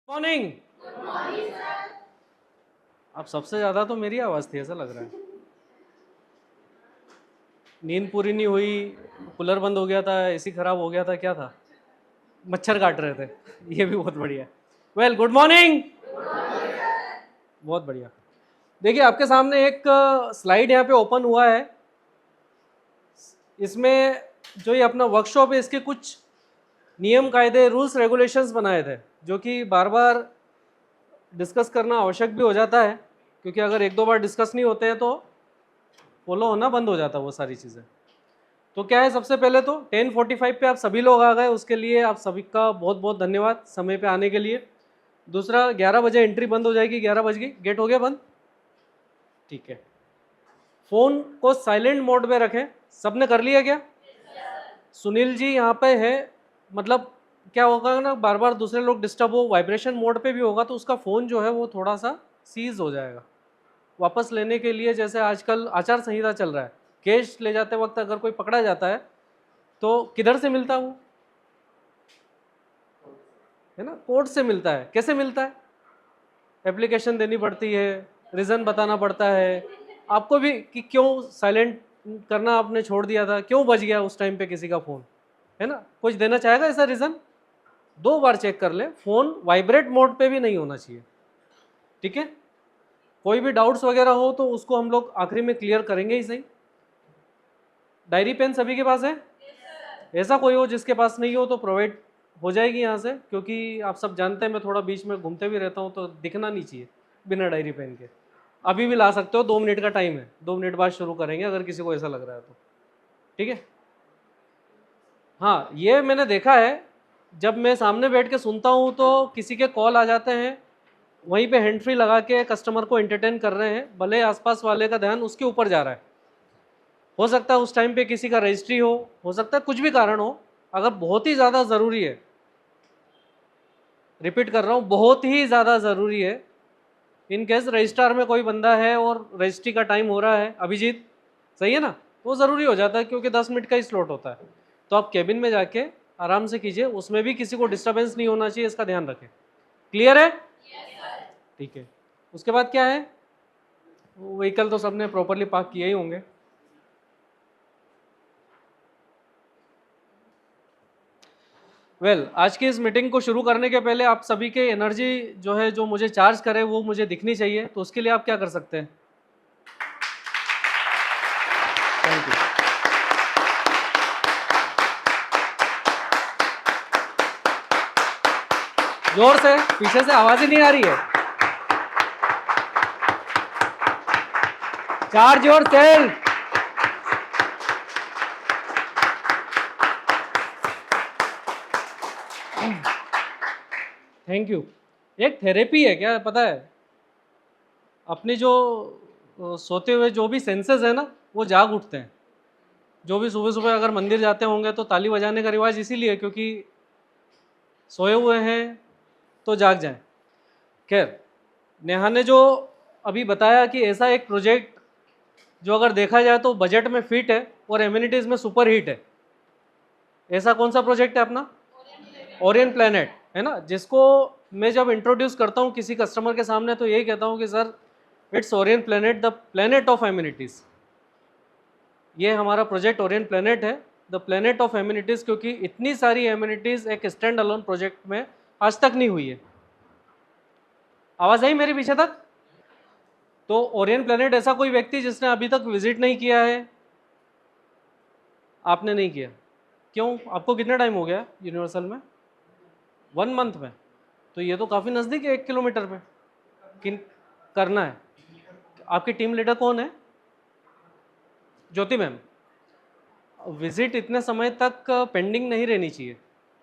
Morning. अब सबसे ज़्यादा तो मेरी आवाज़ थी, ऐसा लग रहा है। नींद पूरी नहीं हुई, कूलर बंद हो गया था, एसी खराब हो गया था, क्या था, मच्छर काट रहे थे। ये भी बहुत बढ़िया। Well, good morning. बहुत बढ़िया। देखिए, आपके सामने एक स्लाइड यहाँ पे ओपन हुआ है। इसमें जो ये अपना वर्कशॉप है, इसके कुछ नियम कायदे, रूल्स रेगुलेशंस बनाए थे, जो कि बार बार डिस्कस करना आवश्यक भी हो जाता है, क्योंकि अगर एक दो बार डिस्कस नहीं होते हैं तो फॉलो होना बंद हो जाता है वो सारी चीज़ें। तो क्या है, सबसे पहले तो 10:45 पे आप सभी लोग आ गए, उसके लिए आप सभी का बहुत बहुत धन्यवाद समय पे आने के लिए। दूसरा, 11 बजे एंट्री बंद हो जाएगी, 11 बज गई, गेट हो गया बंद, ठीक है। फ़ोन को साइलेंट मोड में रखें। सबने कर लिया क्या? सुनील जी यहाँ पे है, मतलब क्या होगा ना, बार बार दूसरे लोग डिस्टर्ब हो, वाइब्रेशन मोड पे भी होगा तो उसका फ़ोन जो है वो थोड़ा सा सीज हो जाएगा। वापस लेने के लिए, जैसे आजकल आचार संहिता चल रहा है, कैश ले जाते वक्त अगर कोई पकड़ा जाता है तो किधर से मिलता वो है ना, कोर्ट से मिलता है। कैसे मिलता है? एप्लीकेशन देनी पड़ती है, रीज़न बताना पड़ता है आपको भी कि क्यों साइलेंट करना आपने छोड़ दिया था, क्यों बज गया उस टाइम पे किसी का फ़ोन, है ना। कुछ देना चाहेगा ऐसा रीज़न? 2 बार चेक कर ले, फ़ोन वाइब्रेट मोड पे भी नहीं होना चाहिए, ठीक है। कोई भी डाउट्स वगैरह हो तो उसको हम लोग आखिरी में क्लियर करेंगे ही सही। डायरी पेन सभी के पास है? ऐसा कोई हो जिसके पास नहीं हो तो प्रोवाइड हो जाएगी यहाँ से, क्योंकि आप सब जानते हैं मैं थोड़ा बीच में घूमते भी रहता हूँ तो दिखना नहीं चाहिए बिना डायरी पेन के। अभी भी ला सकते हो, 2 मिनट का टाइम है, 2 मिनट बाद शुरू करेंगे अगर किसी को ऐसा लग रहा है तो, ठीक है। हाँ, ये मैंने देखा है, जब मैं सामने बैठ के सुनता हूँ तो किसी के कॉल आ जाते हैं, वहीं पे हैंड फ्री लगा के कस्टमर को एंटरटेन कर रहे हैं, भले आसपास वाले का ध्यान उसके ऊपर जा रहा है। हो सकता है उस टाइम पे किसी का रजिस्ट्री हो सकता है कुछ भी कारण हो। अगर बहुत ही ज़्यादा ज़रूरी है, रिपीट कर रहा हूँ, बहुत ही ज़्यादा ज़रूरी है, इन केस रजिस्ट्रार में कोई बंदा है और रजिस्ट्री का टाइम हो रहा है, अभिजीत सही है ना, तो वो ज़रूरी हो जाता है क्योंकि 10 मिनट का ही स्लॉट होता है। तो आप केबिन में जाके आराम से कीजिए, उसमें भी किसी को डिस्टर्बेंस नहीं होना चाहिए, इसका ध्यान रखें। क्लियर है? ठीक है। उसके बाद क्या है, व्हीकल तो सबने प्रॉपरली पार्क किए ही होंगे। आज की इस मीटिंग को शुरू करने के पहले आप सभी के एनर्जी जो है, जो मुझे चार्ज करे, वो मुझे दिखनी चाहिए। तो उसके लिए आप क्या कर सकते हैं? Thank you. जोर से, पीछे से आवाज ही नहीं आ रही है। Charge your self. Thank you. एक थेरेपी है, क्या पता है, अपनी जो सोते हुए जो भी सेंसेस है ना, वो जाग उठते हैं। जो भी सुबह सुबह अगर मंदिर जाते होंगे तो ताली बजाने का रिवाज इसीलिए, क्योंकि सोए हुए हैं तो जाग जाएं। खैर, नेहा ने जो अभी बताया कि ऐसा एक प्रोजेक्ट जो अगर देखा जाए तो बजट में फिट है और एम्यूनिटीज़ में सुपर हिट है, ऐसा कौन सा प्रोजेक्ट है अपना? ओरियन प्लैनेट, है ना। जिसको मैं जब इंट्रोड्यूस करता हूँ किसी कस्टमर के सामने तो यही कहता हूँ कि sir, it's Orion planet, the planet of amenities. ये हमारा प्रोजेक्ट ओरियन प्लैनेट है, द प्लैनेट ऑफ एम्यूनिटीज़, क्योंकि इतनी सारी एम्यूनिटीज़ एक स्टैंड अलोन प्रोजेक्ट में आज तक नहीं हुई है। आवाज़ आई मेरे पीछे तक? तो ओरियन प्लैनेट ऐसा कोई व्यक्ति जिसने अभी तक विजिट नहीं किया है? आपने नहीं किया, क्यों? आपको कितना टाइम हो गया यूनिवर्सल में? 1 मंथ में? तो ये तो काफ़ी नज़दीक है, 1 किलोमीटर पे। किन करना है? आपकी टीम लीडर कौन है? ज्योति मैम। विजिट इतने समय तक पेंडिंग नहीं रहनी चाहिए।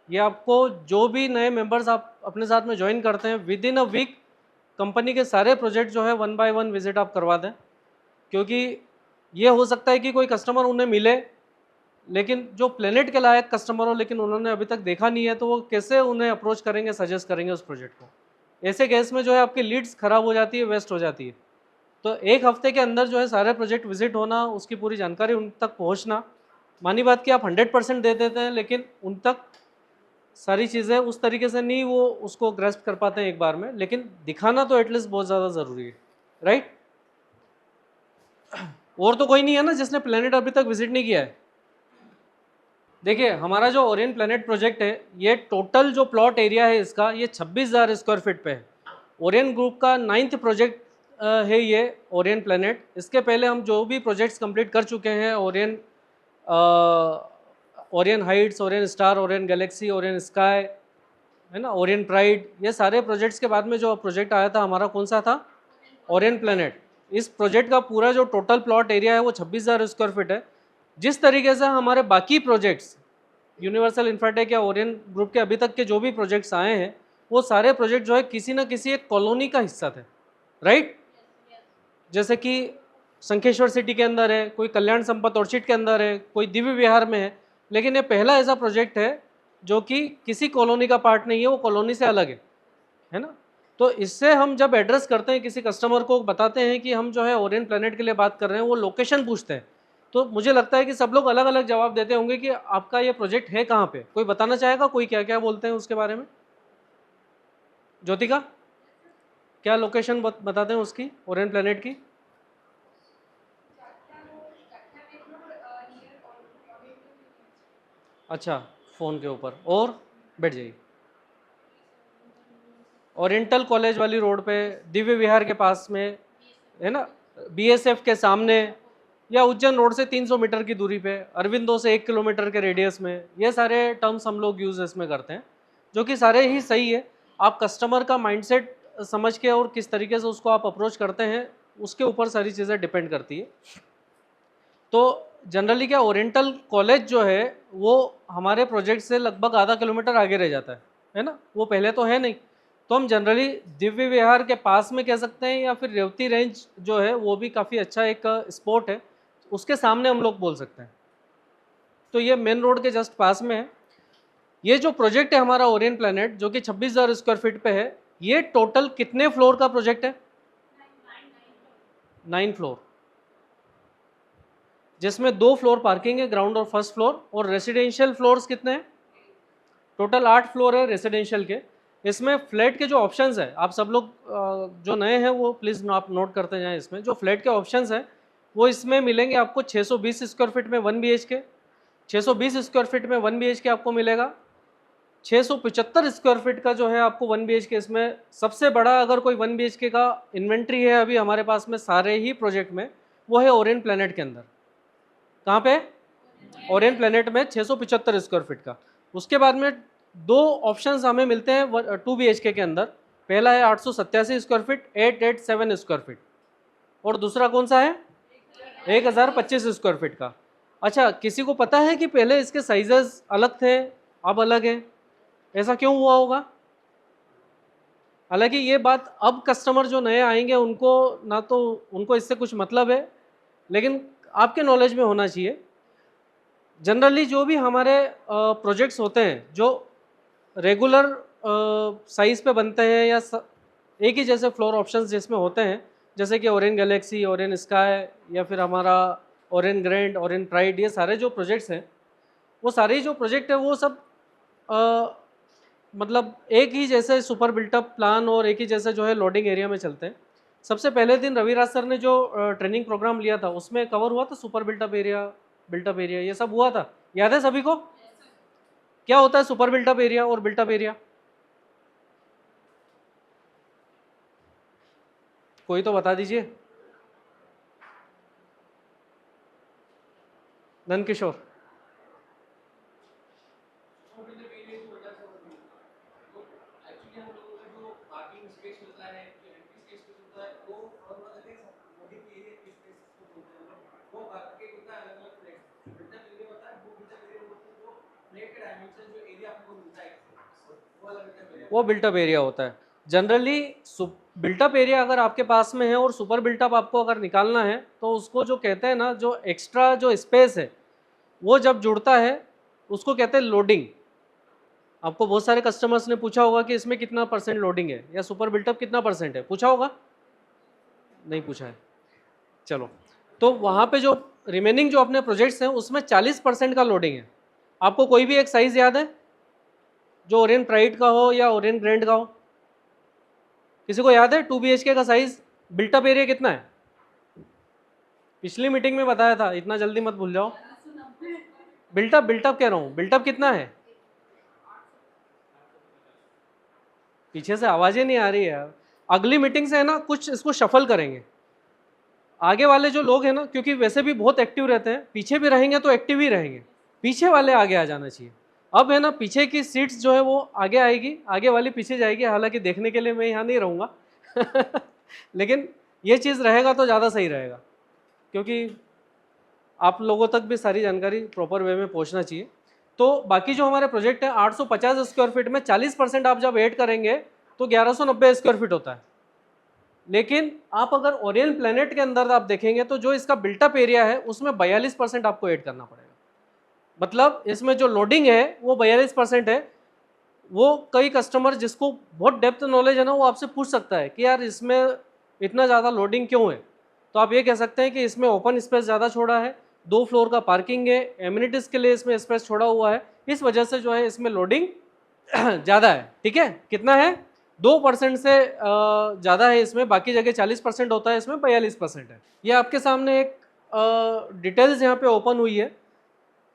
ये आपको, जो भी नए मेंबर्स आप अपने साथ में ज्वाइन करते हैं, within a week company के सारे प्रोजेक्ट जो है 1 बाय 1 विजिट आप करवा दें। क्योंकि ये हो सकता है कि कोई कस्टमर उन्हें मिले, लेकिन जो प्लेनेट के लायक कस्टमर हो, लेकिन उन्होंने अभी तक देखा नहीं है, तो वो कैसे उन्हें अप्रोच करेंगे, सजेस्ट करेंगे उस प्रोजेक्ट को। ऐसे केस में जो है आपकी लीड्स खराब हो जाती है, वेस्ट हो जाती है। तो 1 हफ्ते के अंदर जो है सारे प्रोजेक्ट विजिट होना, उसकी पूरी जानकारी उन तक पहुंचना। मानी बात कि आप 100% दे देते हैं, लेकिन उन तक सारी चीज़ें उस तरीके से नहीं वो उसको ग्रेस्प कर पाते हैं एक बार में, लेकिन दिखाना तो एटलीस्ट बहुत ज़्यादा ज़रूरी है, राइट। और तो कोई नहीं है ना जिसने प्लेनेट अभी तक विजिट नहीं किया है। देखिए हमारा जो ओरियन प्लेनेट प्रोजेक्ट है, ये टोटल जो प्लॉट एरिया है इसका ये 26,000 स्क्वायर फीट पे है। ओरियन ग्रुप का 9th प्रोजेक्ट है ये ओरियन प्लेनेट। इसके पहले हम जो भी प्रोजेक्ट्स कंप्लीट कर चुके हैं, Orion Heights, Orion star, Orion Galaxy, Orion sky, है ना, ओरियन प्राइड, ये सारे प्रोजेक्ट्स के बाद में जो प्रोजेक्ट आया था हमारा कौन सा था, ओरियन प्लेनेट। इस प्रोजेक्ट का पूरा जो टोटल प्लॉट एरिया है वो 26,000 स्क्वायर फीट है। जिस तरीके से हमारे बाकी प्रोजेक्ट्स यूनिवर्सल इंफ्राटेक या ओरियन ग्रुप के अभी तक के जो भी प्रोजेक्ट्स आए हैं, वो सारे प्रोजेक्ट जो है किसी न किसी एक कॉलोनी का हिस्सा थे, राइट। जैसे कि शंखेश्वर सिटी के अंदर है, कोई कल्याण संपत ऑर्चिड के अंदर है, कोई दिव्य विहार में है, लेकिन ये पहला ऐसा प्रोजेक्ट है जो कि किसी कॉलोनी का पार्ट नहीं है, वो कॉलोनी से अलग है ना। तो इससे हम जब एड्रेस करते हैं किसी कस्टमर को, बताते हैं कि हम जो है ओरियन प्लेनेट के लिए बात कर रहे हैं, वो लोकेशन पूछते हैं, तो मुझे लगता है कि सब लोग अलग अलग जवाब देते होंगे कि आपका ये प्रोजेक्ट है कहाँ पे। कोई बताना चाहेगा, कोई क्या क्या बोलते हैं उसके बारे में? ज्योतिका, क्या लोकेशन बताते हैं उसकी, ओरियन प्लेनेट की? अच्छा, फ़ोन के ऊपर, और बैठ जाइए। ओरिएंटल कॉलेज वाली रोड पे, दिव्य विहार के पास में, है ना, बीएसएफ के सामने, या उज्जैन रोड से 300 मीटर की दूरी पे, अरविंदो से 1 किलोमीटर के रेडियस में। ये सारे टर्म्स हम लोग यूज़ इसमें करते हैं, जो कि सारे ही सही है। आप कस्टमर का माइंडसेट समझ के और किस तरीके से उसको आप अप्रोच करते हैं, उसके ऊपर सारी चीज़ें डिपेंड करती है। तो जनरली क्या, ओरिएंटल कॉलेज जो है वो हमारे प्रोजेक्ट से लगभग आधा किलोमीटर आगे रह जाता है ना, वो पहले तो है नहीं। तो हम जनरली दिव्य विहार के पास में कह सकते हैं, या फिर रेवती रेंज जो है वो भी काफ़ी अच्छा एक स्पॉट है, उसके सामने हम लोग बोल सकते हैं। तो ये मेन रोड के जस्ट पास में है। ये जो प्रोजेक्ट है हमारा ओरियन प्लेनेट, जो कि 26,000 स्क्वायर फीट पे है, ये टोटल कितने फ्लोर का प्रोजेक्ट है? 9 फ्लोर, जिसमें 2 फ्लोर पार्किंग है, ग्राउंड और फर्स्ट फ्लोर, और रेसिडेंशियल फ्लोर्स कितने हैं? टोटल 8 फ्लोर है रेसिडेंशियल के। इसमें फ्लैट के जो ऑप्शंस है, आप सब लोग जो नए हैं वो प्लीज़ आप नोट करते जाएं। इसमें जो फ्लैट के ऑप्शंस हैं वो इसमें मिलेंगे आपको 620 स्क्वायर फीट में 1 BHK, 620 स्क्वायर फीट में 1 BHK आपको मिलेगा, 675 स्क्वायर फीट का जो है आपको 1 BHK। इसमें सबसे बड़ा अगर कोई 1 BHK का इन्वेंट्री है अभी हमारे पास में सारे ही प्रोजेक्ट में, वो है ओरियन प्लेनेट के अंदर। कहाँ पे? ओरियन प्लेनेट में 675 स्क्वायर फीट का। उसके बाद में 2 ऑप्शंस हमें मिलते हैं 2 BHK के अंदर। पहला है 887 स्क्वायर फीट, 887 स्क्वायर फीट, और दूसरा कौन सा है? 1025 स्क्वायर फीट का। अच्छा, किसी को पता है कि पहले इसके साइजेस अलग थे, अब अलग हैं? ऐसा क्यों हुआ होगा? हालांकि ये बात अब कस्टमर जो नए आएंगे उनको ना तो उनको इससे कुछ मतलब है, लेकिन आपके नॉलेज में होना चाहिए। जनरली जो भी हमारे प्रोजेक्ट्स होते हैं जो रेगुलर साइज पे बनते हैं, या एक ही जैसे फ्लोर ऑप्शंस जिसमें होते हैं, जैसे कि ओरियन गैलेक्सी, ओरियन स्काई, या फिर हमारा ओरियन ग्रैंड, ओरियन प्राइड, ये सारे जो प्रोजेक्ट्स हैं, वो सारे जो प्रोजेक्ट है वो सब मतलब एक ही जैसे सुपर बिल्टअप प्लान और एक ही जैसे जो है लोडिंग एरिया में चलते हैं। सबसे पहले दिन रविराज सर ने जो ट्रेनिंग प्रोग्राम लिया था उसमें कवर हुआ था सुपर बिल्टअप एरिया ये सब हुआ था, याद है सभी को? क्या होता है सुपर बिल्टअप एरिया और बिल्टअप एरिया? कोई तो बता दीजिए। नंद किशोर। वो बिल्टअप एरिया होता है। जनरली बिल्टअप एरिया अगर आपके पास में है और सुपर बिल्टअप आपको अगर निकालना है, तो उसको जो कहते हैं ना, जो एक्स्ट्रा जो स्पेस है वो जब जुड़ता है उसको कहते हैं लोडिंग। आपको बहुत सारे कस्टमर्स ने पूछा होगा कि इसमें कितना % लोडिंग है, या सुपर बिल्टअप कितना % है, पूछा होगा? नहीं पूछा है। चलो, तो वहाँ पे जो रिमेनिंग जो अपने प्रोजेक्ट्स हैं उसमें 40% का लोडिंग है। आपको कोई भी एक साइज याद है? जो ओरियन प्राइड का हो या ओरियन ग्रैंड का हो? किसी को याद है 2 BHK का साइज बिल्टअप एरिया कितना है? पिछली मीटिंग में बताया था, इतना जल्दी मत भूल जाओ। बिल्टअप कह रहा हूँ, बिल्टअप कितना है? पीछे से आवाजें नहीं आ रही है यार। अगली मीटिंग से है ना कुछ इसको शफल करेंगे। आगे वाले जो लोग हैं ना, क्योंकि वैसे भी बहुत एक्टिव रहते हैं, पीछे भी रहेंगे तो एक्टिव ही रहेंगे, पीछे वाले आगे आ जाना चाहिए। अब है ना पीछे की सीट्स जो है वो आगे आएगी, आगे वाली पीछे जाएगी। हालांकि देखने के लिए मैं यहाँ नहीं रहूँगा लेकिन ये चीज़ रहेगा तो ज़्यादा सही रहेगा, क्योंकि आप लोगों तक भी सारी जानकारी प्रॉपर वे में पहुँचना चाहिए। तो बाकी जो हमारे प्रोजेक्ट है 850 स्क्वायर फीट में 40% आप जब ऐड करेंगे तो 1190 स्क्वायर फीट होता है। लेकिन आप अगर ओरियन प्लेनेट के अंदर आप देखेंगे तो जो इसका बिल्टअप एरिया है उसमें 42% आपको ऐड करना पड़ेगा। मतलब इसमें जो लोडिंग है वो 42% है। वो कई कस्टमर जिसको बहुत डेप्थ नॉलेज है ना, वो आपसे पूछ सकता है कि यार इसमें इतना ज़्यादा लोडिंग क्यों है? तो आप ये कह सकते हैं कि इसमें ओपन स्पेस ज़्यादा छोड़ा है, 2 फ्लोर का पार्किंग है, एमिनिटीज़ के लिए इसमें स्पेस छोड़ा हुआ है, इस वजह से जो है इसमें लोडिंग ज़्यादा है। ठीक है, कितना है? 2% से ज़्यादा है इसमें, बाकी जगह 40% होता है, इसमें 42% है। ये आपके सामने एक डिटेल्स यहाँ पे ओपन हुई है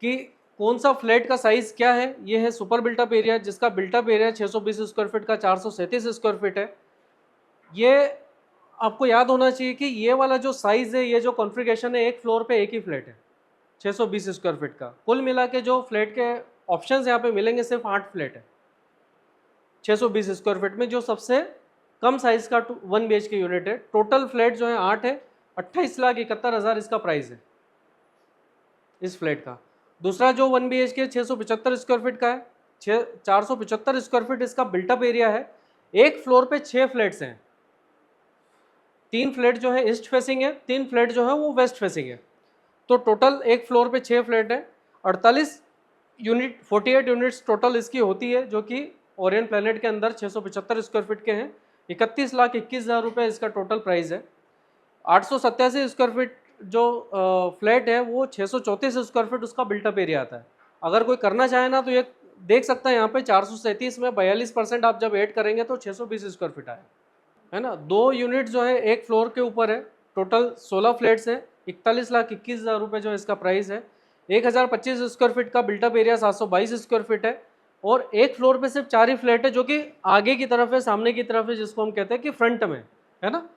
कि कौन सा फ्लैट का साइज क्या है। ये है सुपर बिल्टअप एरिया, जिसका बिल्टअप एरिया 620 स्क्वायर फीट का 437 स्क्वायर फीट है। ये आपको याद होना चाहिए कि ये वाला जो साइज है, ये जो कॉन्फ़िगरेशन है, एक फ्लोर पे एक ही फ्लैट है 620 स्क्वायर फीट का। कुल मिला के जो फ्लैट के ऑप्शंस यहाँ पे मिलेंगे सिर्फ 8 फ्लैट है 620 स्क्वायर फीट में, जो सबसे कम साइज का 1 BHK यूनिट है। टोटल फ्लैट जो है 8 है, 28,71,000 इसका प्राइस है इस फ्लैट का। दूसरा जो 1 BHK 675 स्क्वायर फीट का है, 475 स्क्वायर फीट इसका बिल्टअप एरिया है। एक फ्लोर पे 6 फ्लैट्स हैं, 3 फ्लैट जो है ईस्ट फेसिंग है, 3 फ्लैट जो है वो वेस्ट फेसिंग है। तो टोटल एक फ्लोर पे 6 फ्लैट है, 48 यूनिट 48 यूनिट्स टोटल इसकी होती है, जो कि ओरियन प्लेनेट के अंदर 675 स्क्वायर फीट के हैं। 31,21,000 रुपये इसका टोटल प्राइस है। 887 स्क्वायर फीट जो फ्लैट है वो 634 स्क्वायर फीट उसका बिल्टअप एरिया आता है। अगर कोई करना चाहे ना तो ये देख सकता है यहाँ पे 437 में 42% आप जब ऐड करेंगे तो 620 स्क्वायर फीट आए, है ना। 2 यूनिट जो है एक फ्लोर के ऊपर है, टोटल 16 फ्लैट्स हैं, 41,21,000 रुपये जो इसका प्राइस है। 1025 स्क्वायर फीट का बिल्टअप एरिया 722 स्क्वायर फीट है, और एक फ्लोर पे सिर्फ 4 ही फ्लैट है, जो कि आगे की तरफ है, सामने की तरफ है, जिसको हम कहते हैं कि फ्रंट में, है ना।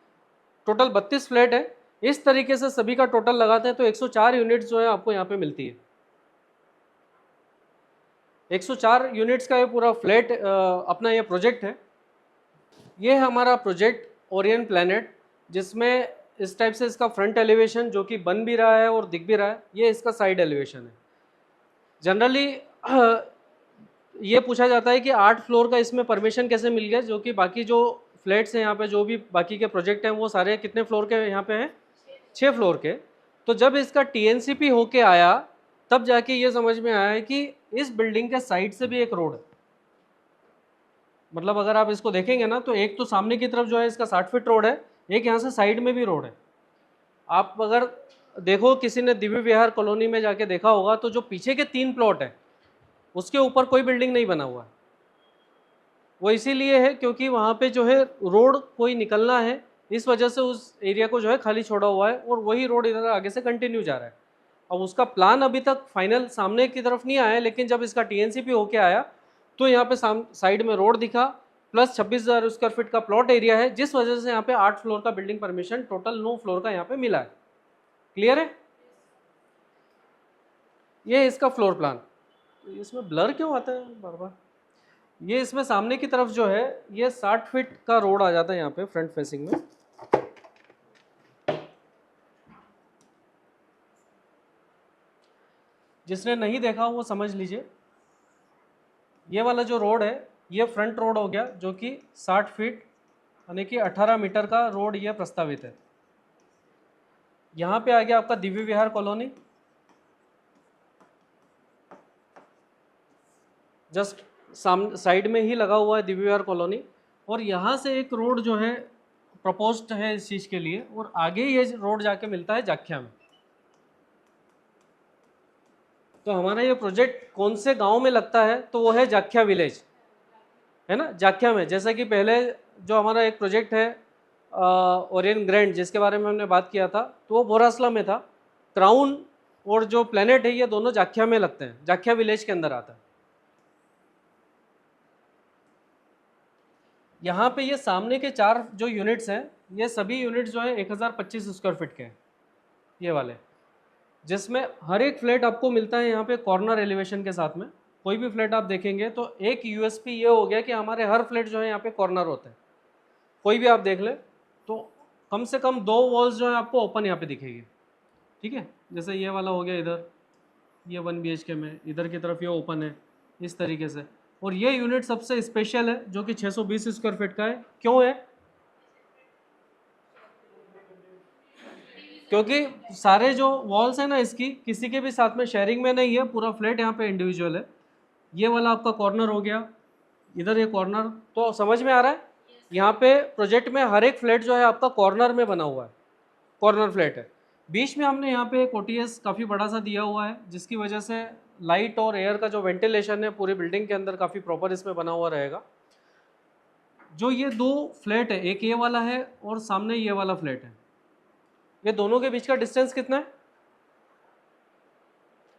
टोटल 32 फ्लैट है। इस तरीके से सभी का टोटल लगाते हैं तो 104 यूनिट्स जो है आपको यहाँ पे मिलती है। 104 यूनिट्स का ये पूरा फ्लैट अपना ये प्रोजेक्ट है। ये है हमारा प्रोजेक्ट ओरियन प्लेनेट, जिसमें इस टाइप से इसका फ्रंट एलिवेशन जो कि बन भी रहा है और दिख भी रहा है, ये इसका साइड एलिवेशन है। जनरली ये पूछा जाता है कि 8 फ्लोर का इसमें परमिशन कैसे मिल गया, जो कि बाकी जो फ्लैट्स हैं यहाँ पे, जो भी बाकी के प्रोजेक्ट हैं, वो सारे कितने फ्लोर के यहाँ पे हैं? 6 फ्लोर के। तो जब इसका TNCP होके आया तब जाके ये समझ में आया कि इस बिल्डिंग के साइड से भी एक रोड है। मतलब अगर आप इसको देखेंगे ना तो एक तो सामने की तरफ जो है इसका 60 फीट रोड है, एक यहाँ से साइड में भी रोड है। आप अगर देखो, किसी ने दिव्य विहार कॉलोनी में जाके देखा होगा तो जो पीछे के 3 प्लॉट है उसके ऊपर कोई बिल्डिंग नहीं बना हुआ है। वो इसीलिए है क्योंकि वहाँ पे जो है रोड कोई निकलना है, इस वजह से उस एरिया को जो है खाली छोड़ा हुआ है, और वही रोड इधर आगे से कंटिन्यू जा रहा है। अब उसका प्लान अभी तक फाइनल सामने की तरफ नहीं आया है, लेकिन जब इसका TNCP होके आया तो यहाँ पे साइड में रोड दिखा, प्लस 26,000 स्क्वायर फीट का प्लॉट एरिया है, जिस वजह से यहाँ पे 8 फ्लोर का बिल्डिंग परमिशन, टोटल 9 फ्लोर का यहाँ पे मिला है। क्लियर है? ये इसका फ्लोर प्लान। इसमें ब्लर क्यों आता है बार बार? ये इसमें सामने की तरफ जो है ये 60 फीट का रोड आ जाता है यहाँ पे फ्रंट फेसिंग में। जिसने नहीं देखा वो समझ लीजिए। ये वाला जो रोड है ये फ्रंट रोड हो गया, जो कि 60 फीट यानी कि 18 मीटर का रोड ये प्रस्तावित है। यहाँ पे आ गया आपका दिव्य विहार कॉलोनी, जस्ट साइड में ही लगा हुआ है दिव्य विहार कॉलोनी। और यहाँ से एक रोड जो है प्रपोज्ड है इस चीज़ के लिए, और आगे ये रोड जाके मिलता है जाख्या में। तो हमारा ये प्रोजेक्ट कौन से गांव में लगता है? तो वो है जाख्या विलेज। है ना, जाख्या में। जैसा कि पहले जो हमारा एक प्रोजेक्ट है ओरियन ग्रैंड, जिसके बारे में हमने बात किया था, तो वो बोरासला में था। क्राउन और जो प्लेनेट है ये दोनों जाख्या में लगते हैं, जाख्या विलेज के अंदर आता है। यहाँ पे ये सामने के 4 जो यूनिट्स हैं, ये सभी यूनिट्स जो है 1025 स्क्वायर फीट के हैं, ये वाले, जिसमें हर एक फ्लैट आपको मिलता है यहाँ पे कॉर्नर एलिवेशन के साथ में। कोई भी फ्लैट आप देखेंगे तो एक यूएसपी ये हो गया कि हमारे हर फ्लैट जो है यहाँ पे कॉर्नर होते हैं। कोई भी आप देख ले तो कम से कम 2 वॉल्स जो है आपको ओपन यहाँ पे दिखेगी, ठीक है। जैसे ये वाला हो गया इधर, ये 1 BHK में, इधर की तरफ ये ओपन है इस तरीके से। और ये यूनिट सबसे स्पेशल है जो कि 620 स्क्वायर फीट का है। क्यों है? क्योंकि सारे जो वॉल्स हैं ना इसकी, किसी के भी साथ में शेयरिंग में नहीं है, पूरा फ्लैट यहाँ पे इंडिविजुअल है। ये वाला आपका कॉर्नर हो गया, इधर ये कॉर्नर। तो समझ में आ रहा है, यहाँ पे प्रोजेक्ट में हर एक फ्लैट जो है आपका कॉर्नर में बना हुआ है, कॉर्नर फ्लैट है। बीच में हमने यहाँ पे एक OTS काफ़ी बड़ा सा दिया हुआ है, जिसकी वजह से लाइट और एयर का जो वेंटिलेशन है पूरी बिल्डिंग के अंदर काफ़ी प्रॉपर इसमें बना हुआ रहेगा। जो ये 2 फ्लैट है, एक ये वाला है और सामने ये वाला फ्लैट है, ये दोनों के बीच का डिस्टेंस कितना है?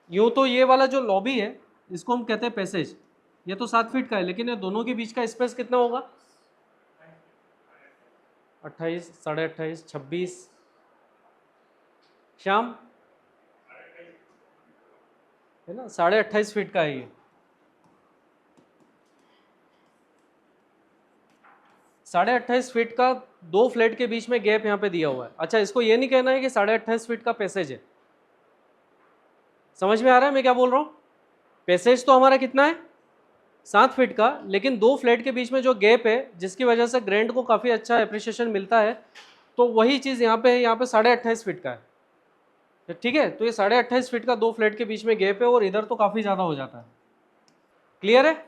यूँ तो ये वाला जो लॉबी है इसको हम कहते हैं पैसेज, ये तो 7 फीट का है, लेकिन ये दोनों के बीच का स्पेस कितना होगा? 28, 28.5, 26। श्याम है ना, 28.5 फीट का है ये। 28.5 फीट का 2 फ्लैट के बीच में गैप यहाँ पे दिया हुआ है। अच्छा, इसको ये नहीं कहना है कि 28.5 फीट का पैसेज है। समझ में आ रहा है मैं क्या बोल रहा हूँ? पैसेज तो हमारा कितना है? 7 फीट का, लेकिन 2 फ्लैट के बीच में जो गैप है जिसकी वजह से ग्रैंड को काफ़ी अच्छा एप्रिसिएशन मिलता है, तो वही चीज़ यहाँ पे है। यहाँ पे 28.5 फीट का है, ठीक है। तो ये 28.5 फीट का 2 फ्लैट के बीच में गैप है, और इधर तो काफ़ी ज़्यादा हो जाता है। क्लियर है?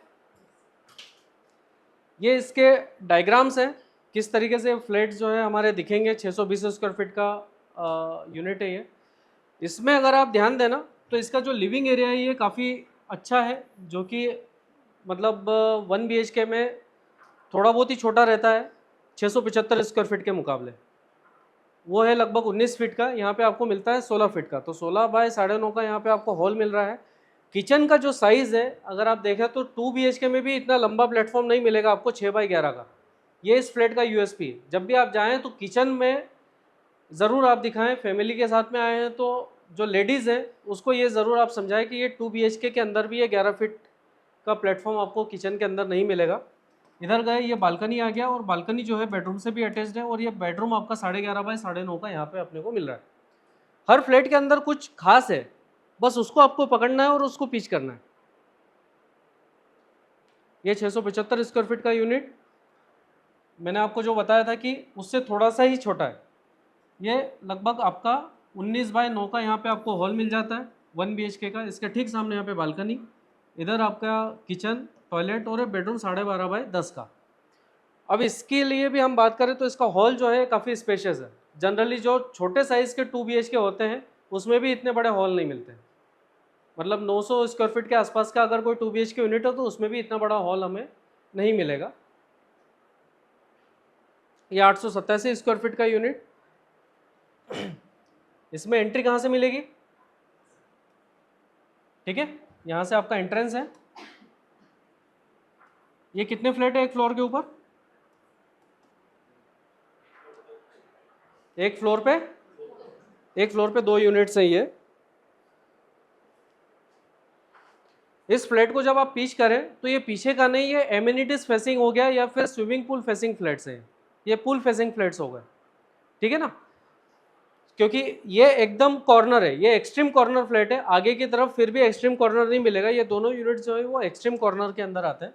ये इसके डायग्राम्स हैं, किस तरीके से फ्लैट जो है हमारे दिखेंगे। 620 स्क्वायर फीट का यूनिट है ये। इसमें अगर आप ध्यान देना तो इसका जो लिविंग एरिया है ये काफ़ी अच्छा है, जो कि मतलब 1 BHK में थोड़ा बहुत ही छोटा रहता है 675 स्क्वायर फीट के मुकाबले। वो है लगभग 19 फीट का, यहाँ पे आपको मिलता है 16 फीट का। तो 16 बाय 9.5 का यहाँ पे आपको हॉल मिल रहा है। किचन का जो साइज़ है अगर आप देखें तो 2 BHK में भी इतना लंबा प्लेटफॉर्म नहीं मिलेगा आपको 6 बाई 11 का। ये इस फ्लैट का USP है। जब भी आप जाएँ तो किचन में ज़रूर आप दिखाएं, फैमिली के साथ में आए हैं तो जो लेडीज़ हैं उसको ये ज़रूर आप समझाएं कि ये 2 BHK के अंदर भी ये 11 फीट का प्लेटफॉर्म आपको किचन के अंदर नहीं मिलेगा। इधर गए, ये बालकनी आ गया, और बालकनी जो है बेडरूम से भी अटैच्ड है, और ये बेडरूम आपका 11.5 बाय 9.5 का यहाँ पे अपने को मिल रहा है। हर फ्लैट के अंदर कुछ खास है, बस उसको आपको पकड़ना है और उसको पिच करना है। ये 675 स्क्वायर फीट का यूनिट मैंने आपको जो बताया था कि उससे थोड़ा सा ही छोटा है। ये लगभग आपका 19 बाय 9 का यहाँ पे आपको हॉल मिल जाता है 1 BHK का। इसके ठीक सामने यहाँ पे बालकनी, इधर आपका किचन, टॉयलेट, और बेडरूम 12.5 बाय 10 का। अब इसके लिए भी हम बात करें तो इसका हॉल जो है काफ़ी स्पेशियस है। जनरली जो छोटे साइज़ के 2 BHK होते हैं उसमें भी इतने बड़े हॉल नहीं मिलते। मतलब 900 स्क्वायर फीट के आसपास का अगर कोई 2 BHK यूनिट हो तो उसमें भी इतना बड़ा हॉल हमें नहीं मिलेगा। ये 887 स्क्वायर फीट का यूनिट, इसमें एंट्री कहाँ से मिलेगी? ठीक है, यहाँ से आपका एंट्रेंस है। ये कितने फ्लैट है एक फ्लोर के ऊपर? एक फ्लोर पे 2 यूनिट्स हैं ये। इस फ्लैट को जब आप पिच करें तो ये पीछे का नहीं, ये एमिनिटीज फेसिंग हो गया या फिर स्विमिंग पूल फेसिंग फ्लैट्स हैं, ये पूल फेसिंग फ्लैट्स हो गए, ठीक है ना। क्योंकि ये एकदम कॉर्नर है, ये एक्सट्रीम कॉर्नर फ्लैट है, आगे की तरफ फिर भी एक्सट्रीम कॉर्नर नहीं मिलेगा। ये दोनों यूनिट जो है वो एक्सट्रीम कॉर्नर के अंदर आते हैं।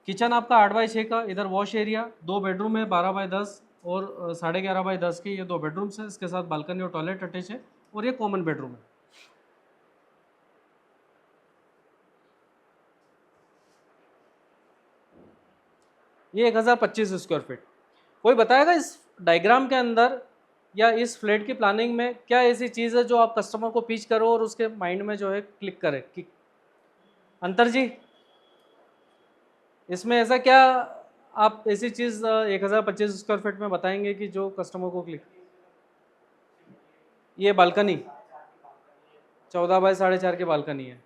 किचन आपका 8 बाई 6 का, इधर वॉश एरिया, 2 बेडरूम है 12 बाई 10 और 11.5 बाई 10 के, ये 2 बेडरूम्स हैं, इसके साथ बालकनी और टॉयलेट अटैच है, और ये कॉमन बेडरूम है। ये 1025 स्क्वायर फीट। कोई बताएगा इस डायग्राम के अंदर या इस फ्लैट की प्लानिंग में क्या ऐसी चीज़ है जो आप कस्टमर को पिच करो और उसके माइंड में जो है क्लिक करे कि अंतर जी? इसमें ऐसा क्या आप ऐसी चीज़ 1025 स्क्वायर फीट में बताएंगे कि जो कस्टमर को क्लिक, ये बालकनी 14 बाय 4.5 की बालकनी है।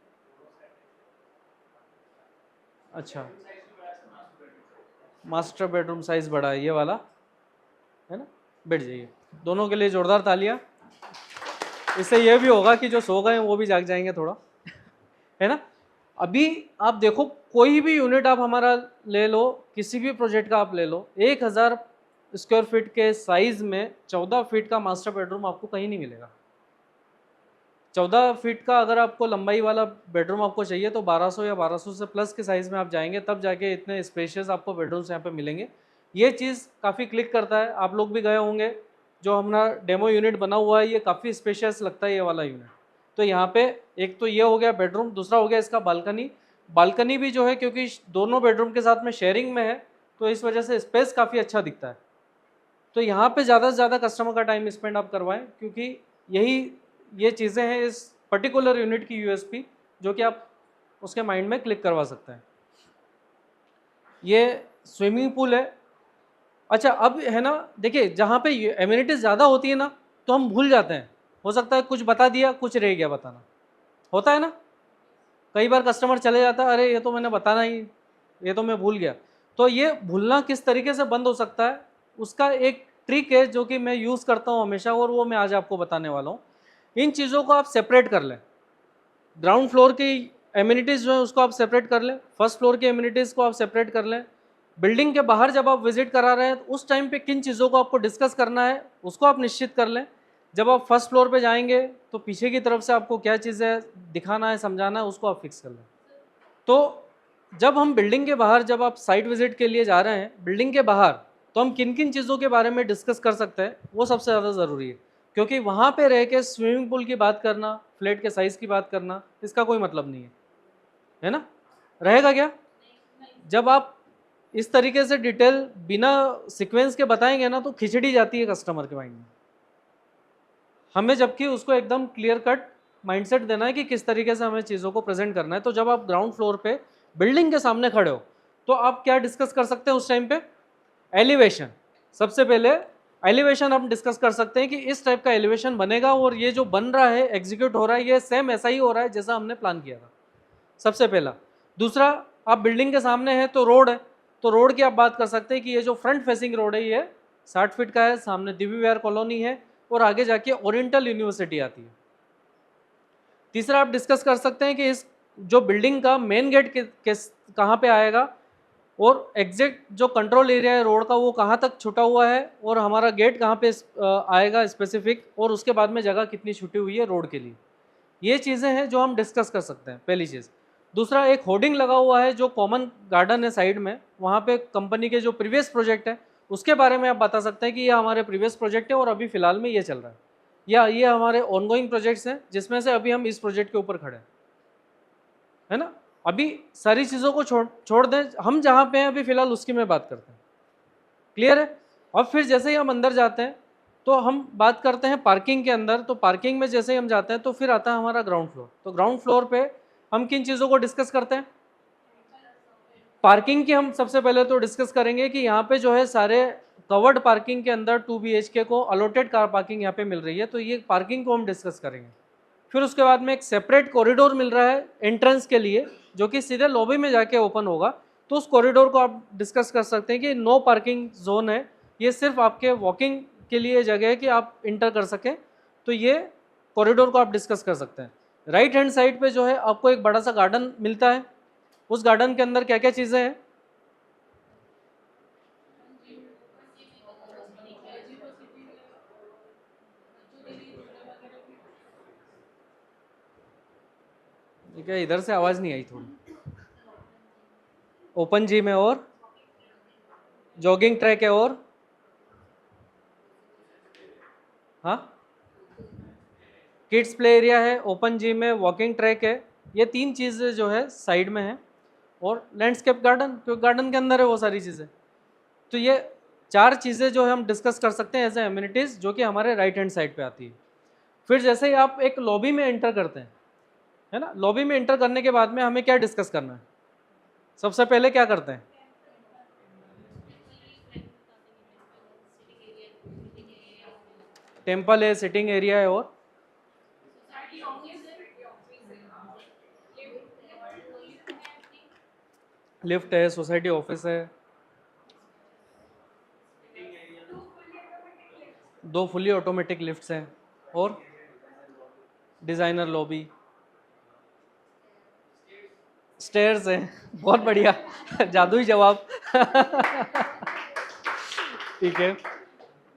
अच्छा, मास्टर बेडरूम साइज बड़ा है ये वाला, है ना? बैठ जाइए, दोनों के लिए जोरदार तालियां। इससे ये भी होगा कि जो सो गए वो भी जाग जाएंगे थोड़ा, है ना? अभी आप देखो, कोई भी यूनिट आप हमारा ले लो, किसी भी प्रोजेक्ट का आप ले लो, 1000 स्क्वायर फीट के साइज में 14 फीट का मास्टर बेडरूम आपको कहीं नहीं मिलेगा। 14 फीट का अगर आपको लंबाई वाला बेडरूम आपको चाहिए तो 1200 या 1200 से प्लस के साइज़ में आप जाएंगे, तब जाके इतने स्पेशियस आपको बेडरूम्स यहाँ पे मिलेंगे। ये चीज़ काफ़ी क्लिक करता है, आप लोग भी गए होंगे, जो हमारा डेमो यूनिट बना हुआ है ये काफ़ी स्पेशियस लगता है ये वाला यूनिट। तो यहाँ पे एक तो ये हो गया बेडरूम, दूसरा हो गया इसका बालकनी। बालकनी भी जो है क्योंकि दोनों बेडरूम के साथ में शेयरिंग में है, तो इस वजह से स्पेस काफ़ी अच्छा दिखता है। तो यहाँ पे ज़्यादा से ज़्यादा कस्टमर का टाइम स्पेंड आप करवाएं, क्योंकि यही ये चीज़ें हैं इस पर्टिकुलर यूनिट की यूएसपी, जो कि आप उसके माइंड में क्लिक करवा सकते हैं। ये स्विमिंग पूल है। अच्छा, अब है ना, देखिए जहाँ पे एम्यूनिटीज़ ज़्यादा होती है ना, तो हम भूल जाते हैं, हो सकता है कुछ बता दिया, कुछ रह गया बताना, होता है ना? कई बार कस्टमर चले जाता है, अरे ये तो मैंने बताना ही, ये तो मैं भूल गया। तो ये भूलना किस तरीके से बंद हो सकता है, उसका एक ट्रिक है जो कि मैं यूज़ करता हूँ हमेशा, और वो मैं आज आपको बताने वाला हूँ। इन चीज़ों को आप सेपरेट कर लें। ग्राउंड फ्लोर की एम्यूनिटीज़ जो है उसको आप सेपरेट कर लें, फर्स्ट फ्लोर की एम्यूनिटीज़ को आप सेपरेट कर लें। बिल्डिंग के बाहर जब आप विजिट करा रहे हैं तो उस टाइम पे किन चीज़ों को आपको डिस्कस करना है उसको आप निश्चित कर लें। जब आप फर्स्ट फ्लोर पे जाएंगे तो पीछे की तरफ से आपको क्या चीज़ें दिखाना है, समझाना है, उसको आप फिक्स कर लें। तो जब हम बिल्डिंग के बाहर, जब आप साइट विजिट के लिए जा रहे हैं बिल्डिंग के बाहर, तो हम किन किन चीज़ों के बारे में डिस्कस कर सकते हैं, वो सबसे ज़्यादा ज़रूरी है। क्योंकि वहाँ पे रह के स्विमिंग पूल की बात करना, फ्लैट के साइज़ की बात करना, इसका कोई मतलब नहीं है ना? रहेगा क्या? जब आप इस तरीके से डिटेल बिना सीक्वेंस के बताएंगे ना, तो खिचड़ी जाती है कस्टमर के माइंड में। हमें जबकि उसको एकदम क्लियर कट माइंडसेट देना है कि किस तरीके से हमें चीज़ों को प्रेजेंट करना है। तो जब आप ग्राउंड फ्लोर पे बिल्डिंग के सामने खड़े हो, तो आप क्या डिस्कस कर सकते हैं उस टाइम पे? एलिवेशन। सबसे पहले एलिवेशन आप डिस्कस कर सकते हैं कि इस टाइप का एलिवेशन बनेगा, और ये जो बन रहा है, एग्जीक्यूट हो रहा है, ये सेम ऐसा ही हो रहा है जैसा हमने प्लान किया था, सबसे पहला। दूसरा, आप बिल्डिंग के सामने है तो रोड है, तो रोड की आप बात कर सकते हैं कि ये जो फ्रंट फेसिंग रोड है ये 60 फीट का है, सामने दिव्य विहार कॉलोनी है, और आगे जाके ओरिएंटल यूनिवर्सिटी आती है। तीसरा, आप डिस्कस कर सकते हैं कि इस जो बिल्डिंग का मेन गेट कहाँ पे आएगा, और एग्जैक्ट जो कंट्रोल एरिया है रोड का वो कहाँ तक छुटा हुआ है, और हमारा गेट कहाँ पे आएगा स्पेसिफिक, और उसके बाद में जगह कितनी छुटी हुई है रोड के लिए। ये चीज़ें हैं जो हम डिस्कस कर सकते हैं, पहली चीज़। दूसरा, एक होर्डिंग लगा हुआ है जो कॉमन गार्डन है साइड में, वहाँ पे कंपनी के जो प्रीवियस प्रोजेक्ट है उसके बारे में आप बता सकते हैं कि ये हमारे प्रीवियस प्रोजेक्ट है और अभी फिलहाल में ये चल रहा है, या ये हमारे ऑनगोइंग प्रोजेक्ट्स हैं जिसमें से अभी हम इस प्रोजेक्ट के ऊपर खड़े हैं, है ना? अभी सारी चीज़ों को छोड़ दें, हम जहाँ पे हैं अभी फिलहाल उसकी मैं बात करते हैं। क्लियर है? अब फिर जैसे ही हम अंदर जाते हैं तो हम बात करते हैं पार्किंग के अंदर। तो पार्किंग में जैसे ही हम जाते हैं तो फिर आता है हमारा ग्राउंड फ्लोर। तो ग्राउंड फ्लोर पे हम किन चीज़ों को डिस्कस करते हैं? पार्किंग की हम सबसे पहले तो डिस्कस करेंगे कि यहाँ पे जो है सारे कवर्ड पार्किंग के अंदर 2 BHK को अलॉटेड कार पार्किंग यहाँ पे मिल रही है, तो ये पार्किंग को हम डिस्कस करेंगे। फिर उसके बाद में एक सेपरेट कॉरिडोर मिल रहा है एंट्रेंस के लिए, जो कि सीधे लॉबी में जाके ओपन होगा, तो उस कॉरिडोर को आप डिस्कस कर सकते हैं कि नो पार्किंग जोन है, ये सिर्फ आपके वॉकिंग के लिए जगह है कि आप इंटर कर सकें। तो ये कॉरिडोर को आप डिस्कस कर सकते हैं। राइट हैंड साइड पे जो है आपको एक बड़ा सा गार्डन मिलता है। उस गार्डन के अंदर क्या क्या चीज़ें हैं? ये क्या, इधर से आवाज़ नहीं आई थोड़ी? ओपन जिम है, और जॉगिंग ट्रैक है, और हाँ, किड्स प्ले एरिया है, ओपन जिम है, वॉकिंग ट्रैक है। ये 3 चीज़ें जो है साइड में है, और लैंडस्केप गार्डन, क्योंकि गार्डन के अंदर है वो सारी चीज़ें। तो ये 4 चीज़ें जो है हम डिस्कस कर सकते हैं एज ए एम्यूनिटीज़, जो कि हमारे राइट हैंड साइड पे आती है। फिर जैसे ही आप एक लॉबी में एंटर करते हैं, है ना, लॉबी में एंटर करने के बाद में हमें क्या डिस्कस करना है? सबसे पहले क्या करते हैं? टेम्पल है, सिटिंग एरिया है, और लिफ्ट है, सोसाइटी ऑफिस है, 2 फुली ऑटोमेटिक लिफ्ट्स हैं, और डिजाइनर लॉबी, स्टेयर्स हैं। बहुत बढ़िया, जादुई जवाब। ठीक है,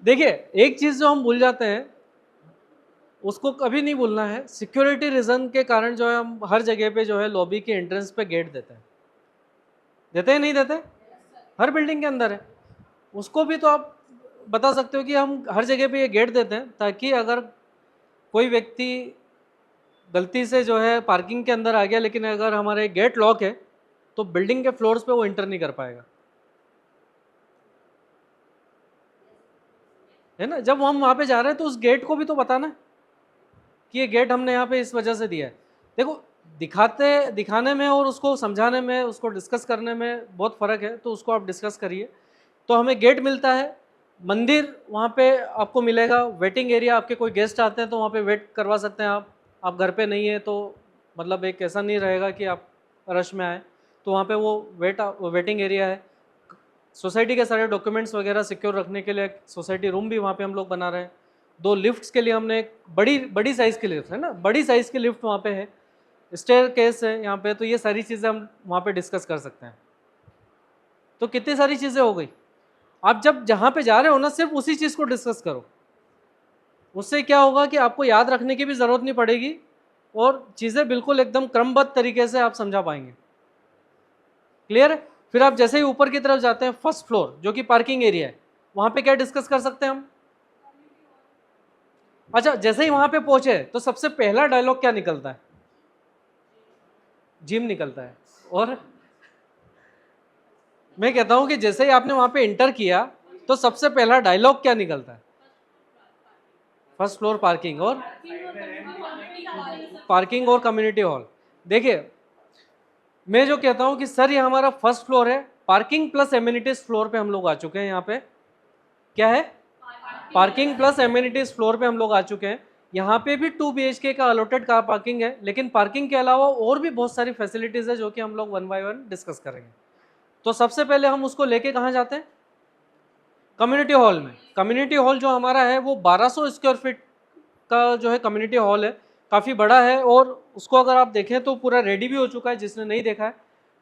देखिए एक चीज जो हम भूल जाते हैं उसको कभी नहीं भूलना है, सिक्योरिटी रीजन के कारण जो है हम हर जगह पे जो है लॉबी के एंट्रेंस पे गेट देते हैं। देते हैं नहीं देते? हर बिल्डिंग के अंदर है। उसको भी तो आप बता सकते हो कि हम हर जगह पे ये गेट देते हैं ताकि अगर कोई व्यक्ति गलती से जो है पार्किंग के अंदर आ गया, लेकिन अगर हमारे गेट लॉक है तो बिल्डिंग के फ्लोर्स पे वो एंटर नहीं कर पाएगा, है ना। जब हम वहां पे जा रहे हैं तो उस गेट को भी तो बताना है कि ये गेट हमने यहाँ पे इस वजह से दिया है। देखो, दिखाने में और उसको समझाने में, उसको डिस्कस करने में बहुत फ़र्क है, तो उसको आप डिस्कस करिए। तो हमें गेट मिलता है, मंदिर वहाँ पे आपको मिलेगा, वेटिंग एरिया, आपके कोई गेस्ट आते हैं तो वहाँ पे वेट करवा सकते हैं आप घर पे नहीं है तो मतलब एक ऐसा नहीं रहेगा कि आप रश में आए, तो वहाँ पे वो वेटिंग एरिया है। सोसाइटी के सारे डॉक्यूमेंट्स वगैरह सिक्योर रखने के लिए सोसाइटी रूम भी वहाँ पे हम लोग बना रहे हैं। 2 लिफ्ट्स के लिए हमने एक बड़ी साइज़ की लिफ्ट है ना, बड़ी साइज़ की लिफ्ट वहाँ पे है, स्टेयर केस है यहाँ पे, तो ये सारी चीज़ें हम वहाँ पे डिस्कस कर सकते हैं। तो कितनी सारी चीज़ें हो गई। आप जब जहाँ पे जा रहे हो ना, सिर्फ उसी चीज़ को डिस्कस करो, उससे क्या होगा कि आपको याद रखने की भी ज़रूरत नहीं पड़ेगी और चीज़ें बिल्कुल एकदम क्रमबद्ध तरीके से आप समझा पाएंगे। क्लियर है? फिर आप जैसे ही ऊपर की तरफ जाते हैं, फर्स्ट फ्लोर जो कि पार्किंग एरिया है, वहाँ पे क्या डिस्कस कर सकते हैं हम? अच्छा, जैसे ही वहाँ पे पहुँचे तो सबसे पहला डायलॉग क्या निकलता है? जिम निकलता है। और मैं कहता हूँ कि जैसे ही आपने वहाँ पे इंटर किया तो सबसे पहला डायलॉग क्या निकलता है? फर्स्ट फ्लोर पार्किंग और कम्युनिटी हॉल। देखिए, मैं जो कहता हूँ कि सर ये हमारा फर्स्ट फ्लोर है, पार्किंग प्लस एमिनिटीज फ्लोर पे हम लोग आ चुके हैं। यहाँ पे क्या है? पार्किंग प्लस एमिनिटीज फ्लोर पे हम लोग आ चुके हैं। यहाँ पे भी 2 BHK का अलॉटेड कार पार्किंग है, लेकिन पार्किंग के अलावा और भी बहुत सारी फैसिलिटीज है जो कि हम लोग 1 बाय 1 डिस्कस करेंगे। तो सबसे पहले हम उसको लेके कहाँ जाते हैं? कम्युनिटी हॉल में। कम्युनिटी हॉल जो हमारा है वो 1200 स्क्वायर फीट का जो है कम्युनिटी हॉल है, काफ़ी बड़ा है, और उसको अगर आप देखें तो पूरा रेडी भी हो चुका है। जिसने नहीं देखा है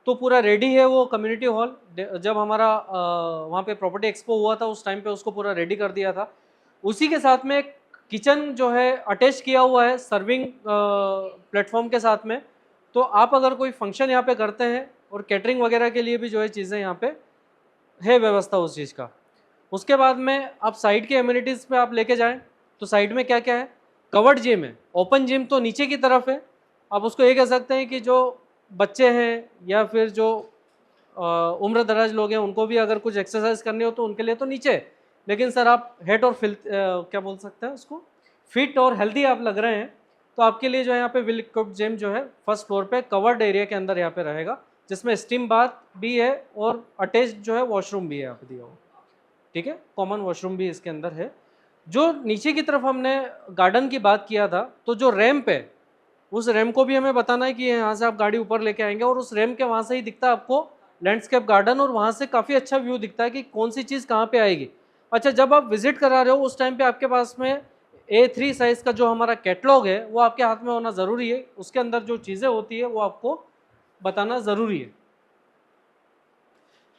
तो पूरा रेडी है वो कम्युनिटी हॉल। जब हमारा वहाँ पे प्रॉपर्टी एक्सपो हुआ था उस टाइम पे उसको पूरा रेडी कर दिया था। उसी के साथ में एक किचन जो है अटैच किया हुआ है सर्विंग प्लेटफॉर्म के साथ में। तो आप अगर कोई फंक्शन यहाँ पे करते हैं और कैटरिंग वगैरह के लिए भी जो है चीज़ें यहाँ पे है व्यवस्था उस चीज़ का। उसके बाद में आप साइड के एम्यूनिटीज़ पे आप लेके जाएं तो साइड में क्या क्या है? कवर्ड जिम है। ओपन जिम तो नीचे की तरफ है। आप उसको ये कह सकते हैं कि जो बच्चे हैं या फिर जो उम्र दराज लोग हैं उनको भी अगर कुछ एक्सरसाइज करनी हो तो उनके लिए तो नीचे है। लेकिन सर आप हेड और क्या बोल सकते हैं उसको, फिट और हेल्दी आप लग रहे हैं तो आपके लिए जो है यहाँ पे विल इक्विप्ड जिम जो है फर्स्ट फ्लोर पे कवर्ड एरिया के अंदर यहाँ पे रहेगा, जिसमें स्टीम बाथ भी है और अटैच जो है वॉशरूम भी है यहाँ पे दिया हुआ। ठीक है, कॉमन वॉशरूम भी इसके अंदर है। जो नीचे की तरफ हमने गार्डन की बात किया था, तो जो रैंप है उस रैंप को भी हमें बताना है कि यहाँ से आप गाड़ी ऊपर लेके आएंगे और उस रैंप के वहाँ से ही दिखता है आपको लैंडस्केप गार्डन, और वहाँ से काफ़ी अच्छा व्यू दिखता है कि कौन सी चीज़ कहाँ पे आएगी। अच्छा, जब आप विजिट करा रहे हो उस टाइम पे आपके पास में A3 साइज़ का जो हमारा कैटलॉग है वो आपके हाथ में होना ज़रूरी है। उसके अंदर जो चीज़ें होती है वो आपको बताना ज़रूरी है।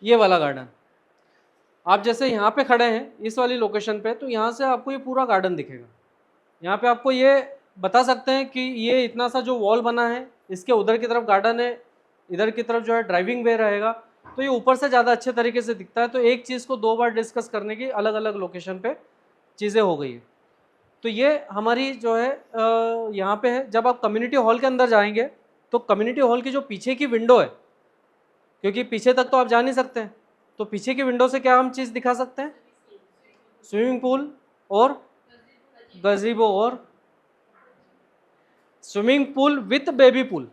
ये वाला गार्डन आप जैसे यहाँ पे खड़े हैं इस वाली लोकेशन पे, तो यहाँ से आपको ये पूरा गार्डन दिखेगा। यहाँ पे आपको ये बता सकते हैं कि ये इतना सा जो वॉल बना है इसके उधर की तरफ गार्डन है, इधर की तरफ जो है ड्राइविंग वे रहेगा, तो ये ऊपर से ज़्यादा अच्छे तरीके से दिखता है। तो एक चीज़ को 2 बार डिस्कस करने की अलग अलग लोकेशन पे चीज़ें हो गई है। तो ये हमारी जो है यहाँ पे है। जब आप कम्युनिटी हॉल के अंदर जाएंगे तो कम्युनिटी हॉल की जो पीछे की विंडो है, क्योंकि पीछे तक तो आप जा नहीं सकते हैं, तो पीछे की विंडो से क्या हम चीज़ दिखा सकते हैं? स्विमिंग पूल और गजीबो, और swimming pool with baby pool,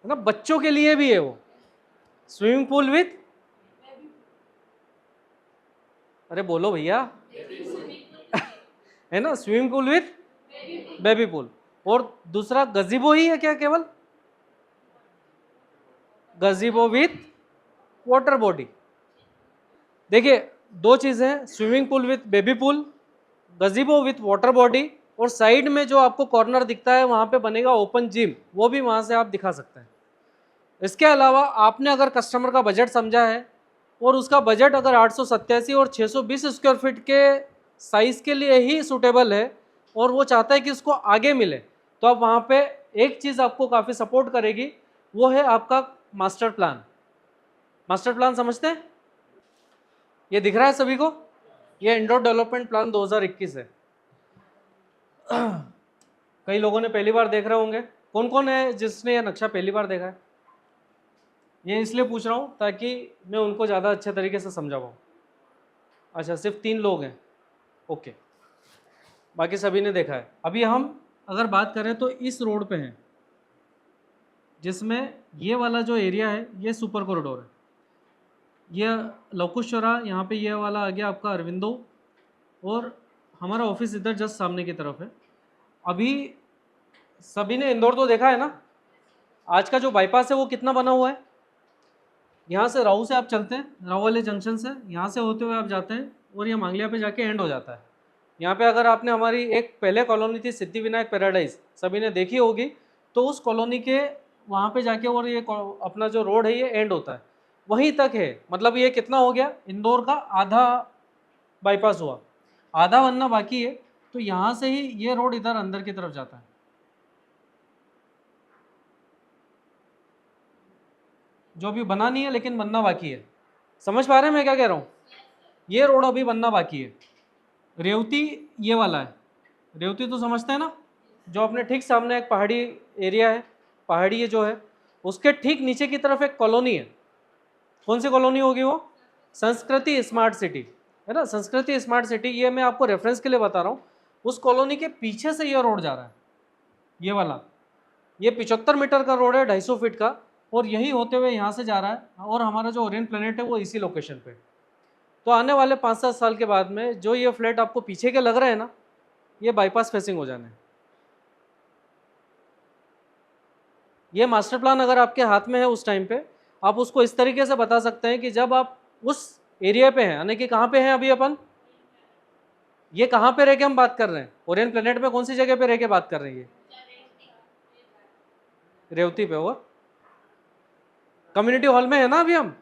है ना, बच्चों के लिए भी है वो स्विमिंग पूल विथ। अरे बोलो भैया। है ना, swimming pool with baby pool. और दूसरा गजीबो ही है क्या केवल? गजीबो विथ वाटर बॉडी। देखिए दो चीजें हैं, swimming pool with baby pool, गजीबो with water body, और साइड में जो आपको कॉर्नर दिखता है वहां पे बनेगा ओपन जिम, वो भी वहां से आप दिखा सकते हैं। इसके अलावा आपने अगर कस्टमर का बजट समझा है और उसका बजट अगर 887 और 620 स्क्वायर फीट के साइज के लिए ही सूटेबल है और वो चाहता है कि उसको आगे मिले, तो आप वहाँ पे एक चीज़ आपको काफ़ी सपोर्ट करेगी, वो है आपका मास्टर प्लान। मास्टर प्लान समझते हैं? ये दिख रहा है सभी को? ये इंडोर डेवलपमेंट प्लान 2021 है। कई लोगों ने पहली बार देख रहे होंगे। कौन कौन है जिसने ये नक्शा पहली बार देखा है? ये इसलिए पूछ रहा हूँ ताकि मैं उनको ज़्यादा अच्छे तरीके से समझा पाऊँ। अच्छा, सिर्फ 3 लोग हैं, ओके, बाकी सभी ने देखा है। अभी हम अगर बात करें तो इस रोड पे हैं, जिसमें ये वाला जो एरिया है ये सुपर कॉरिडोर है, ये लवकुश चौराहा, यहाँ पे ये वाला आ गया आपका अरविंदो, और हमारा ऑफिस इधर जस्ट सामने की तरफ है। अभी सभी ने इंदौर तो देखा है ना, आज का जो बाईपास है वो कितना बना हुआ है। यहाँ से राहू से आप चलते हैं, राहू वाले जंक्शन से यहाँ से होते हुए आप जाते हैं और ये मांगलिया पे जाके एंड हो जाता है। यहाँ पे अगर आपने हमारी एक पहले कॉलोनी थी सिद्धिविनायक पैराडाइज, सभी ने देखी होगी, तो उस कॉलोनी के वहाँ पे जाके और ये अपना जो रोड है ये एंड होता है, वहीं तक है। मतलब ये कितना हो गया, इंदौर का आधा बाईपास हुआ, आधा बनना बाकी है। तो यहाँ से ही ये रोड इधर अंदर की तरफ जाता है। जो अभी बना नहीं है लेकिन बनना बाकी है। समझ पा रहे हैं मैं क्या कह रहा हूँ? ये रोड अभी बनना बाकी है। रेवती ये वाला है, रेवती तो समझते हैं ना, जो अपने ठीक सामने एक पहाड़ी एरिया है, पहाड़ी ये जो है उसके ठीक नीचे की तरफ एक कॉलोनी है। कौन सी कॉलोनी होगी वो? संस्कृति स्मार्ट सिटी, है ना, संस्कृति स्मार्ट सिटी। ये मैं आपको रेफरेंस के लिए बता रहा हूँ। उस कॉलोनी के पीछे से ये रोड जा रहा है, ये वाला, ये 75 मीटर का रोड है, 250 फीट का, और यही होते हुए यहाँ से जा रहा है। और हमारा जो ओरियंट प्लेनेट है वो इसी लोकेशन पे। तो आने वाले 5-7 साल के बाद में जो ये फ्लैट आपको पीछे के लग रहे हैं ना, ये बाईपास फेसिंग हो जाने। ये मास्टर प्लान अगर आपके हाथ में है उस टाइम पे, आप उसको इस तरीके से बता सकते हैं कि जब आप उस एरिया पे हैं, यानी कि कहाँ पे हैं अभी अपन, ये कहाँ पे रह के हम बात कर रहे हैं, ओरियंट प्लेनेट में कौन सी जगह पे रह के बात कर रहे हैं? ये रेवती पे हुआ, कम्युनिटी हॉल में है ना अभी हम।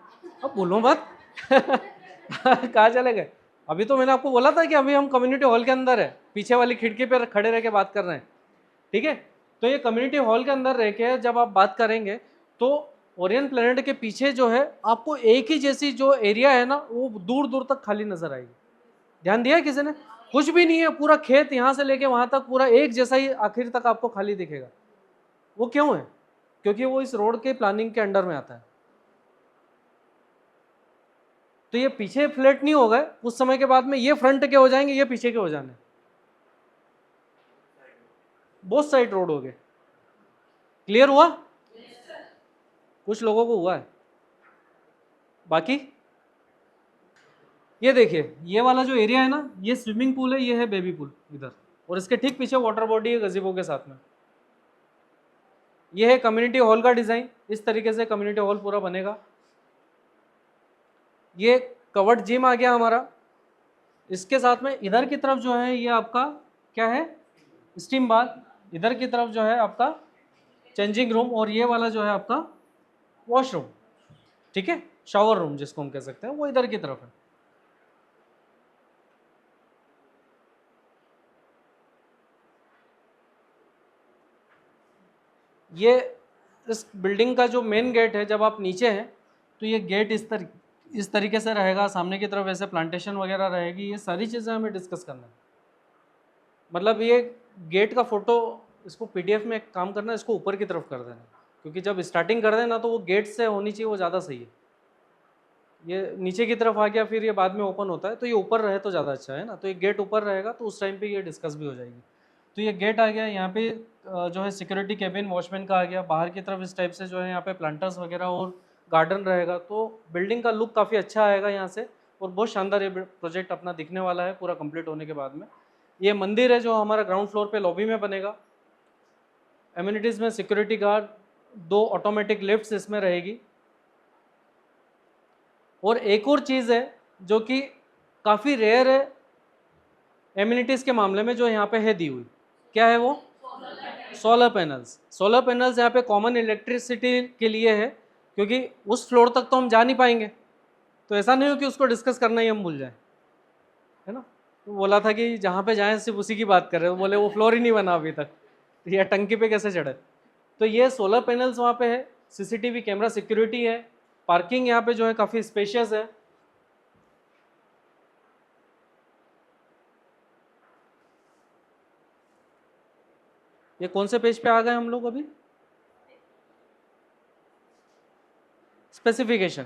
अब बोलो मत। कहाँ चले गए? अभी तो मैंने आपको बोला था कि अभी हम कम्युनिटी हॉल के अंदर है, पीछे वाली खिड़की पे खड़े रह के बात कर रहे हैं, ठीक है। तो ये कम्युनिटी हॉल के अंदर रह के जब आप बात करेंगे तो ओरियन प्लेनेट के पीछे जो है आपको एक ही जैसी जो एरिया है ना, वो दूर दूर तक खाली नजर आएगी। ध्यान दिया है किसी ने? कुछ भी नहीं है, पूरा खेत यहाँ से लेके वहां तक पूरा एक जैसा ही आखिर तक आपको खाली दिखेगा। वो क्यों है? क्योंकि वो इस रोड के प्लानिंग के अंडर में आता है। तो ये पीछे फ्लैट नहीं हो गए, उस समय के बाद में ये फ्रंट के हो जाएंगे, ये पीछे के हो जाने, बोथ साइड रोड हो गए। क्लियर हुआ? कुछ लोगों को हुआ है, बाकी ये देखिए, ये वाला जो एरिया है ना, ये स्विमिंग पूल है, ये है बेबी पूल इधर, और इसके ठीक पीछे वाटर बॉडी है गजीबो के साथ में। ये है कम्युनिटी हॉल का डिजाइन, इस तरीके से कम्युनिटी हॉल पूरा बनेगा। ये कवर्ड जिम आ गया हमारा। इसके साथ में इधर की तरफ जो है ये आपका क्या है, स्टीम बाथ। इधर की तरफ जो है आपका चेंजिंग रूम, और ये वाला जो है आपका वॉशरूम, ठीक है, शावर रूम जिसको हम कह सकते हैं, वो इधर की तरफ है। ये इस बिल्डिंग का जो मेन गेट है, जब आप नीचे हैं तो ये गेट इस तरीके से रहेगा, सामने की तरफ ऐसे प्लांटेशन वगैरह रहेगी। ये सारी चीज़ें हमें डिस्कस करना है। मतलब ये गेट का फोटो, इसको पीडीएफ में एक काम करना, इसको ऊपर की तरफ कर देना, क्योंकि जब स्टार्टिंग कर देना तो वो गेट से होनी चाहिए, वो ज़्यादा सही है। ये नीचे की तरफ आ गया, फिर ये बाद में ओपन होता है, तो ये ऊपर रहे तो ज़्यादा अच्छा है ना। तो ये गेट ऊपर रहेगा तो उस टाइम पे ये डिस्कस भी हो जाएगी। तो ये गेट आ गया, यहाँ पे जो है सिक्योरिटी कैबिन वॉचमैन का आ गया। बाहर की तरफ इस टाइप से जो है यहाँ पे प्लांटर्स वगैरह और गार्डन रहेगा, तो बिल्डिंग का लुक काफ़ी अच्छा आएगा यहाँ से। और बहुत शानदार ये प्रोजेक्ट अपना दिखने वाला है पूरा कंप्लीट होने के बाद में। ये मंदिर है जो हमारा ग्राउंड फ्लोर पे लॉबी में बनेगा। एम्यूनिटीज़ में सिक्योरिटी गार्ड, 2 ऑटोमेटिक लिफ्ट्स इसमें रहेगी। और एक और चीज़ है जो कि काफ़ी रेयर है एम्यूनिटीज़ के मामले में, जो यहाँ पे है दी हुई, क्या है वो? Solar panels. सोलर पैनल्स यहाँ पे कॉमन इलेक्ट्रिसिटी के लिए है, क्योंकि उस फ्लोर तक तो हम जा नहीं पाएंगे, तो ऐसा नहीं हो कि उसको डिस्कस करना ही हम भूल जाएं, है ना। तो बोला था कि जहाँ पे जाएं सिर्फ उसी की बात कर रहे हो, बोले वो फ्लोर ही नहीं बना अभी तक, या टंकी पे कैसे चढ़े। तो ये सोलर पैनल्स वहाँ पे है, सीसीटीवी कैमरा सिक्योरिटी है, पार्किंग यहाँ पे जो है काफ़ी स्पेशियस है। ये कौन से पेज पे आ गए हम लोग अभी? स्पेसिफिकेशन।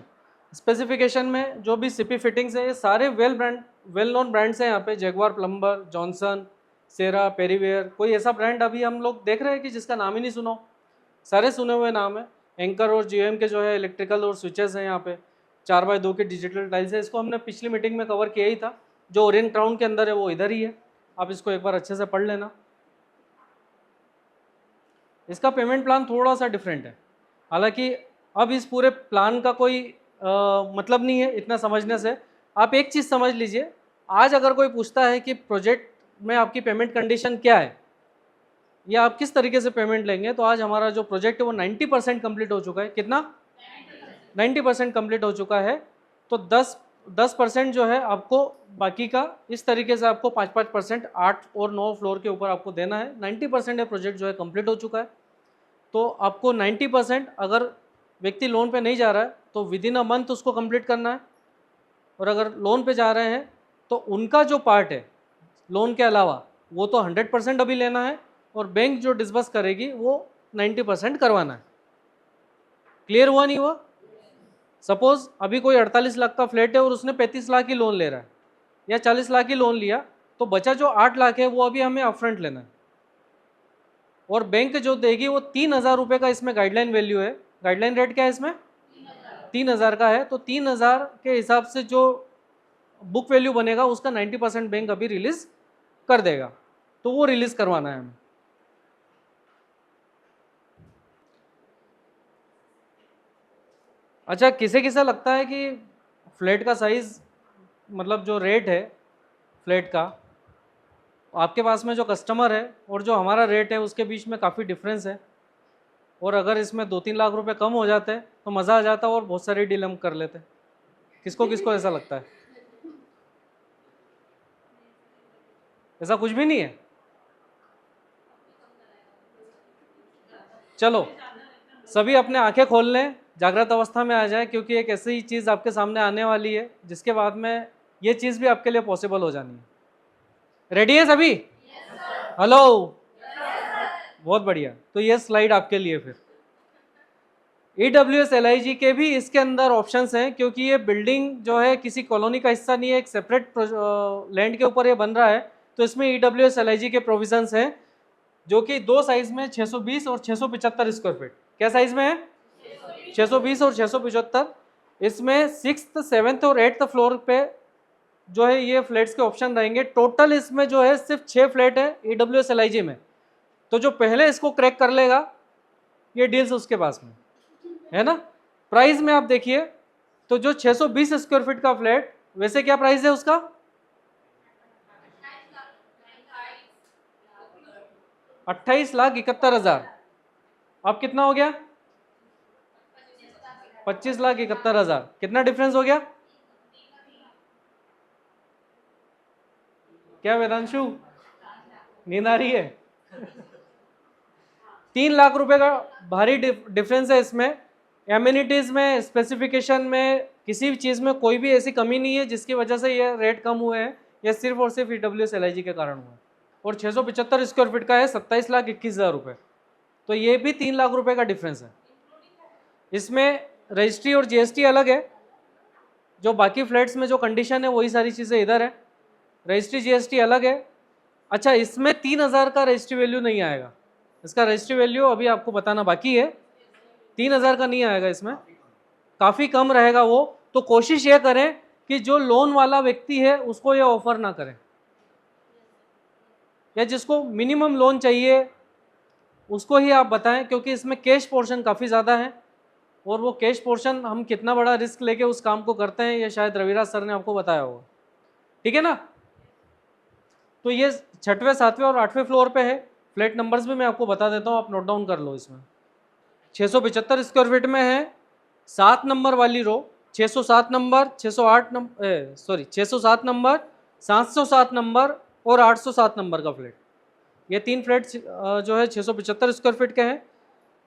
स्पेसिफिकेशन में जो भी सीपी फिटिंग्स है ये सारे वेल नोन ब्रांड्स हैं यहाँ पे, जैगवार प्लम्बर, जॉनसन, सेरा, पेरीवेयर। कोई ऐसा ब्रांड अभी हम लोग देख रहे हैं कि जिसका नाम ही नहीं सुना हो? सारे सुने हुए नाम है। एंकर और जीएम के जो है इलेक्ट्रिकल और स्विचेस हैं यहाँ पे। 4x2 के डिजिटल टाइल्स है। इसको हमने पिछली मीटिंग में कवर किया ही था। जो ओरिएंट क्राउन के अंदर है वो इधर ही है, आप इसको एक बार अच्छे से पढ़ लेना। इसका पेमेंट प्लान थोड़ा सा डिफरेंट है, हालांकि अब इस पूरे प्लान का कोई मतलब नहीं है इतना समझने से। आप एक चीज़ समझ लीजिए, आज अगर कोई पूछता है कि प्रोजेक्ट में आपकी पेमेंट कंडीशन क्या है या आप किस तरीके से पेमेंट लेंगे, तो आज हमारा जो प्रोजेक्ट है वो 90% कंप्लीट हो चुका है। कितना? 90% कंप्लीट हो चुका है। तो 10% जो है आपको बाकी का इस तरीके से आपको 5% 8 और 9 फ्लोर के ऊपर आपको देना है। 90% प्रोजेक्ट जो है कंप्लीट हो चुका है। तो आपको 90%, अगर व्यक्ति लोन पे नहीं जा रहा है तो विद इन अ मंथ उसको कंप्लीट करना है, और अगर लोन पे जा रहे हैं तो उनका जो पार्ट है लोन के अलावा वो तो 100% अभी लेना है, और बैंक जो डिस्बर्स करेगी वो 90% करवाना है। क्लियर हुआ नहीं हुआ? सपोज अभी कोई 48 लाख का फ्लैट है और उसने 35 लाख की लोन ले रहा है या 40 लाख की लोन लिया, तो बचा जो 8 लाख है वो अभी हमें अपफ्रंट लेना है, और बैंक जो देगी वो 3,000 रुपये का इसमें गाइडलाइन वैल्यू है। गाइडलाइन रेट क्या है इसमें? 3,000 का है। तो 3,000 के हिसाब से जो बुक वैल्यू बनेगा उसका 90% बैंक अभी रिलीज कर देगा, तो वो रिलीज करवाना है हमें। अच्छा, किसे किसे लगता है कि फ्लैट का साइज, मतलब जो रेट है फ्लैट का, आपके पास में जो कस्टमर है और जो हमारा रेट है उसके बीच में काफ़ी डिफरेंस है, और अगर इसमें 2-3 लाख रुपए कम हो जाते तो मज़ा आ जाता और बहुत सारी डील हम कर लेते। किसको किसको ऐसा लगता है? ऐसा कुछ भी नहीं है। चलो सभी अपने आंखें खोल लें, जागृत अवस्था में आ जाए, क्योंकि एक ऐसी चीज़ आपके सामने आने वाली है जिसके बाद में ये चीज़ भी आपके लिए पॉसिबल हो जानी है। रेडी है सभी? हेलो, बहुत बढ़िया। तो ये स्लाइड आपके लिए फिर EWS LIG के भी इसके अंदर ऑप्शंस हैं, क्योंकि ये बिल्डिंग जो है किसी कॉलोनी का हिस्सा नहीं है, एक सेपरेट लैंड के ऊपर ये बन रहा है। तो इसमें EWS LIG के प्रोविजंस हैं, जो कि 2 साइज में 620 और 675 स्क्वायर फीट। क्या साइज में है? 620 और 675। इसमें 6th 7th और 8th फ्लोर पे जो है ये फ्लैट्स के ऑप्शन रहेंगे। टोटल इसमें जो है सिर्फ 6 फ्लैट है EWS LIG में। तो जो पहले इसको क्रैक कर लेगा ये डील्स उसके पास में है ना। प्राइस में आप देखिए तो जो 620 स्क्वायर फीट का फ्लैट, वैसे क्या प्राइस है उसका? 28,71,000। अब कितना हो गया? 25,71,000। कितना डिफरेंस हो गया? क्या वेदांशु, नींद आ रही है? 3 लाख रुपए का भारी डिफरेंस है इसमें। एम्यूनिटीज में, स्पेसिफिकेशन में, किसी भी चीज़ में कोई भी ऐसी कमी नहीं है जिसकी वजह से ये रेट कम हुए हैं। ये सिर्फ और सिर्फ EWS LIG के कारण हुआ है। और 675 स्क्वायर फीट का है 27,21,000 रुपये। तो ये भी 3 लाख रुपए का डिफरेंस है। इसमें रजिस्ट्री और GST अलग है। जो बाकी फ्लैट्स में जो कंडीशन है वही सारी चीज़ें इधर है। रजिस्ट्री GST अलग है। अच्छा, इसमें 3,000 का रजिस्ट्री वैल्यू नहीं आएगा। इसका रजिस्ट्री वैल्यू अभी आपको बताना बाकी है। 3,000 का नहीं आएगा, इसमें काफ़ी कम रहेगा वो। तो कोशिश ये करें कि जो लोन वाला व्यक्ति है उसको ये ऑफर ना करें, या जिसको मिनिमम लोन चाहिए उसको ही आप बताएं, क्योंकि इसमें कैश पोर्शन काफ़ी ज़्यादा है, और वो कैश पोर्शन हम कितना बड़ा रिस्क लेके उस काम को करते हैं ये शायद रविराज सर ने आपको बताया होगा। ठीक है ना। तो ये 6वें 7वें और 8वें फ्लोर पे है। फ्लैट नंबर्स भी मैं आपको बता देता हूँ, आप नोट डाउन कर लो। इसमें 675 स्क्वायर फीट में है 7 नंबर वाली रो, 607 number, 608 number, sorry 607 number, 707 number और 807 नंबर का फ्लैट। ये 3 फ्लैट जो है 675 स्क्वायर फीट के हैं,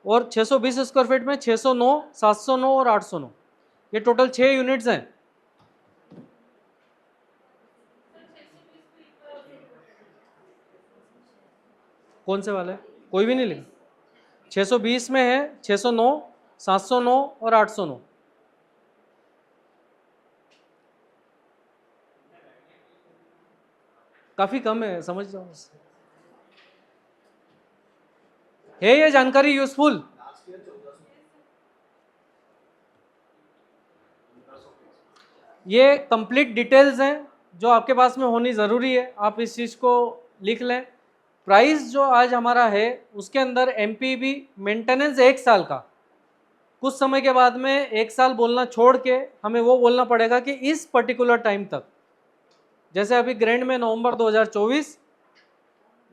और 620 स्क्वायर फीट में 609, 709 और 809, ये टोटल 6 यूनिट्स हैं। कौन से वाले, कोई भी नहीं लिखा। 620 में है 609, 709 और 809। काफी कम है, समझ जाओ। है ये जानकारी यूजफुल? ये कंप्लीट डिटेल्स हैं जो आपके पास में होनी ज़रूरी है, आप इस चीज़ को लिख लें। प्राइस जो आज हमारा है उसके अंदर एमपीबी मेंटेनेंस 1 साल का, कुछ समय के बाद में 1 साल बोलना छोड़ के हमें वो बोलना पड़ेगा कि इस पर्टिकुलर टाइम तक, जैसे अभी ग्रैंड में नवंबर 2024,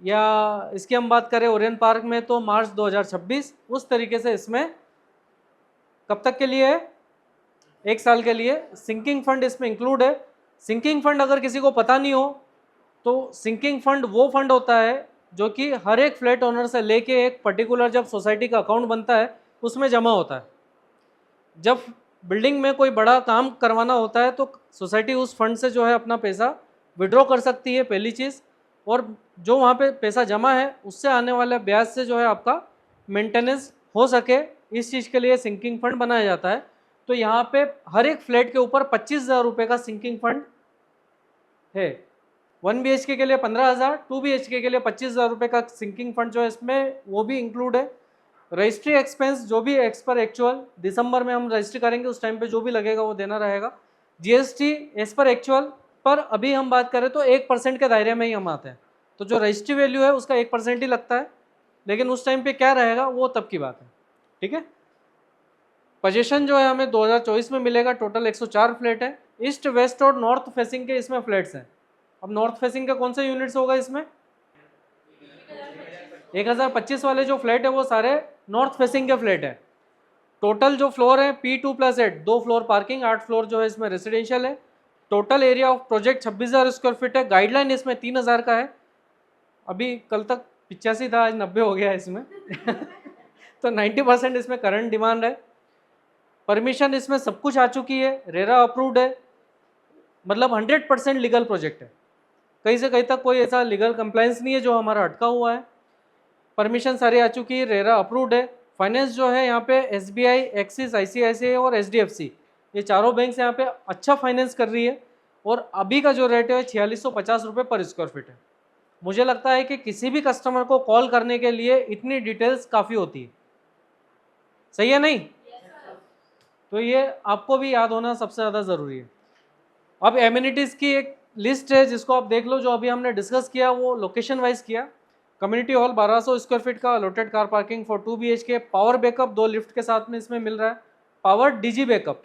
या इसकी हम बात करें ओरियन पार्क में तो मार्च 2026, उस तरीके से इसमें कब तक के लिए है, 1 साल के लिए। सिंकिंग फंड इसमें इंक्लूड है। सिंकिंग फंड अगर किसी को पता नहीं हो तो सिंकिंग फंड वो फंड होता है जो कि हर एक फ्लैट ओनर से लेके एक पर्टिकुलर जब सोसाइटी का अकाउंट बनता है उसमें जमा होता है। जब बिल्डिंग में कोई बड़ा काम करवाना होता है तो सोसाइटी उस फंड से जो है अपना पैसा विड्रॉ कर सकती है, पहली चीज़। और जो वहाँ पे पैसा जमा है उससे आने वाले ब्याज से जो है आपका मेंटेनेंस हो सके, इस चीज़ के लिए सिंकिंग फंड बनाया जाता है। तो यहाँ पे हर एक फ्लैट के ऊपर 25,000 रुपये का सिंकिंग फंड है। 1 BHK के लिए 15,000, 2 BHK के लिए 25,000 रुपये का सिंकिंग फंड जो है इसमें वो भी इंक्लूड है। रजिस्ट्री एक्सपेंस जो भी एक्स पर एक्चुअल दिसंबर में हम रजिस्ट्री करेंगे उस टाइम पे जो भी लगेगा वो देना रहेगा। जीएसटी एज पर एक्चुअल, पर अभी हम बात करें तो 1% के दायरे में ही हम आते हैं, तो जो रजिस्ट्री वैल्यू है उसका 1% ही लगता है, लेकिन उस टाइम पे क्या रहेगा वो तब की बात है। ठीक है। पोजीशन जो है हमें 2024 में मिलेगा, टोटल 104 फ्लैट है। ईस्ट वेस्ट और नॉर्थ फेसिंग के इसमें फ्लैट्स हैं। अब नॉर्थ फेसिंग के कौन से यूनिट्स होगा इसमें, 1025 वाले जो फ्लैट है वो सारे नॉर्थ फेसिंग के फ्लैट है। टोटल जो फ्लोर है P2+8, 2 फ्लोर पार्किंग, 8 फ्लोर जो है इसमें रेसिडेंशियल है। Total area of project 26,000 square feet है। गाइडलाइन इसमें 3,000 का है। अभी कल तक 85 था, आज 90 हो गया है इसमें तो 90% इसमें करंट डिमांड है। परमिशन इसमें सब कुछ आ चुकी है, रेरा अप्रूव्ड है, मतलब 100% लीगल प्रोजेक्ट है। कहीं से कहीं तक कोई ऐसा लीगल कंप्लायंस नहीं है जो हमारा अटका हुआ है। परमिशन सारी आ चुकी है, रेरा अप्रूव्ड है। फाइनेंस जो है यहाँ पे SBI, एक्सिस, ICICI और HDFC, ये चारों बैंक यहाँ पे अच्छा फाइनेंस कर रही है। और अभी का जो रेट है 4650 रुपये पर स्क्वायर फीट है। मुझे लगता है कि किसी भी कस्टमर को कॉल करने के लिए इतनी डिटेल्स काफ़ी होती है। सही है नहीं? तो ये आपको भी याद होना सबसे ज़्यादा ज़रूरी है। अब एमिनिटीज़ की एक लिस्ट है जिसको आप देख लो, जो अभी हमने डिस्कस किया वो लोकेशन वाइज किया। कम्युनिटी हॉल 1200 स्क्वायर फीट का, allotted car parking for 2 BHK, power backup 2 lift के साथ में इसमें मिल रहा है। पावर DG बैकअप,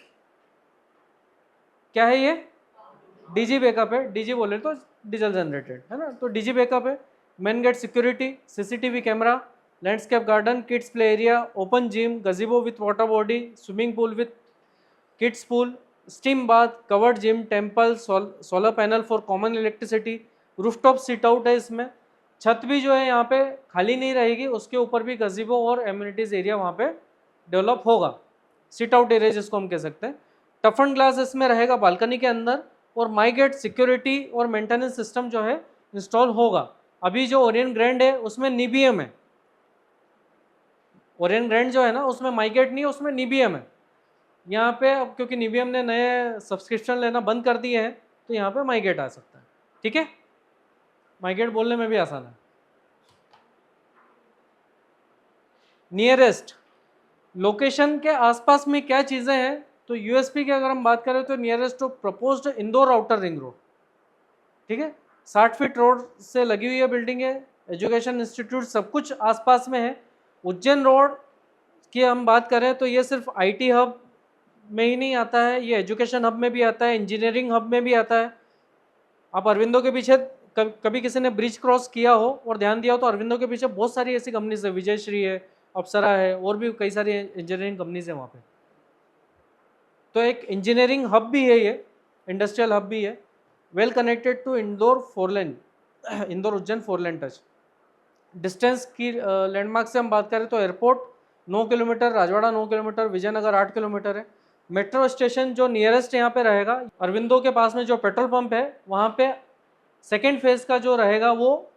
क्या है ये? DG बैकअप है, DG बोले तो डीजल जनरेटेड है ना, तो DG बैकअप है। Main gate security, CCTV camera, landscape garden, kids play area, open gym, gazebo with water body, swimming pool with kids pool, steam bath, covered gym, temple, solar panel for common electricity, rooftop sit out है इसमें। छत भी जो है यहाँ पे खाली नहीं रहेगी, उसके ऊपर भी गजीबो और एम्यूनिटीज एरिया वहाँ पे डेवलप होगा, सिट आउट एरिया जिसको हम कह सकते हैं। टफन ग्लास इसमें रहेगा बालकनी के अंदर, और माई गेट सिक्योरिटी और मेंटेनेंस सिस्टम जो है इंस्टॉल होगा। अभी जो ओरियन ग्रैंड है उसमें निबीएम है, ओरियन ग्रैंड जो है ना उसमें माई गेट नहीं है, उसमें निबीएम है। यहाँ पे अब क्योंकि निबीएम ने नए सब्सक्रिप्शन लेना बंद कर दिए हैं तो यहाँ पे माई गेट आ सकता है। ठीक है, माई गेट बोलने में भी आसान है। नियरेस्ट लोकेशन के आसपास में क्या चीज़ें हैं तो यूएसपी की अगर हम बात करें तो nearest to proposed Indore outer ring road, ठीक है, 60 फीट रोड से लगी हुई है बिल्डिंग है, एजुकेशन इंस्टीट्यूट सब कुछ आसपास में है। उज्जैन रोड की हम बात करें तो ये सिर्फ आईटी हब में ही नहीं आता है, ये एजुकेशन हब में भी आता है, इंजीनियरिंग हब में भी आता है। आप अरविंदो के पीछे कभी किसी ने ब्रिज क्रॉस किया हो और ध्यान दिया हो तो अरविंदो के पीछे बहुत सारी ऐसी कंपनीज है, विजय श्री है, अप्सरा है, और भी कई सारी इंजीनियरिंग कंपनीज है वहाँ पे। तो एक इंजीनियरिंग हब भी है ये, इंडस्ट्रियल हब भी है, well connected to Indore 4 lane, Indore Ujjain 4 lane touch. Distance की लैंडमार्क से हम बात करें तो airport 9 kilometre, Rajwada 9 kilometre, Vijaynagar 8 kilometre है। मेट्रो स्टेशन जो नियरेस्ट यहाँ पे रहेगा, अरविंदो के पास में जो पेट्रोल पंप है वहाँ पे सेकेंड फेज का जो रहेगा वो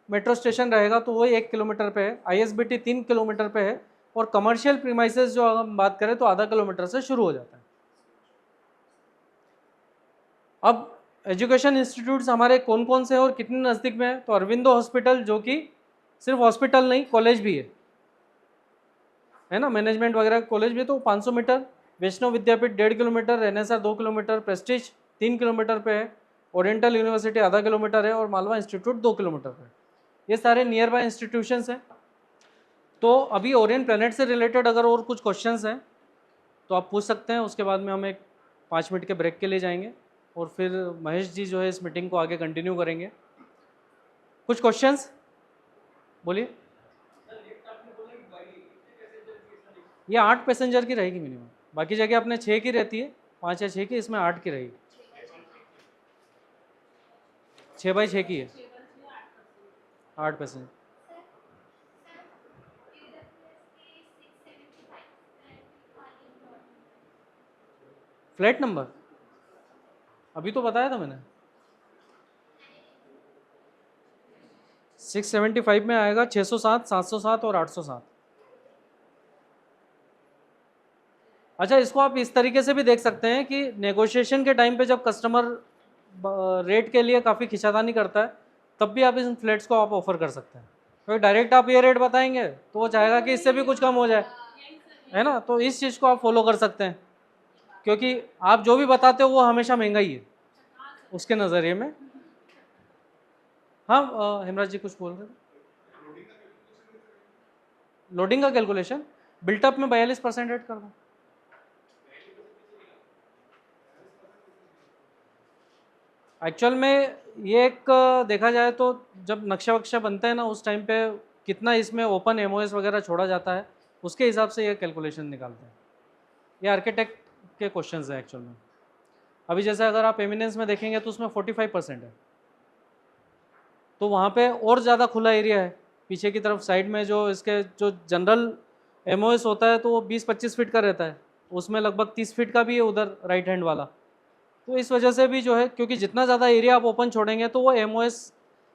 मेट्रो स्टेशन रहेगा, तो वो 1 किलोमीटर पे है। आईएसबीटी 3 किलोमीटर पे है, और कमर्शियल प्रीमाइसेस जो हम बात करें तो आधा किलोमीटर से शुरू हो जाता है। अब एजुकेशन इंस्टीट्यूट्स हमारे कौन कौन से हैं और कितने नज़दीक में है, तो अरविंदो हॉस्पिटल जो कि सिर्फ हॉस्पिटल नहीं कॉलेज भी है ना, मैनेजमेंट वगैरह कॉलेज भी है, तो 500 metre. Vaishnav Vidyapeeth 1.5 kilometre, Renaissance 2 kilometre, Prestige 3 kilometre पे है, ओरिएंटल यूनिवर्सिटी आधा किलोमीटर है, और मालवा इंस्टीट्यूट 2 किलोमीटर पे है। ये सारे नियर बाय इंस्टीट्यूशंस हैं। तो अभी ओरियन प्लेनेट से रिलेटेड अगर और कुछ क्वेश्चंस हैं तो आप पूछ सकते हैं, उसके बाद में हम एक 5 मिनट के ब्रेक के लिए जाएंगे और फिर महेश जी जो है इस मीटिंग को आगे कंटिन्यू करेंगे। कुछ क्वेश्चंस बोलिए। ये 8 पैसेंजर की रहेगी मिनिमम, बाकी जगह अपने 6 की रहती है, 5 या 6 की, इसमें 8 की रहेगी, 6 बाई 6 की है, 8 पैसेंजर। फ्लैट नंबर अभी तो बताया था मैंने, 675 में आएगा, 607, 707 और 807। अच्छा, इसको आप इस तरीके से भी देख सकते हैं कि नेगोशिएशन के टाइम पे जब कस्टमर रेट के लिए काफ़ी खिंचातानी करता है तब भी आप इन फ्लैट्स को आप ऑफर कर सकते हैं, क्योंकि डायरेक्ट आप ये रेट बताएंगे तो वो चाहेगा कि इससे भी कुछ कम हो जाए, है ना। तो इस चीज़ को आप फॉलो कर सकते हैं, क्योंकि आप जो भी बताते हो वो हमेशा महंगा ही है उसके नज़रिए में। हाँ हेमराज जी कुछ बोल रहे थे। लोडिंग का कैलकुलेशन बिल्टअप में 42% ऐड कर दो। एक्चुअल में ये एक देखा जाए तो जब नक्शा वक्शा बनता है ना उस टाइम पे कितना इसमें ओपन एमओएस वगैरह छोड़ा जाता है उसके हिसाब से ये कैलकुलेशन निकालते हैं। ये आर्किटेक्ट के क्वेश्चंस हैं एक्चुअल में। अभी जैसे अगर आप एमिनेंस में देखेंगे तो उसमें 45% है, तो वहाँ पे और ज़्यादा खुला एरिया है पीछे की तरफ साइड में। जो इसके जो जनरल एमओएस होता है तो वो 20-25 फीट का रहता है, उसमें लगभग 30 फीट का भी है उधर राइट हैंड वाला। तो इस वजह से भी जो है, क्योंकि जितना ज़्यादा एरिया आप ओपन छोड़ेंगे तो वो एमओएस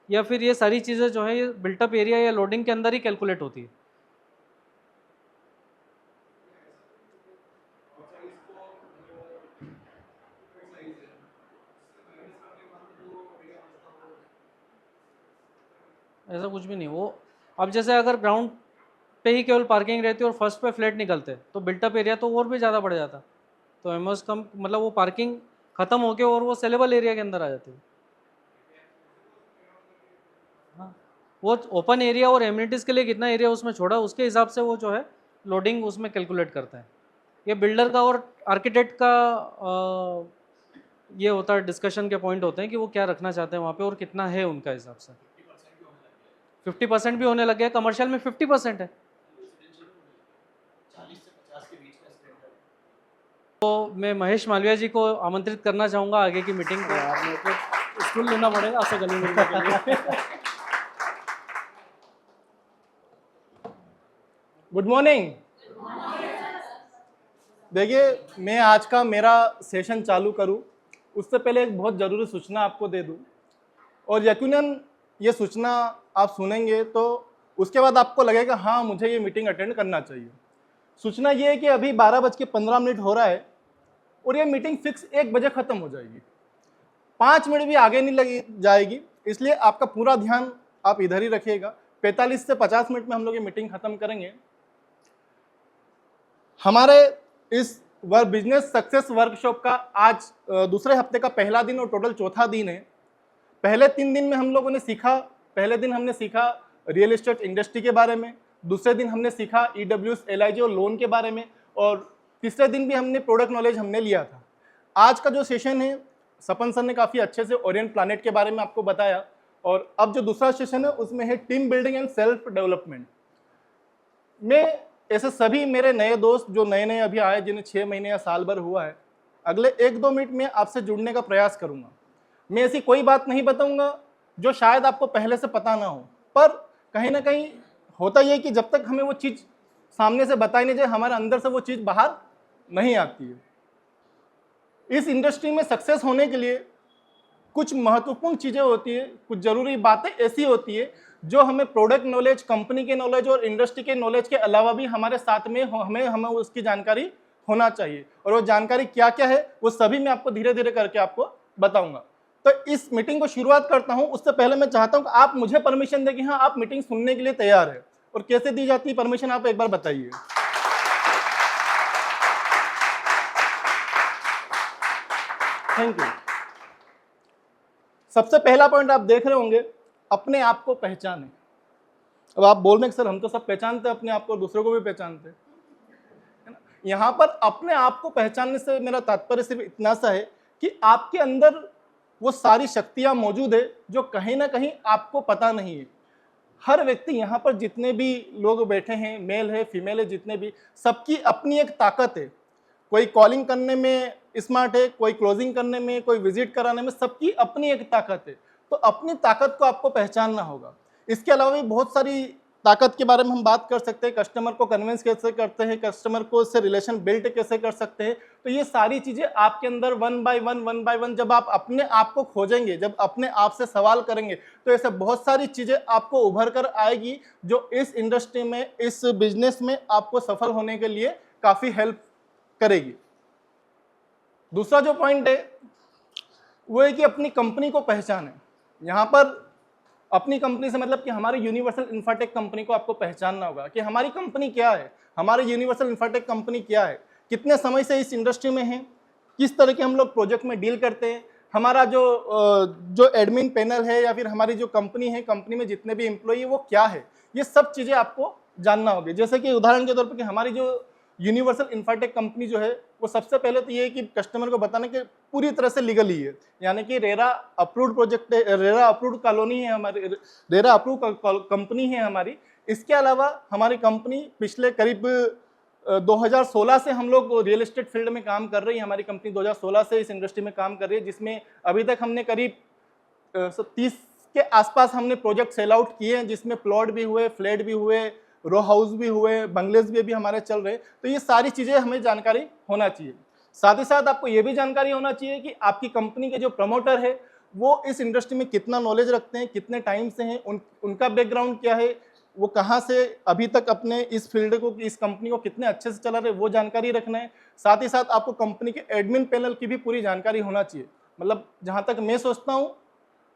या फिर ये सारी चीज़ें जो है ये बिल्टअप एरिया या लोडिंग के अंदर ही कैलकुलेट होती है। ऐसा कुछ भी नहीं वो, अब जैसे अगर ग्राउंड पे ही केवल पार्किंग रहती है और फर्स्ट पे फ्लैट निकलते तो बिल्टअप एरिया तो और भी ज़्यादा बढ़ जाता, तो एमओएस कम मतलब वो पार्किंग ख़त्म होके और वो सेलेबल एरिया के अंदर आ जाती है। हाँ, वो ओपन एरिया और एमिनिटीज़ के लिए कितना एरिया उसमें छोड़ा उसके हिसाब से वो जो है लोडिंग उसमें कैलकुलेट करता है। ये बिल्डर का और आर्किटेक्ट का ये होता है, डिस्कशन के पॉइंट होते हैं कि वो क्या रखना चाहते हैं वहाँ पे और कितना है उनका हिसाब से। 50% भी होने लग गया, कमर्शियल में 50% है। तो मैं महेश मालविया जी को आमंत्रित करना चाहूँगा आगे की मीटिंग को। यार मेरे को स्कूल लेना पड़ेगा आपसे गली मिलने के लिए। Good morning. देखिए, मैं आज का मेरा सेशन चालू करूं उससे पहले एक बहुत ज़रूरी सूचना आपको दे दूं, और यकीनन ये सूचना आप सुनेंगे तो उसके बाद आपको लगेगा हाँ मुझे ये मीटिंग अटेंड करना चाहिए। सूचना ये है कि अभी 12:15 हो रहा है और ये मीटिंग फिक्स 1 बजे ख़त्म हो जाएगी, 5 मिनट भी आगे नहीं लगी जाएगी, इसलिए आपका पूरा ध्यान आप इधर ही रखिएगा। 45 से 50 मिनट में हम लोग ये मीटिंग ख़त्म करेंगे। हमारे इस वह बिजनेस सक्सेस वर्कशॉप का आज दूसरे हफ्ते का पहला दिन और टोटल चौथा दिन है। पहले 3 दिन में हम लोगों ने सीखा, पहले दिन हमने सीखा रियल एस्टेट इंडस्ट्री के बारे में, दूसरे दिन हमने सीखा EWS LIG और लोन के बारे में, और तीसरे दिन भी हमने प्रोडक्ट नॉलेज हमने लिया था। आज का जो सेशन है, सपन सर ने काफ़ी अच्छे से ओरिएंट प्लानट के बारे में आपको बताया, और अब जो दूसरा सेशन है उसमें है team building and self development. मैं ऐसे सभी मेरे नए दोस्त जो नए नए अभी आए, जिन्हें 6 महीने या साल भर हुआ है, अगले 1-2 मिनट में आपसे जुड़ने का प्रयास करूंगा। मैं ऐसी कोई बात नहीं बताऊंगा जो शायद आपको पहले से पता ना हो, पर कहीं ना कहीं होता यह कि जब तक हमें वो चीज़ सामने से बताई नहीं जाए, हमारे अंदर से वो चीज़ बाहर नहीं आती है। इस इंडस्ट्री में सक्सेस होने के लिए कुछ महत्वपूर्ण चीज़ें होती है, कुछ ज़रूरी बातें ऐसी होती है जो हमें प्रोडक्ट नॉलेज, कंपनी के नॉलेज और इंडस्ट्री के नॉलेज के अलावा भी हमारे साथ में हमें उसकी जानकारी होना चाहिए। और वो जानकारी क्या क्या है वो सभी मैं आपको धीरे धीरे करके आपको बताऊंगा। तो इस मीटिंग को शुरुआत करता हूं, उससे पहले मैं चाहता हूं कि आप मुझे परमिशन दें कि हाँ, आप मीटिंग सुनने के लिए तैयार है। और कैसे दी जाती है परमिशन, आप एक बार बताइए। Thank you. सबसे पहला पॉइंट आप देख रहे होंगे, अपने आप को पहचाने। अब आप बोल रहे हैं सर हम तो सब पहचानते हैं अपने आप को, दूसरों को भी पहचानते हैं, है ना। यहाँ पर अपने आप को पहचानने से मेरा तात्पर्य सिर्फ इतना सा है कि आपके अंदर वो सारी शक्तियां मौजूद है जो कहीं ना कहीं आपको पता नहीं है। हर व्यक्ति यहाँ पर जितने भी लोग बैठे हैं, मेल है फीमेल है, जितने भी, सबकी अपनी एक ताकत है। कोई कॉलिंग करने में स्मार्ट है, कोई क्लोजिंग करने में, कोई विजिट कराने में, सबकी अपनी एक ताकत है। तो अपनी ताकत को आपको पहचानना होगा। इसके अलावा भी बहुत सारी ताकत के बारे में हम बात कर सकते हैं। कस्टमर को कन्विंस कैसे करते हैं, कस्टमर को उससे रिलेशन बिल्ड कैसे कर सकते हैं। तो ये सारी चीज़ें आपके अंदर वन बाय वन जब आप अपने आप को खोजेंगे, जब अपने आप से सवाल करेंगे, तो ऐसे बहुत सारी चीज़ें आपको उभर कर आएगी जो इस इंडस्ट्री में, इस बिजनेस में आपको सफल होने के लिए काफ़ी हेल्प करेगी। दूसरा जो पॉइंट है वो है कि अपनी कंपनी को पहचानें। यहाँ पर अपनी कंपनी से मतलब कि हमारी यूनिवर्सल इंफ्राटेक कंपनी को आपको पहचानना होगा कि हमारी कंपनी क्या है, हमारी यूनिवर्सल इंफ्राटेक कंपनी क्या है, कितने समय से इस इंडस्ट्री में है, किस तरह के हम लोग प्रोजेक्ट में डील करते हैं, हमारा जो एडमिन पैनल है या फिर हमारी जो कंपनी है, कंपनी में जितने भी एम्प्लॉई है वो क्या है, ये सब चीज़ें आपको जानना होगी। जैसे कि उदाहरण के तौर पर कि हमारी जो यूनिवर्सल इंफ्राटेक कंपनी जो है वो सबसे पहले तो ये है कि कस्टमर को बताना कि पूरी तरह से लीगली है, यानी कि रेरा अप्रूव्ड प्रोजेक्ट है, रेरा अप्रूव्ड कॉलोनी है हमारी, रेरा अप्रूव्ड कंपनी है हमारी। इसके अलावा हमारी कंपनी पिछले करीब 2016 से हम लोग रियल एस्टेट फील्ड में काम कर रही है। हमारी कंपनी 2016 से इस इंडस्ट्री में काम कर रही है, जिसमें अभी तक हमने करीब 30 के आसपास हमने प्रोजेक्ट सेल आउट किए हैं, जिसमें प्लॉट भी हुए, फ्लैट भी हुए, रो हाउस भी हुए, बंगलेस भी अभी हमारे चल रहे। तो ये सारी चीज़ें हमें जानकारी होना चाहिए। साथ ही साथ आपको ये भी जानकारी होना चाहिए कि आपकी कंपनी के जो प्रमोटर है वो इस इंडस्ट्री में कितना नॉलेज रखते हैं, कितने टाइम से हैं, उनका बैकग्राउंड क्या है, वो कहाँ से अभी तक अपने इस फील्ड को, इस कंपनी को कितने अच्छे से चला रहे, वो जानकारी रखना है। साथ ही साथ आपको कंपनी के एडमिन पैनल की भी पूरी जानकारी होना चाहिए। मतलब जहाँ तक मैं सोचता हूँ,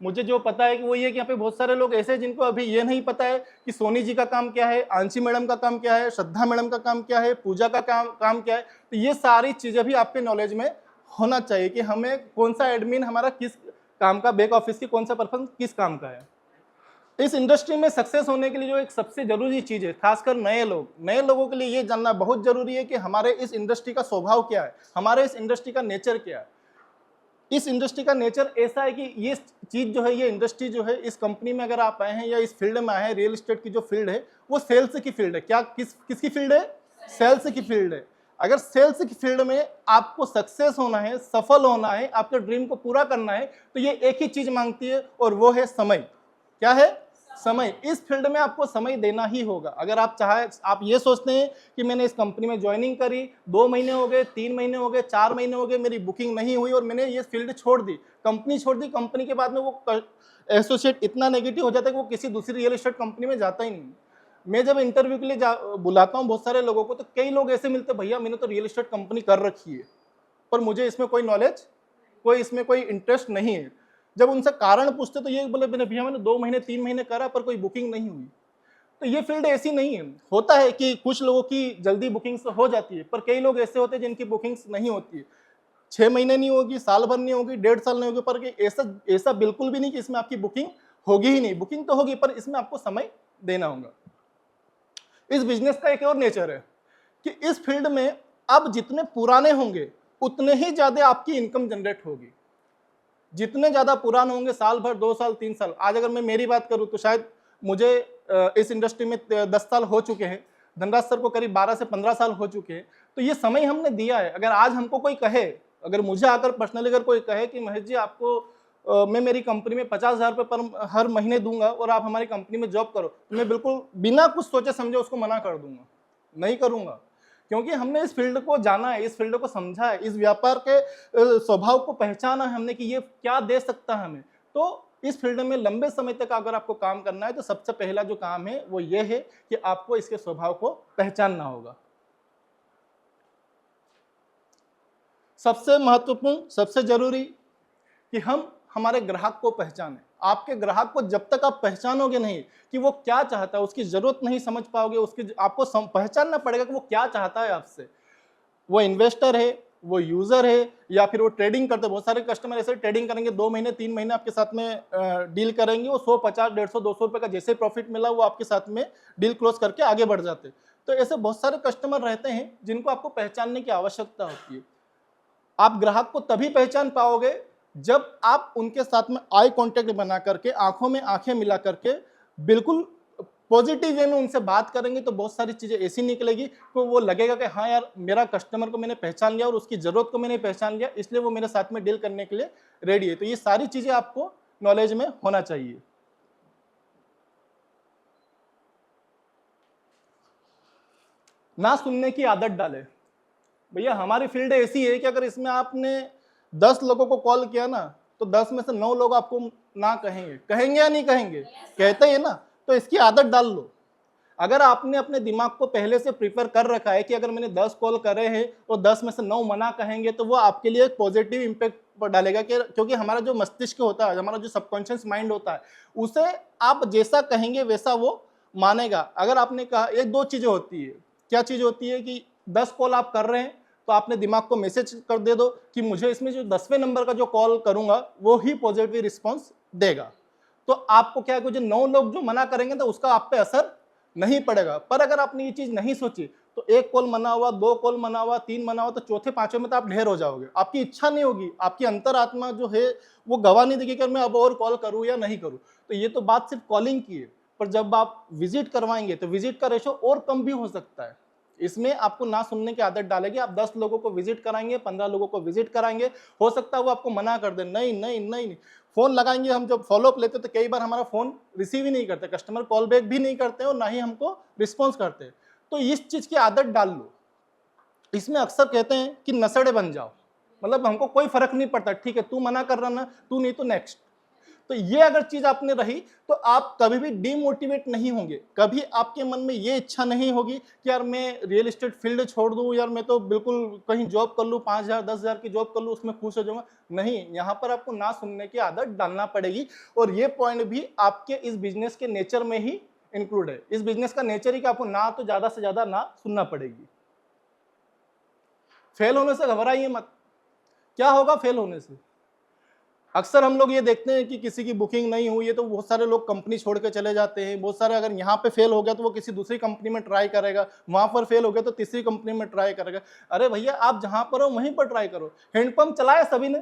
मुझे जो पता है कि वो ये कि यहाँ पे बहुत सारे लोग ऐसे हैं जिनको अभी ये नहीं पता है कि सोनी जी का काम क्या है, आंशी मैडम का काम क्या है, श्रद्धा मैडम का काम क्या है, पूजा का काम क्या है। तो ये सारी चीज़ें भी आपके नॉलेज में होना चाहिए कि हमें कौन सा एडमिन हमारा किस काम का, बैक ऑफिस की कौन सा पर्सन किस काम का है। इस इंडस्ट्री में सक्सेस होने के लिए जो एक सबसे जरूरी चीज़ है, खासकर नए लोगों के लिए ये जानना बहुत जरूरी है कि हमारे इस इंडस्ट्री का स्वभाव क्या है, हमारे इस इंडस्ट्री का नेचर क्या है। इस इंडस्ट्री का नेचर ऐसा है कि ये चीज़ जो है, ये इंडस्ट्री जो है, इस कंपनी में अगर आप आए हैं या इस फील्ड में आए हैं, रियल एस्टेट की जो फील्ड है वो सेल्स की फील्ड है। क्या किसकी फील्ड है? सेल्स की फील्ड है। अगर सेल्स की फील्ड में आपको सक्सेस होना है, सफल होना है, आपके ड्रीम को पूरा करना है, तो ये एक ही चीज़ मांगती है और वो है समय। क्या है? समय। इस फील्ड में आपको समय देना ही होगा। अगर आप ये सोचते हैं कि मैंने इस कंपनी में ज्वाइनिंग करी, 2 महीने हो गए, 3 महीने हो गए, 4 महीने हो गए, मेरी बुकिंग नहीं हुई और मैंने ये फील्ड छोड़ दी, कंपनी छोड़ दी, कंपनी के बाद में वो एसोसिएट इतना नेगेटिव हो जाता है कि वो किसी दूसरी रियल एस्टेट कंपनी में जाता ही नहीं। मैं जब इंटरव्यू के लिए बुलाता हूँ बहुत सारे लोगों को, तो कई लोग ऐसे मिलते, भैया मैंने तो रियल एस्टेट कंपनी कर रखी है पर मुझे इसमें कोई नॉलेज, इसमें कोई इंटरेस्ट नहीं है। जब उनसे कारण पूछते तो ये बोले, भैया मैंने 2 महीने 3 महीने करा पर कोई बुकिंग नहीं हुई। तो ये फील्ड ऐसी नहीं है। होता है कि कुछ लोगों की जल्दी बुकिंग्स हो जाती है, पर कई लोग ऐसे होते हैं जिनकी बुकिंग्स नहीं होती है। 6 महीने नहीं होगी, साल भर नहीं होगी, 1.5 साल नहीं होगी, पर ऐसा ऐसा बिल्कुल भी नहीं कि इसमें आपकी बुकिंग होगी ही नहीं। बुकिंग तो होगी, पर इसमें आपको समय देना होगा। इस बिजनेस का एक और नेचर है कि इस फील्ड में आप जितने पुराने होंगे उतने ही ज्यादा आपकी इनकम जनरेट होगी। जितने ज्यादा पुराने होंगे, साल भर, 2 साल, 3 साल, आज अगर मैं मेरी बात करूं तो शायद मुझे इस इंडस्ट्री में 10 साल हो चुके हैं, धनराज सर को करीब 12 से 15 साल हो चुके हैं। तो ये समय हमने दिया है। अगर आज हमको कोई कहे, अगर मुझे आकर पर्सनली अगर कोई कहे कि महेश जी आपको मैं मेरी कंपनी में 50,000 रुपये पर हर महीने दूंगा और आप हमारी कंपनी में जॉब करो, तो मैं बिल्कुल बिना कुछ सोचे समझे उसको मना कर दूंगा, नहीं करूंगा। क्योंकि हमने इस फील्ड को जाना है, इस फील्ड को समझा है, इस व्यापार के स्वभाव को पहचाना है हमने कि ये क्या दे सकता है हमें। तो इस फील्ड में लंबे समय तक अगर आपको काम करना है तो सबसे पहला जो काम है वो ये है कि आपको इसके स्वभाव को पहचानना होगा। सबसे महत्वपूर्ण, सबसे जरूरी कि हम हमारे ग्राहक को पहचानें। आपके ग्राहक को जब तक आप पहचानोगे नहीं कि वो क्या चाहता है, उसकी जरूरत नहीं समझ पाओगे, उसकी आपको पहचानना पड़ेगा कि वो क्या चाहता है आपसे। वो इन्वेस्टर है, वो यूजर है, या फिर वो ट्रेडिंग करते हैं। बहुत सारे कस्टमर ऐसे ट्रेडिंग करेंगे, 2 महीने 3 महीने आपके साथ में डील करेंगे, वो 100, 50, 150, 200 रुपए का जैसे प्रॉफिट मिला वो आपके साथ में डील क्लोज करके आगे बढ़ जाते हैं। तो ऐसे बहुत सारे कस्टमर रहते हैं जिनको आपको पहचानने की आवश्यकता होती है। आप ग्राहक को तभी पहचान पाओगे जब आप उनके साथ में आई कांटेक्ट बना करके, आंखों में आंखें मिला करके बिल्कुल पॉजिटिव वे में उनसे बात करेंगे। तो बहुत सारी चीजें ऐसी निकलेगी तो वो लगेगा कि हाँ यार, मेरा कस्टमर को मैंने पहचान लिया और उसकी जरूरत को मैंने पहचान लिया, इसलिए वो मेरे साथ में डील करने के लिए रेडी है। तो ये सारी चीजें आपको नॉलेज में होना चाहिए। ना सुनने की आदत डाले। भैया हमारी फील्ड ऐसी है कि अगर इसमें आपने 10 लोगों को कॉल किया ना, तो 10 में से 9 लोग आपको ना कहेंगे। कहेंगे या नहीं कहेंगे? कहते हैं ना। तो इसकी आदत डाल लो। अगर आपने अपने दिमाग को पहले से प्रिपेयर कर रखा है कि अगर मैंने 10 कॉल करे हैं और 10 में से 9 मना कहेंगे, तो वो आपके लिए एक पॉजिटिव इंपैक्ट डालेगा। क्योंकि हमारा जो मस्तिष्क होता है, हमारा जो सबकॉन्शियस माइंड होता है, उसे आप जैसा कहेंगे वैसा वो मानेगा। अगर आपने कहा, एक दो चीजें होती है। क्या चीज होती है कि 10 कॉल आप कर रहे हैं तो आपने दिमाग को मैसेज कर दे दो कि मुझे इसमें जो 10वें नंबर का जो कॉल करूंगा वो ही पॉजिटिव रिस्पॉन्स देगा। तो आपको क्या है, जो 9 लोग जो मना करेंगे तो उसका आप पे असर नहीं पड़ेगा। पर अगर आपने ये चीज नहीं सोची तो 1 कॉल मना हुआ, 2 कॉल मना हुआ, 3 मना हुआ, तो चौथे पांचवें में तो आप ढेर हो जाओगे। आपकी इच्छा नहीं होगी, आपकी अंतरात्मा जो है वो गवाह नहीं देगी कि मैं अब और कॉल करूं या नहीं करूं। तो ये तो बात सिर्फ कॉलिंग की है, पर जब आप विजिट करवाएंगे तो विजिट का रेशो और कम भी हो सकता है। इसमें आपको ना सुनने की आदत डालेगी। आप 10 लोगों को विजिट कराएंगे, 15 लोगों को विजिट कराएंगे, हो सकता है वो आपको मना कर दे, नहीं नहीं नहीं नहीं। फोन लगाएंगे, हम जब फॉलोअप लेते तो कई बार हमारा फोन रिसीव ही नहीं करते, कस्टमर कॉल बैक भी नहीं करते और ना ही हमको रिस्पॉन्स करते। तो इस चीज की आदत डाल लो। इसमें अक्सर कहते हैं कि नशेड़े बन जाओ, मतलब हमको कोई फर्क नहीं पड़ता, ठीक है तू मना कर रहा ना, तू नहीं तो नेक्स्ट। तो ये अगर चीज आपने रही तो आप कभी भी डीमोटिवेट नहीं होंगे। कभी आपके मन में ये इच्छा नहीं होगी कि यार मैं रियल एस्टेट फील्ड छोड़ दूं, यार मैं तो बिल्कुल कहीं जॉब कर लूं, 5,000 10,000 की जॉब कर लूं, उसमें खुश हो जाऊंगा। नहीं, यहाँ पर आपको ना सुनने की आदत डालना पड़ेगी। और ये पॉइंट भी आपके इस बिजनेस के नेचर में ही इंक्लूड है। इस बिजनेस का नेचर ही कि आपको ना तो ज्यादा से ज्यादा ना सुनना पड़ेगी। फेल होने से घबराइए मत। क्या होगा फेल होने से? अक्सर हम लोग ये देखते हैं कि किसी की बुकिंग नहीं हुई है तो बहुत सारे लोग कंपनी छोड़ के चले जाते हैं। बहुत सारे अगर यहाँ पे फेल हो गया तो वो किसी दूसरी कंपनी में ट्राई करेगा, वहां पर फेल हो गया तो तीसरी कंपनी में ट्राई करेगा। अरे भैया आप जहां पर हो वहीं पर ट्राई करो। हैंडपंप चलाया सभी ने।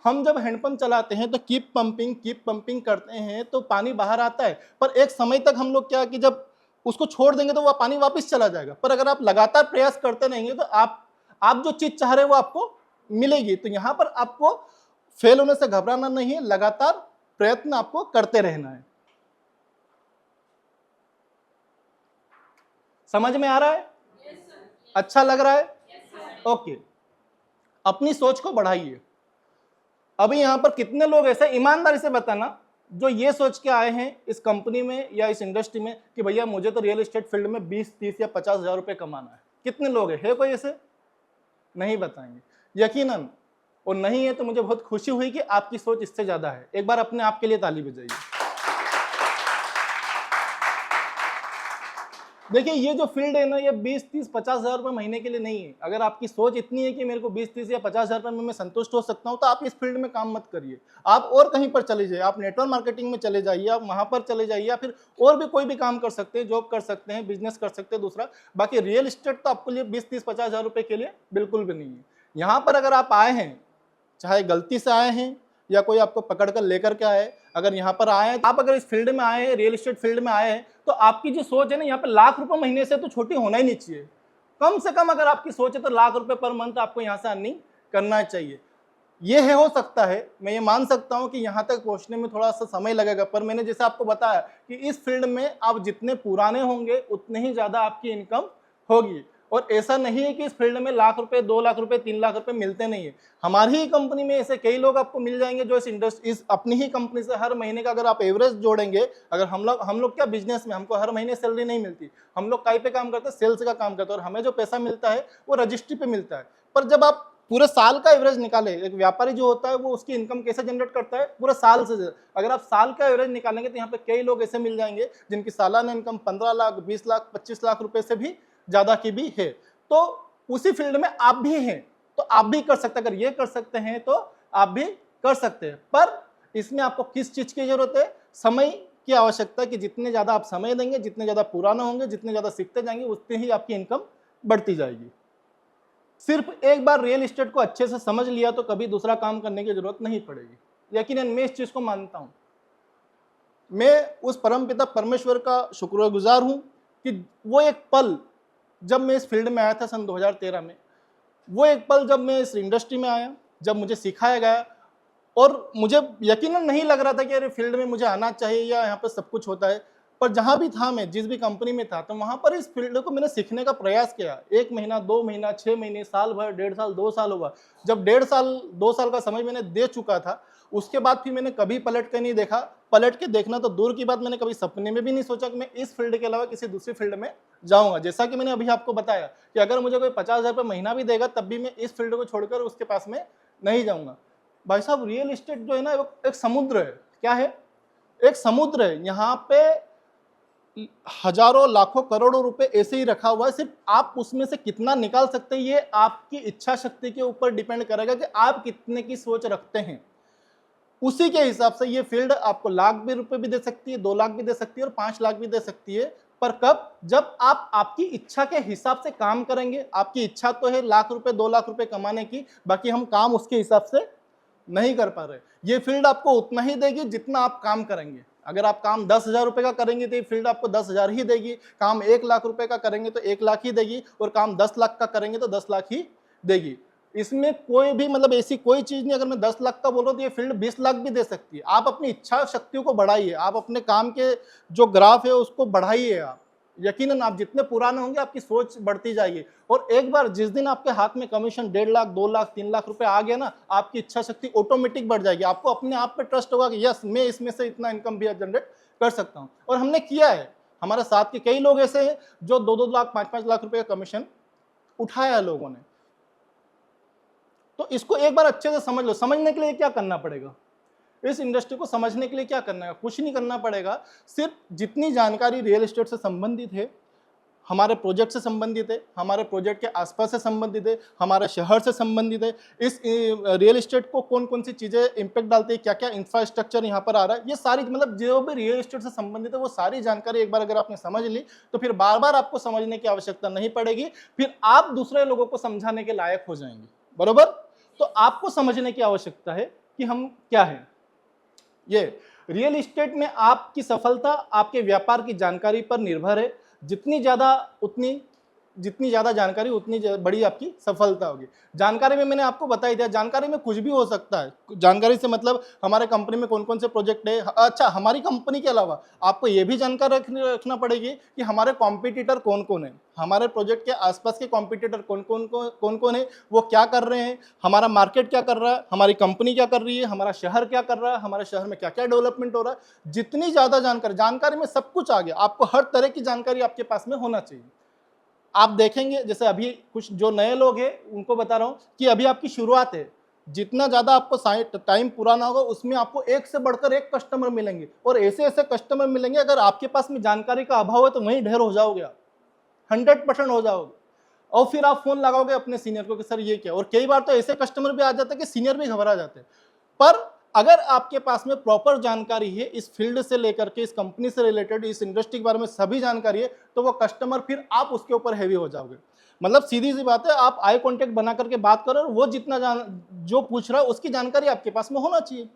हम जब हैंडपंप चलाते हैं तो कीप पंपिंग करते हैं तो पानी बाहर आता है, पर एक समय तक हम लोग क्या कि जब उसको छोड़ देंगे तो वह पानी वापस चला जाएगा। पर अगर आप लगातार प्रयास करते रहेंगे तो आप जो चीज चाह रहे हो वो आपको मिलेगी। तो यहाँ पर आपको फेल होने से घबराना नहीं है, लगातार प्रयत्न आपको करते रहना है। समझ में आ रहा है? अच्छा लग रहा है? ओके। अपनी सोच को बढ़ाइए। अभी यहां पर कितने लोग ऐसे, ईमानदारी से बताना, जो ये सोच के आए हैं इस कंपनी में या इस इंडस्ट्री में कि भैया मुझे तो रियल एस्टेट फील्ड में 20, 30 या 50,000 रुपए कमाना है? कितने लोग है कोई ऐसे? नहीं बताएंगे यकीनन। और नहीं है तो मुझे बहुत खुशी हुई कि आपकी सोच इससे ज्यादा है। एक बार अपने आप के लिए ताली बजाइए। देखिए ये जो फील्ड है ना, ये 20-30-50 हज़ार रुपये महीने के लिए नहीं है। अगर आपकी सोच इतनी है कि मेरे को 20-30 या 50 हज़ार रुपये में मैं संतुष्ट हो सकता हूँ, तो आप इस फील्ड में काम मत करिए। आप और कहीं पर चले जाइए, आप नेटवर्क मार्केटिंग में चले जाइए, आप वहाँ पर चले जाइए, या फिर और भी कोई भी काम कर सकते हैं, जॉब कर सकते हैं, बिजनेस कर सकते हैं दूसरा। बाकी रियल इस्टेट तो आपके लिए 20-30-50 हज़ार रुपये के लिए बिल्कुल भी नहीं है। यहाँ पर अगर आप आए हैं, चाहे गलती से आए हैं या कोई आपको पकड़ कर लेकर के आए, अगर यहाँ पर आए हैं, आप अगर इस फील्ड में आए हैं, रियल एस्टेट फील्ड में आए हैं, तो आपकी जो सोच है ना, यहाँ पे लाख रुपए महीने से तो छोटी होना ही नहीं चाहिए। कम से कम अगर आपकी सोच है तो लाख रुपए पर मंथ आपको यहाँ से अर्निंग करना चाहिए। ये है, हो सकता है, मैं ये मान सकता हूँ कि यहाँ तक पहुँचने में थोड़ा सा समय लगेगा, पर मैंने जैसे आपको बताया कि इस फील्ड में आप जितने पुराने होंगे उतने ही ज़्यादा आपकी इनकम होगी। और ऐसा नहीं है कि इस फील्ड में लाख रुपए, 2 लाख रुपए, 3 लाख रुपए मिलते नहीं है। हमारी ही कंपनी में ऐसे कई लोग आपको मिल जाएंगे जो इस अपनी ही कंपनी से हर महीने का अगर आप एवरेज जोड़ेंगे, अगर हम लोग क्या बिजनेस में हमको हर महीने सैलरी नहीं मिलती, हम लोग काई पे काम करते हैं, सेल्स का काम करते हैं, और हमें जो पैसा मिलता है वो रजिस्ट्री पे मिलता है। पर जब आप पूरे साल का एवरेज निकाले, एक व्यापारी जो होता है वो उसकी इनकम कैसे जनरेट करता है, पूरे साल से। अगर आप साल का एवरेज निकालेंगे तो यहाँ पे कई लोग ऐसे मिल जाएंगे जिनकी सालाना इनकम 15 लाख, 20 लाख, 25 लाख रुपए से भी ज्यादा की भी है। तो उसी फील्ड में आप भी हैं, तो आप भी कर सकते हैं। अगर ये कर सकते हैं तो आप भी कर सकते हैं। पर इसमें आपको किस चीज की जरूरत है? समय की आवश्यकता है कि जितने ज्यादा आप समय देंगे, जितने ज्यादा पुराना होंगे, जितने ज्यादा सीखते जाएंगे, उतनी ही आपकी इनकम बढ़ती जाएगी। सिर्फ एक बार रियल एस्टेट को अच्छे से समझ लिया तो कभी दूसरा काम करने की जरूरत नहीं पड़ेगी। यकीनन मैं इस चीज को मानता हूं। मैं उस परमपिता परमेश्वर का शुक्रगुजार हूं कि वो एक पल जब मैं इस फील्ड में आया था सन 2013 में, वो एक पल जब मैं इस इंडस्ट्री में आया, जब मुझे सिखाया गया, और मुझे यकीनन नहीं लग रहा था कि अरे फील्ड में मुझे आना चाहिए या यहाँ पर सब कुछ होता है। पर जहाँ भी था, मैं जिस भी कंपनी में था, तो वहाँ पर इस फील्ड को मैंने सीखने का प्रयास किया। 1 महीना, 2 महीना, 6 महीने, साल भर, 1.5 साल, 2 साल हुआ। जब 1.5 साल, 2 साल का समय मैंने दे चुका था, उसके बाद फिर मैंने कभी पलट के नहीं देखा। पलट के देखना तो दूर की बात, मैंने कभी सपने में भी नहीं सोचा कि मैं इस फील्ड के अलावा किसी दूसरी फील्ड में जाऊंगा। जैसा कि मैंने अभी आपको बताया कि अगर मुझे कोई 50,000 रुपये महीना भी देगा, तब भी मैं इस फील्ड को छोड़कर उसके पास में नहीं जाऊंगा। भाई साहब, रियल एस्टेट जो है ना, एक समुद्र है। क्या है? एक समुद्र है। यहाँ पे हजारों, लाखों, करोड़ों रुपए ऐसे ही रखा हुआ है। सिर्फ आप उसमें से कितना निकाल सकते हैं, ये आपकी इच्छा शक्ति के ऊपर डिपेंड करेगा कि आप कितने की सोच रखते हैं। उसी के हिसाब से ये फील्ड आपको लाख भी रुपए भी दे सकती है, 2 लाख भी दे सकती है, और 5 लाख भी दे सकती है। पर कब? जब आप आपकी इच्छा के हिसाब से काम करेंगे। आपकी इच्छा तो है लाख रुपए, 2 लाख रुपए कमाने की, बाकी हम काम उसके हिसाब से नहीं कर पा रहे। ये फील्ड आपको उतना ही देगी जितना आप काम करेंगे। अगर आप काम 10,000 रुपए का करेंगे तो ये फील्ड आपको 10,000 ही देगी। काम 1 लाख रुपए का करेंगे तो 1 लाख ही देगी, और काम 10 लाख का करेंगे तो 10 लाख ही देगी। इसमें कोई भी मतलब ऐसी कोई चीज नहीं। अगर मैं 10 लाख का बोल रहा हूँ तो ये फील्ड 20 लाख भी दे सकती है। आप अपनी इच्छा शक्तियों को बढ़ाइए, आप अपने काम के जो ग्राफ है उसको बढ़ाइए। आप यकीनन, आप जितने पुराने होंगे आपकी सोच बढ़ती जाएगी। और एक बार जिस दिन आपके हाथ में कमीशन 1.5 लाख, 2 लाख, 3 लाख रुपए आ गया ना, आपकी इच्छा शक्ति ऑटोमेटिक बढ़ जाएगी। आपको अपने आप पे ट्रस्ट होगा कि यस, मैं इसमें से इतना इनकम भी जनरेट कर सकता हूँ। और हमने किया है। हमारे साथ के कई लोग ऐसे हैं जो 2-2 लाख, 5-5 लाख रुपए का कमीशन उठाया है लोगों ने। तो इसको एक बार अच्छे से समझ लो। समझने के लिए क्या करना पड़ेगा? इस इंडस्ट्री को समझने के लिए क्या करना है? कुछ नहीं करना पड़ेगा। सिर्फ जितनी जानकारी रियल एस्टेट से संबंधित है, हमारे प्रोजेक्ट से संबंधित है, हमारे प्रोजेक्ट के आसपास से संबंधित है, हमारे शहर से संबंधित है, इस रियल एस्टेट को कौन कौन सी चीज़ें इम्पैक्ट डालती है, क्या क्या इंफ्रास्ट्रक्चर यहाँ पर आ रहा है, ये सारी मतलब जो भी रियल एस्टेट से संबंधित है वो सारी जानकारी एक बार अगर आपने समझ ली तो फिर बार बार आपको समझने की आवश्यकता नहीं पड़ेगी। फिर आप दूसरे लोगों को समझाने के लायक हो जाएंगे। बरोबर? तो आपको समझने की आवश्यकता है कि हम क्या है। ये रियल एस्टेट में आपकी सफलता आपके व्यापार की जानकारी पर निर्भर है। जितनी ज़्यादा जानकारी उतनी बड़ी आपकी सफलता होगी। जानकारी में मैंने आपको बता ही दिया, जानकारी में कुछ भी हो सकता है। जानकारी से मतलब हमारे कंपनी में कौन कौन से प्रोजेक्ट है। अच्छा, हमारी कंपनी के अलावा आपको ये भी जानकारी रखना पड़ेगी कि हमारे कॉम्पिटिटर कौन कौन है, हमारे प्रोजेक्ट के आसपास के कॉम्पिटिटर कौन कौन है, वो क्या कर रहे हैं, हमारा मार्केट क्या कर रहा है, हमारी कंपनी क्या कर रही है, हमारा शहर क्या कर रहा है, हमारे शहर में क्या क्या डेवलपमेंट हो रहा है। जितनी ज़्यादा जानकारी में सब कुछ आ गया। आपको हर तरह की जानकारी आपके पास में होना चाहिए। आप देखेंगे, जैसे अभी कुछ जो नए लोग हैं उनको बता रहा हूँ कि अभी आपकी शुरुआत है। जितना ज़्यादा आपको टाइम पुराना होगा उसमें आपको एक से बढ़कर एक कस्टमर मिलेंगे, और ऐसे ऐसे कस्टमर मिलेंगे, अगर आपके पास में जानकारी का अभाव है तो वहीं ढेर हो जाओगे आप। 100% हो जाओगे। और फिर आप फोन लगाओगे अपने सीनियर को कि सर ये क्या, और कई बार तो ऐसे कस्टमर भी आ जाते हैं कि सीनियर भी घबरा जाते हैं। पर अगर आपके पास में प्रॉपर जानकारी है इस फील्ड से लेकर के, इस कंपनी से रिलेटेड, इस इंडस्ट्री के बारे में सभी जानकारी है, तो वो कस्टमर फिर आप उसके ऊपर हैवी हो जाओगे। मतलब सीधी सी बात है, आप आई कांटेक्ट बना करके बात करो, और वो जितना जो पूछ रहा है उसकी जानकारी आपके पास में होना चाहिए।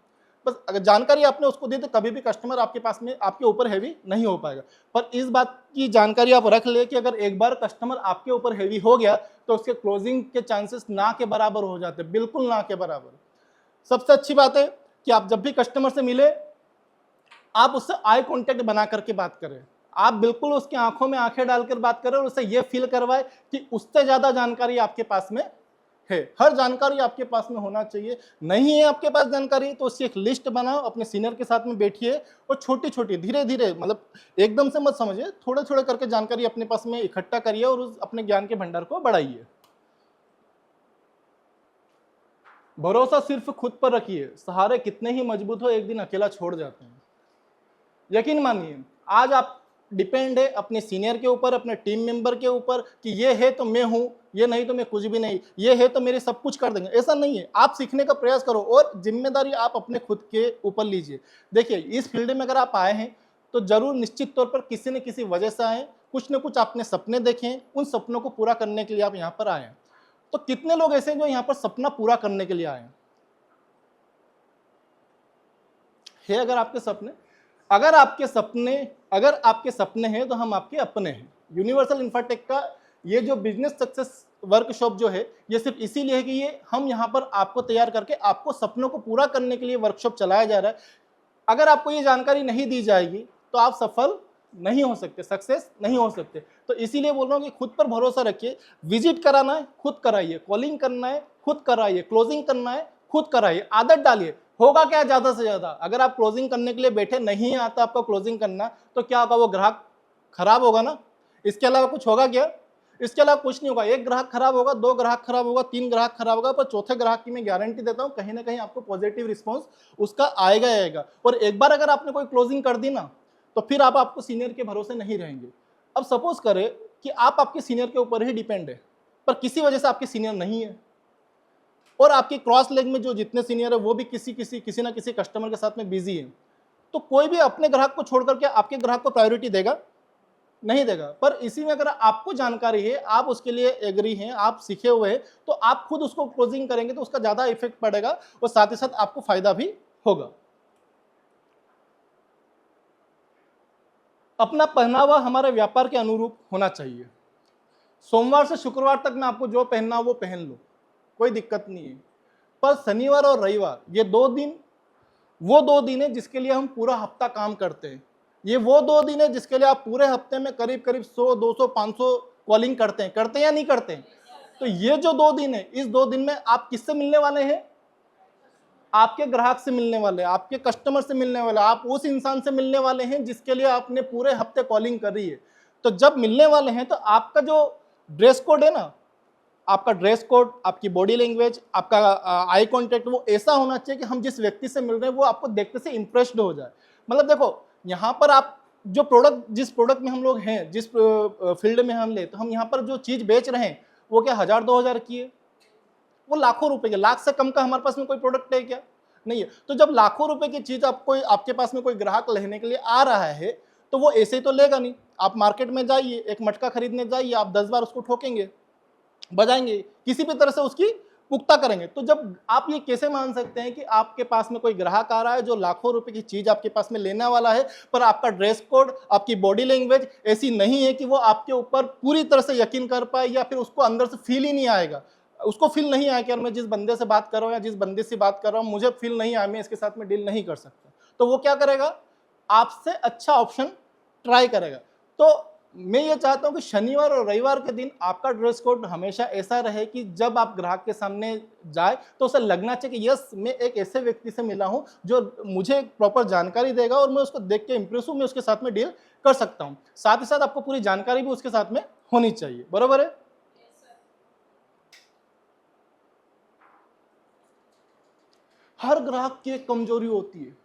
बस अगर जानकारी आपने उसको दी तो कभी भी कस्टमर आपके पास में आपके ऊपर हैवी नहीं हो पाएगा। पर इस बात की जानकारी आप रख ले कि अगर एक बार कस्टमर आपके ऊपर हैवी हो गया तो उसके क्लोजिंग के चांसेस ना के बराबर हो जाते हैं, बिल्कुल ना के बराबर। सबसे अच्छी बात है कि आप जब भी कस्टमर से मिले, आप उससे आई कांटेक्ट बना करके बात करें। आप बिल्कुल उसकी आंखों में आंखें डालकर बात करें और उसे ये फील करवाए कि उससे ज्यादा जानकारी आपके पास में है। हर जानकारी आपके पास में होना चाहिए। नहीं है आपके पास जानकारी तो उसकी एक लिस्ट बनाओ, अपने सीनियर के साथ में बैठिए और छोटी छोटी धीरे धीरे, मतलब एकदम से मत समझिए, थोड़े थोड़े करके जानकारी अपने पास में इकट्ठा करिए और उस अपने ज्ञान के भंडार को बढ़ाइए। भरोसा सिर्फ खुद पर रखिए, सहारे कितने ही मजबूत हो एक दिन अकेला छोड़ जाते हैं। यकीन मानिए, आज आप डिपेंड है अपने सीनियर के ऊपर, अपने टीम मेंबर के ऊपर कि ये है तो मैं हूं, ये नहीं तो मैं कुछ भी नहीं, ये है तो मेरे सब कुछ कर देंगे, ऐसा नहीं है। आप सीखने का प्रयास करो और जिम्मेदारी आप अपने खुद के ऊपर लीजिए। देखिए, इस फील्ड में अगर आप आए हैं तो जरूर निश्चित तौर पर किसी न किसी वजह से आए, कुछ न कुछ आपने सपने देखे, उन सपनों को पूरा करने के लिए आप यहाँ पर आए हैं। तो कितने लोग ऐसे हैं जो यहाँ पर सपना पूरा करने के लिए आए हैं? अगर आपके सपने, अगर आपके सपने हैं तो हम आपके अपने हैं। यूनिवर्सल इंफ्राटेक का ये जो बिजनेस सक्सेस वर्कशॉप जो है, ये सिर्फ इसीलिए है कि ये हम यहाँ पर आपको तैयार करके आपको सपनों को पूरा करने के लिए वर्कशॉप चलाया जा रहा है। अगर आपको ये जानकारी नहीं दी जाएगी तो आप सफल नहीं हो सकते, सक्सेस नहीं हो सकते। तो इसीलिए बोल रहा हूँ कि खुद पर भरोसा रखिए। विजिट कराना है खुद कराइए, कॉलिंग करना है खुद कराइए, क्लोजिंग करना है खुद कराइए, आदत डालिए। होगा क्या ज्यादा से ज्यादा, अगर आप क्लोजिंग करने के लिए बैठे, नहीं आता आपको क्लोजिंग करना, तो क्या होगा, वो ग्राहक खराब होगा ना। इसके अलावा कुछ होगा क्या? इसके अलावा कुछ नहीं होगा। एक ग्राहक खराब होगा, दो ग्राहक खराब होगा, तीन ग्राहक खराब होगा, पर चौथे ग्राहक की मैं गारंटी देता हूं कहीं ना कहीं आपको पॉजिटिव रिस्पॉन्स उसका आएगा ही आएगा। और एक बार अगर आपने कोई क्लोजिंग कर दी ना, तो फिर आप आपको सीनियर के भरोसे नहीं रहेंगे। अब सपोज करें कि आप आपके सीनियर के ऊपर ही डिपेंड है, पर किसी वजह से आपके सीनियर नहीं है, और आपके क्रॉस लेग में जो जितने सीनियर है वो भी किसी ना किसी कस्टमर के साथ में बिजी है, तो कोई भी अपने ग्राहक को छोड़ करके आपके ग्राहक को प्रायोरिटी देगा? नहीं देगा। पर इसी में अगर आपको जानकारी है, आप उसके लिए एग्री हैं, आप सीखे हुए हैं, तो आप खुद उसको क्लोजिंग करेंगे तो उसका ज्यादा इफेक्ट पड़ेगा और साथ ही साथ आपको फायदा भी होगा। अपना पहनावा हमारे व्यापार के अनुरूप होना चाहिए। सोमवार से शुक्रवार तक मैं आपको जो पहनना वो पहन लो, कोई दिक्कत नहीं है। पर शनिवार और रविवार ये वो दो दिन है जिसके लिए हम पूरा हफ्ता काम करते हैं। ये वो 2 दिन है जिसके लिए आप पूरे हफ्ते में करीब करीब 100, 200, 500 कॉलिंग करते हैं या नहीं करते हैं? तो ये जो 2 दिन है, इस 2 दिन में आप किससे मिलने वाले हैं? आपके ग्राहक से मिलने वाले, आपके कस्टमर से मिलने वाले, आप उस इंसान से मिलने वाले हैं जिसके लिए आपने पूरे हफ्ते कॉलिंग करी है। तो जब मिलने वाले हैं तो आपका जो ड्रेस कोड है ना, आपका ड्रेस कोड, आपकी बॉडी लैंग्वेज, आपका आई कांटेक्ट, वो ऐसा होना चाहिए कि हम जिस व्यक्ति से मिल रहे हैं वो आपको देखते से इंप्रेस्ड हो जाए। मतलब देखो, यहाँ पर आप जिस प्रोडक्ट में हम लोग हैं, जिस फील्ड में हम ले, तो हम यहाँ पर जो चीज बेच रहे हैं वो क्या 1000-2000 की है? वो लाखों रुपए की, लाख से कम का हमारे पास में कोई प्रोडक्ट है क्या? नहीं है। तो जब लाखों रुपए की चीज आपके पास में कोई ग्राहक लेने के लिए आ रहा है, तो वो ऐसे ही तो लेगा नहीं। आप मार्केट में जाइए, एक मटका खरीदने जाइए, आप 10 बार उसको ठोकेंगे, बजाएंगे, किसी भी तरह से उसकी पुख्ता करेंगे। तो जब आप ये कैसे मान सकते हैं कि आपके पास में कोई ग्राहक आ रहा है जो लाखों रुपए की चीज आपके पास में लेने वाला है, पर आपका ड्रेस कोड, आपकी बॉडी लैंग्वेज ऐसी नहीं है कि वो आपके ऊपर पूरी तरह से यकीन कर पाए, या फिर उसको अंदर से फील ही नहीं आएगा, उसको फील नहीं आया कि यार मैं जिस बंदे से बात कर रहा हूँ या जिस बंदे से बात कर रहा हूँ मुझे फील नहीं आया, मैं इसके साथ में डील नहीं कर सकता। तो वो क्या करेगा? आपसे अच्छा ऑप्शन ट्राई करेगा। तो मैं ये चाहता हूं कि शनिवार और रविवार के दिन आपका ड्रेस कोड हमेशा ऐसा रहे कि जब आप ग्राहक के सामने जाए तो उसे लगना चाहिए कि यस, मैं एक ऐसे व्यक्ति से मिला हूं जो मुझे प्रॉपर जानकारी देगा और मैं उसको देख के इंप्रेस हूं, मैं उसके साथ में डील कर सकता हूं। साथ ही साथ आपको पूरी जानकारी भी उसके साथ में होनी चाहिए। बरोबर है? हर ग्राहक की एक कमजोरी होती है,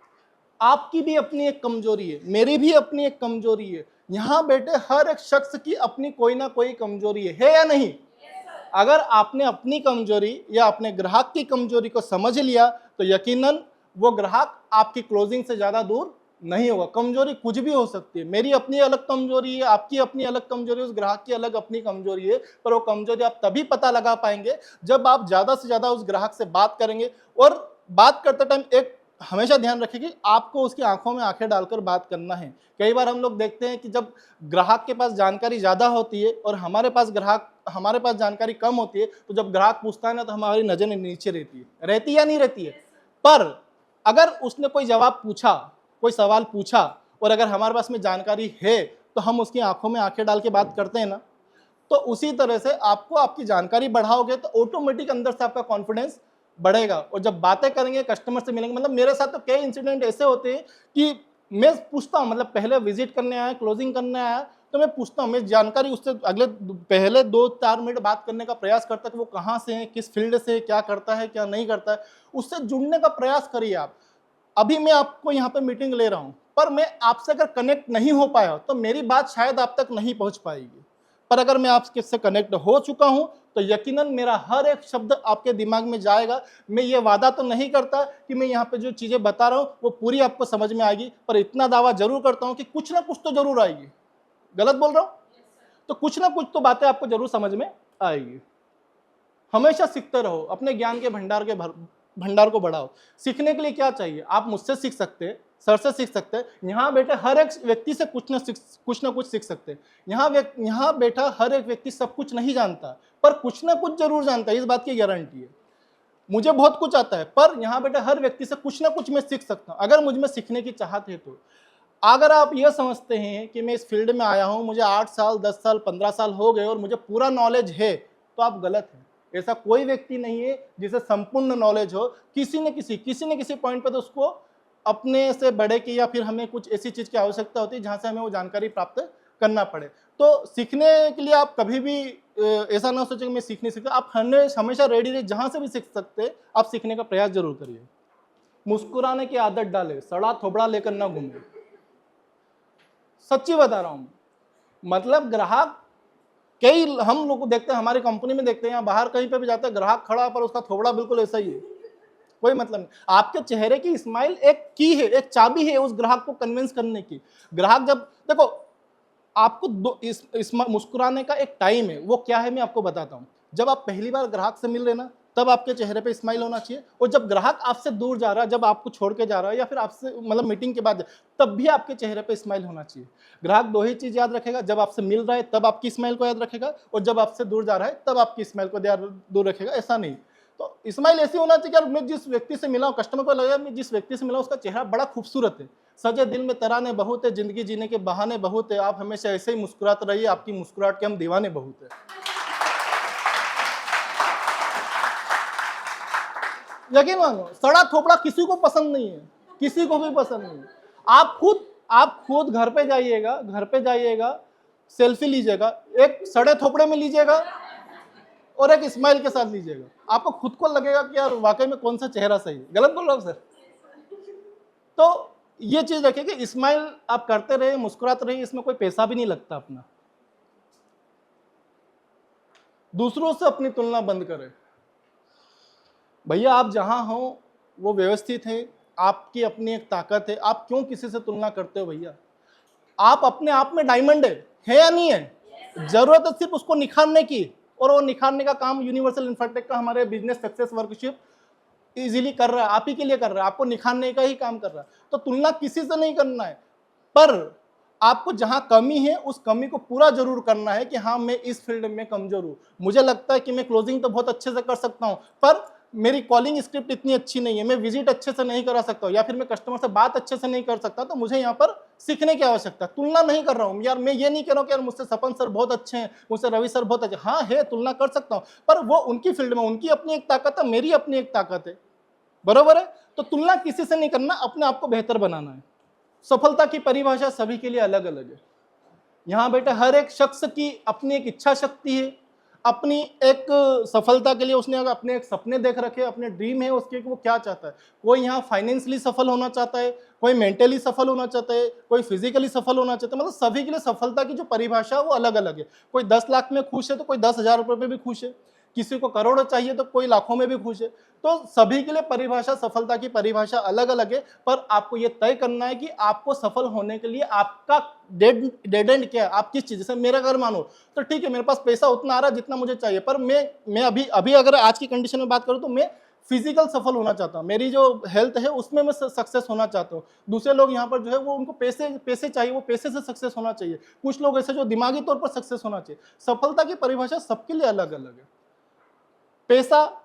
आपकी भी अपनी एक कमजोरी है, मेरी भी अपनी एक कमजोरी है। यहाँ बेटे हर एक शख्स की अपनी कोई ना कोई कमजोरी है या नहीं? अगर आपने अपनी कमजोरी या अपने ग्राहक की कमजोरी को समझ लिया तो यकीनन वो ग्राहक आपकी क्लोजिंग से ज्यादा दूर नहीं होगा। कमजोरी कुछ भी हो सकती है, मेरी अपनी अलग कमजोरी है, आपकी अपनी अलग कमजोरी है, उस ग्राहक की अलग अपनी कमजोरी है, पर वो कमजोरी आप तभी पता लगा पाएंगे जब आप ज्यादा से ज्यादा उस ग्राहक से बात करेंगे। और बात करते टाइम एक हमेशा ध्यान रखें कि आपको उसकी आंखों में आंखें डालकर बात करना है। कई बार हम लोग देखते हैं कि जब ग्राहक के पास जानकारी ज्यादा होती है और हमारे पास जानकारी कम होती है, तो जब ग्राहक पूछता है ना तो हमारी नजर नीचे रहती है या नहीं रहती है। पर अगर उसने कोई जवाब पूछा, कोई सवाल पूछा और अगर हमारे पास में जानकारी है तो हम उसकी आंखों में आंखें डाल के बात करते हैं ना। तो उसी तरह से आपको आपकी जानकारी बढ़ाओगे तो ऑटोमेटिक अंदर से आपका कॉन्फिडेंस बढ़ेगा। और जब बातें करेंगे, कस्टमर से मिलेंगे, मतलब मेरे साथ तो कई इंसिडेंट ऐसे होते हैं कि मैं पूछता हूँ, मतलब पहले विजिट करने आया, क्लोजिंग करने आया, तो मैं पूछता हूँ, मैं जानकारी उससे पहले 2-4 मिनट बात करने का प्रयास करता कि वो कहाँ से है, किस फील्ड से, क्या करता है, क्या नहीं करता है, उससे जुड़ने का प्रयास करिए आप। अभी मैं आपको यहाँ पे मीटिंग ले रहा हूँ, पर मैं आपसे अगर कनेक्ट नहीं हो पाया तो मेरी बात शायद आप तक नहीं पहुँच पाएगी। पर अगर मैं आपसे कनेक्ट हो चुका हूं तो यकीनन मेरा हर एक शब्द आपके दिमाग में जाएगा। मैं ये वादा तो नहीं करता कि मैं यहाँ पे जो चीजें बता रहा हूँ वो पूरी आपको समझ में आएगी, पर इतना दावा जरूर करता हूँ कि कुछ ना कुछ तो जरूर आएगी। गलत बोल रहा हूँ? तो कुछ ना कुछ तो बातें आपको जरूर समझ में आएगी। हमेशा सीखते रहो, अपने ज्ञान के भंडार को बढ़ाओ। सीखने के लिए क्या चाहिए? आप मुझसे सीख सकते हैं, सर से सीख सकते हैं, यहाँ बैठे हर एक व्यक्ति से कुछ ना कुछ सीख सकते हैं। यहाँ बैठा हर एक व्यक्ति सब कुछ नहीं जानता, पर कुछ ना कुछ जरूर जानता है, इस बात की गारंटी है। मुझे बहुत कुछ आता है, पर यहाँ बैठे हर व्यक्ति से कुछ ना कुछ मैं सीख सकता हूँ, अगर मुझ में सीखने की चाहत है तो। अगर आप ये समझते हैं कि मैं इस फील्ड में आया हूँ, मुझे 8 साल, 10 साल, 15 साल हो गए और मुझे पूरा नॉलेज है, तो आप गलत हैं। ऐसा कोई व्यक्ति नहीं है जिसे संपूर्ण नॉलेज हो। किसी न किसी पॉइंट पे तो उसको अपने से बड़े की या फिर हमें कुछ ऐसी चीज की आवश्यकता होती है जहां से हमें वो जानकारी प्राप्त करना पड़े। तो सीखने के लिए आप कभी भी ऐसा ना सोचें कि मैं सीख नहीं सकता। आप हमेशा रेडी रहिए, जहां से भी सीख सकते हैं आप सीखने का प्रयास जरूर करिए। मुस्कुराने की आदत डाले, सड़ा थोबड़ा लेकर ना घूमे। सच्ची बता रहा हूं, मतलब ग्राहक कई हम लोग को देखते हैं, हमारी कंपनी में देखते हैं या बाहर कहीं पे भी जाते हैं, ग्राहक खड़ा पर उसका थोबड़ा बिल्कुल ऐसा ही है, कोई मतलब नहीं। आपके चेहरे की स्माइल एक की है, एक चाबी है उस ग्राहक को कन्विंस करने की। ग्राहक जब देखो आपको इस मुस्कुराने का एक टाइम है, वो क्या है मैं आपको बताता हूँ। जब आप पहली बार ग्राहक से मिल रहे ना, तब आपके चेहरे पे स्माइल होना चाहिए। और जब ग्राहक आपसे दूर जा रहा है, जब आपको छोड़ के जा रहा है या फिर आपसे मतलब मीटिंग के बाद, तब भी आपके चेहरे पे स्माइल होना चाहिए। ग्राहक 2 ही चीज याद रखेगा, जब आपसे मिल रहा है तब आपकी स्माइल को याद रखेगा, और जब आपसे दूर जा रहा है तब आपकी स्माइल को दूर रखेगा। ऐसा नहीं। तो स्माइल ऐसी होना चाहिए कि मैं जिस व्यक्ति से मिला हूं, कस्टमर को लगा मैं जिस व्यक्ति से मिला हूं उसका चेहरा बड़ा खूबसूरत है, सजे दिल में तराने बहुत है, जिंदगी जीने के बहाने बहुत है, आप हमेशा ऐसे ही मुस्कुराते रहिए, आपकी मुस्कुराहट के हम दीवाने बहुत है। यकीन मानो, सड़ा थोपड़ा किसी को पसंद नहीं है, किसी को भी पसंद नहीं है। आप खुद घर पे जाइएगा, सेल्फी लीजिएगा, एक सड़े थोपड़े में लीजिएगा और एक स्माइल के साथ लीजिएगा, आपको खुद को लगेगा कि यार वाकई में कौन सा चेहरा सही है। गलत बोल रहा हूं सर? तो ये चीज रखिए कि स्माइल आप करते रहे, मुस्कुराते रहिए, इसमें कोई पैसा भी नहीं लगता अपना। दूसरों से अपनी तुलना बंद करें। भैया आप जहां हो वो व्यवस्थित है, आपकी अपनी एक ताकत है, आप क्यों किसी से तुलना करते हो? भैया आप अपने आप में डायमंड है या नहीं है? जरूरत है सिर्फ उसको निखारने की, और वो निखारने का काम यूनिवर्सल इन्फोटेक का हमारे बिजनेस सक्सेस वर्कशिप इजीली कर रहा है, आप ही के लिए कर रहा है, आपको निखारने का ही काम कर रहा है। तो तुलना किसी से नहीं करना है, पर आपको जहां कमी है उस कमी को पूरा जरूर करना है कि हाँ मैं इस फील्ड में कमजोर हूं, मुझे लगता है कि मैं क्लोजिंग तो बहुत अच्छे से कर सकता हूं, पर मेरी कॉलिंग स्क्रिप्ट इतनी अच्छी नहीं है, मैं विजिट अच्छे से नहीं करा सकता हूं, या फिर मैं कस्टमर से बात अच्छे से नहीं कर सकता, तो मुझे यहाँ पर सीखने की आवश्यकता। तुलना नहीं कर रहा हूँ यार, मैं ये नहीं कह रहा हूँ कि यार मुझसे सपन सर बहुत अच्छे हैं, मुझसे रवि सर बहुत अच्छे, हाँ है, तुलना कर सकता हूँ, पर वो उनकी फील्ड में उनकी अपनी एक ताकत है, मेरी अपनी एक ताकत है, बरोबर है? तो तुलना किसी से नहीं करना, अपने आप को बेहतर बनाना है। सफलता की परिभाषा सभी के लिए अलग अलग है। यहाँ बेटा हर एक शख्स की अपनी एक इच्छा शक्ति है, अपनी एक सफलता के लिए उसने अपने एक सपने देख रखे, अपने ड्रीम है उसके कि वो क्या चाहता है। कोई यहाँ फाइनेंशियली सफल होना चाहता है, कोई मेंटली सफल होना चाहता है, कोई फिजिकली सफल होना चाहता है। मतलब सभी के लिए सफलता की जो परिभाषा है वो अलग अलग है। कोई 10 लाख में खुश है तो कोई 10,000 रुपए में भी खुश है, किसी को करोड़ों चाहिए तो कोई लाखों में भी खुश है। तो सभी के लिए परिभाषा, सफलता की परिभाषा अलग अलग है। पर आपको ये तय करना है कि आपको सफल होने के लिए आपका डेड एंड क्या है, आप किस चीज से। मेरा अगर मानो तो ठीक है, मेरे पास पैसा उतना आ रहा है जितना मुझे चाहिए, पर मैं अभी अभी अगर आज की कंडीशन में बात करूं तो मैं फिजिकल सफल होना चाहता हूँ, मेरी जो हेल्थ है उसमें मैं सक्सेस होना चाहता हूँ। दूसरे लोग यहाँ पर जो है वो उनको पैसे पैसे चाहिए, वो पैसे से सक्सेस होना चाहिए। कुछ लोग ऐसे जो दिमागी तौर पर सक्सेस होना चाहिए। सफलता की परिभाषा सबके लिए अलग अलग है। पैसा,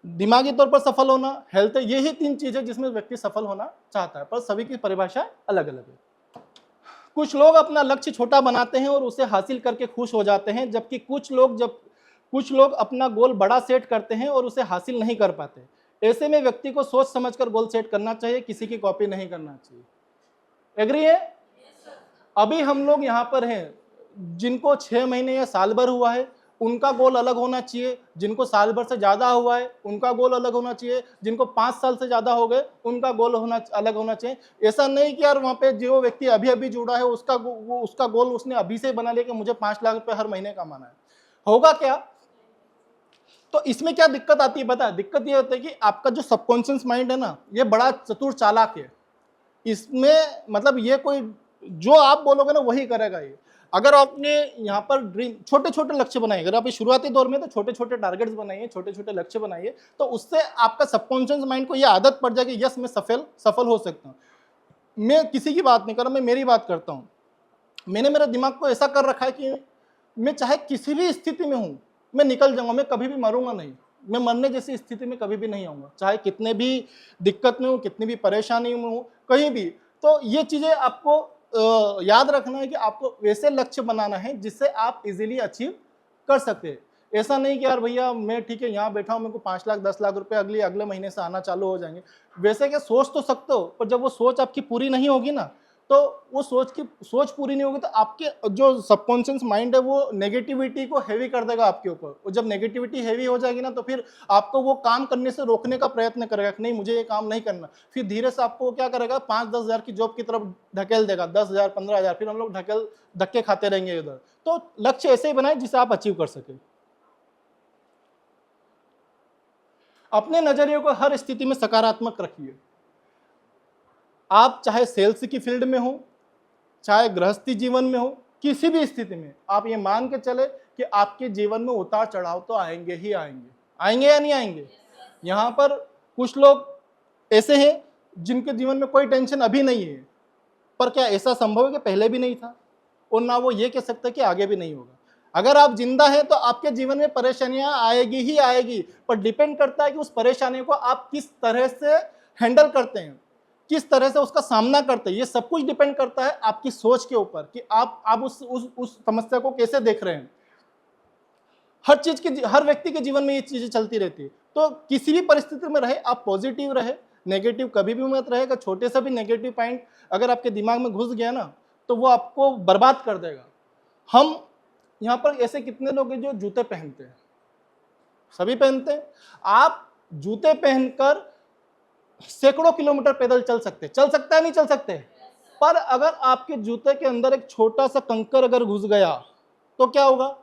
दिमागी तौर पर सफल होना, हेल्थ, यही 3 चीजें जिसमें व्यक्ति सफल होना चाहता है, पर सभी की परिभाषा अलग अलग है। कुछ लोग अपना लक्ष्य छोटा बनाते हैं और उसे हासिल करके खुश हो जाते हैं, जबकि कुछ लोग अपना गोल बड़ा सेट करते हैं और उसे हासिल नहीं कर पाते। ऐसे में व्यक्ति को सोच समझकर गोल सेट करना चाहिए, किसी की कॉपी नहीं करना चाहिए। एग्री है? अभी हम लोग यहाँ पर हैं, जिनको 6 महीने या साल भर हुआ है उनका गोल अलग होना चाहिए, जिनको साल भर से ज्यादा हुआ है उनका गोल अलग होना चाहिए, जिनको 5 साल से ज्यादा हो गए उनका गोल अलग होना चाहिए। ऐसा नहीं कि यार वहाँ पे जो व्यक्ति अभी अभी जुड़ा है उसका गोल उसने अभी से बना लिया कि मुझे 5 लाख रुपए हर महीने कमाना है। होगा क्या? तो इसमें क्या दिक्कत आती है पता है? दिक्कत ये होती है कि आपका जो सबकॉन्शियस माइंड है ना, ये बड़ा चतुर चालाक है। इसमें मतलब ये कोई जो आप बोलोगे ना वही करेगा ये। अगर आपने यहाँ पर ड्रीम, छोटे छोटे लक्ष्य बनाए, अगर आप शुरुआती दौर में तो छोटे छोटे टारगेट्स बनाइए, छोटे छोटे लक्ष्य बनाइए, तो उससे आपका सबकॉन्शियस माइंड को ये आदत पड़ जाएगी, यस मैं सफल हो सकता हूँ। मैं किसी की बात नहीं कर रहा, मैं मेरी बात करता हूँ। मैंने मेरे दिमाग को ऐसा कर रखा है कि मैं चाहे किसी भी स्थिति में हूँ मैं निकल जाऊंगा, मैं कभी भी मरूंगा नहीं, मैं मरने जैसी स्थिति में कभी भी नहीं आऊंगा, चाहे कितने भी दिक्कत में हूँ, कितनी भी परेशानी में हूँ, कहीं भी। तो ये चीजें आपको याद रखना है कि आपको वैसे लक्ष्य बनाना है जिससे आप इजीली अचीव कर सकते हैं। ऐसा नहीं कि यार भैया मैं ठीक है यहाँ बैठा हूँ, मेरे को 5 लाख 10 लाख रुपए अगले महीने से आना चालू हो जाएंगे। वैसे क्या सोच तो सकते हो, पर जब वो सोच आपकी पूरी नहीं होगी ना, तो वो सोच पूरी नहीं होगी तो आपके जो सबकॉन्शियस माइंड है वो नेगेटिविटी को हैवी कर देगा आपके ऊपर। और जब नेगेटिविटी हैवी हो जाएगी ना, तो फिर आपको वो काम करने से रोकने का प्रयत्न करेगा कि नहीं मुझे ये काम नहीं करना। फिर धीरे से आपको क्या करेगा, 5-10 हज़ार की जॉब की तरफ ढकेल देगा, 10,000 15,000, फिर हम लोग धक्के खाते रहेंगे इधर। तो लक्ष्य ऐसे ही बनाए जिसे आप अचीव कर सके। अपने नजरिए को हर स्थिति में सकारात्मक रखिए। आप चाहे सेल्स की फील्ड में हो, चाहे गृहस्थी जीवन में हो, किसी भी स्थिति में आप ये मान के चले कि आपके जीवन में उतार चढ़ाव तो आएंगे ही आएंगे। आएंगे या नहीं आएंगे? यहाँ पर कुछ लोग ऐसे हैं जिनके जीवन में कोई टेंशन अभी नहीं है, पर क्या ऐसा संभव है कि पहले भी नहीं था? और ना वो ये कह सकते कि आगे भी नहीं होगा। अगर आप जिंदा हैं तो आपके जीवन में परेशानियां आएगी ही आएगी, पर डिपेंड करता है कि उस परेशानी को आप किस तरह से हैंडल करते हैं, किस तरह से उसका सामना करते हैं। ये सब कुछ डिपेंड करता है आपकी सोच के ऊपर कि आप उस समस्या को कैसे देख रहे हैं। हर व्यक्ति के जीवन में ये चीजें चलती रहती है। तो किसी भी परिस्थिति में रहे आप पॉजिटिव रहे, नेगेटिव कभी भी मत रहेगा। छोटे सा भी नेगेटिव पॉइंट अगर आपके दिमाग में घुस गया ना, तो वो आपको बर्बाद कर देगा। हम यहाँ पर ऐसे कितने लोग हैं जो जूते पहनते हैं? सभी पहनते हैं। आप जूते पहनकर सैकड़ों किलोमीटर पैदल चल सकते हैं, नहीं चल सकते? पर अगर आपके जूते के अंदर एक छोटा सा कंकर अगर घुस गया तो क्या होगा?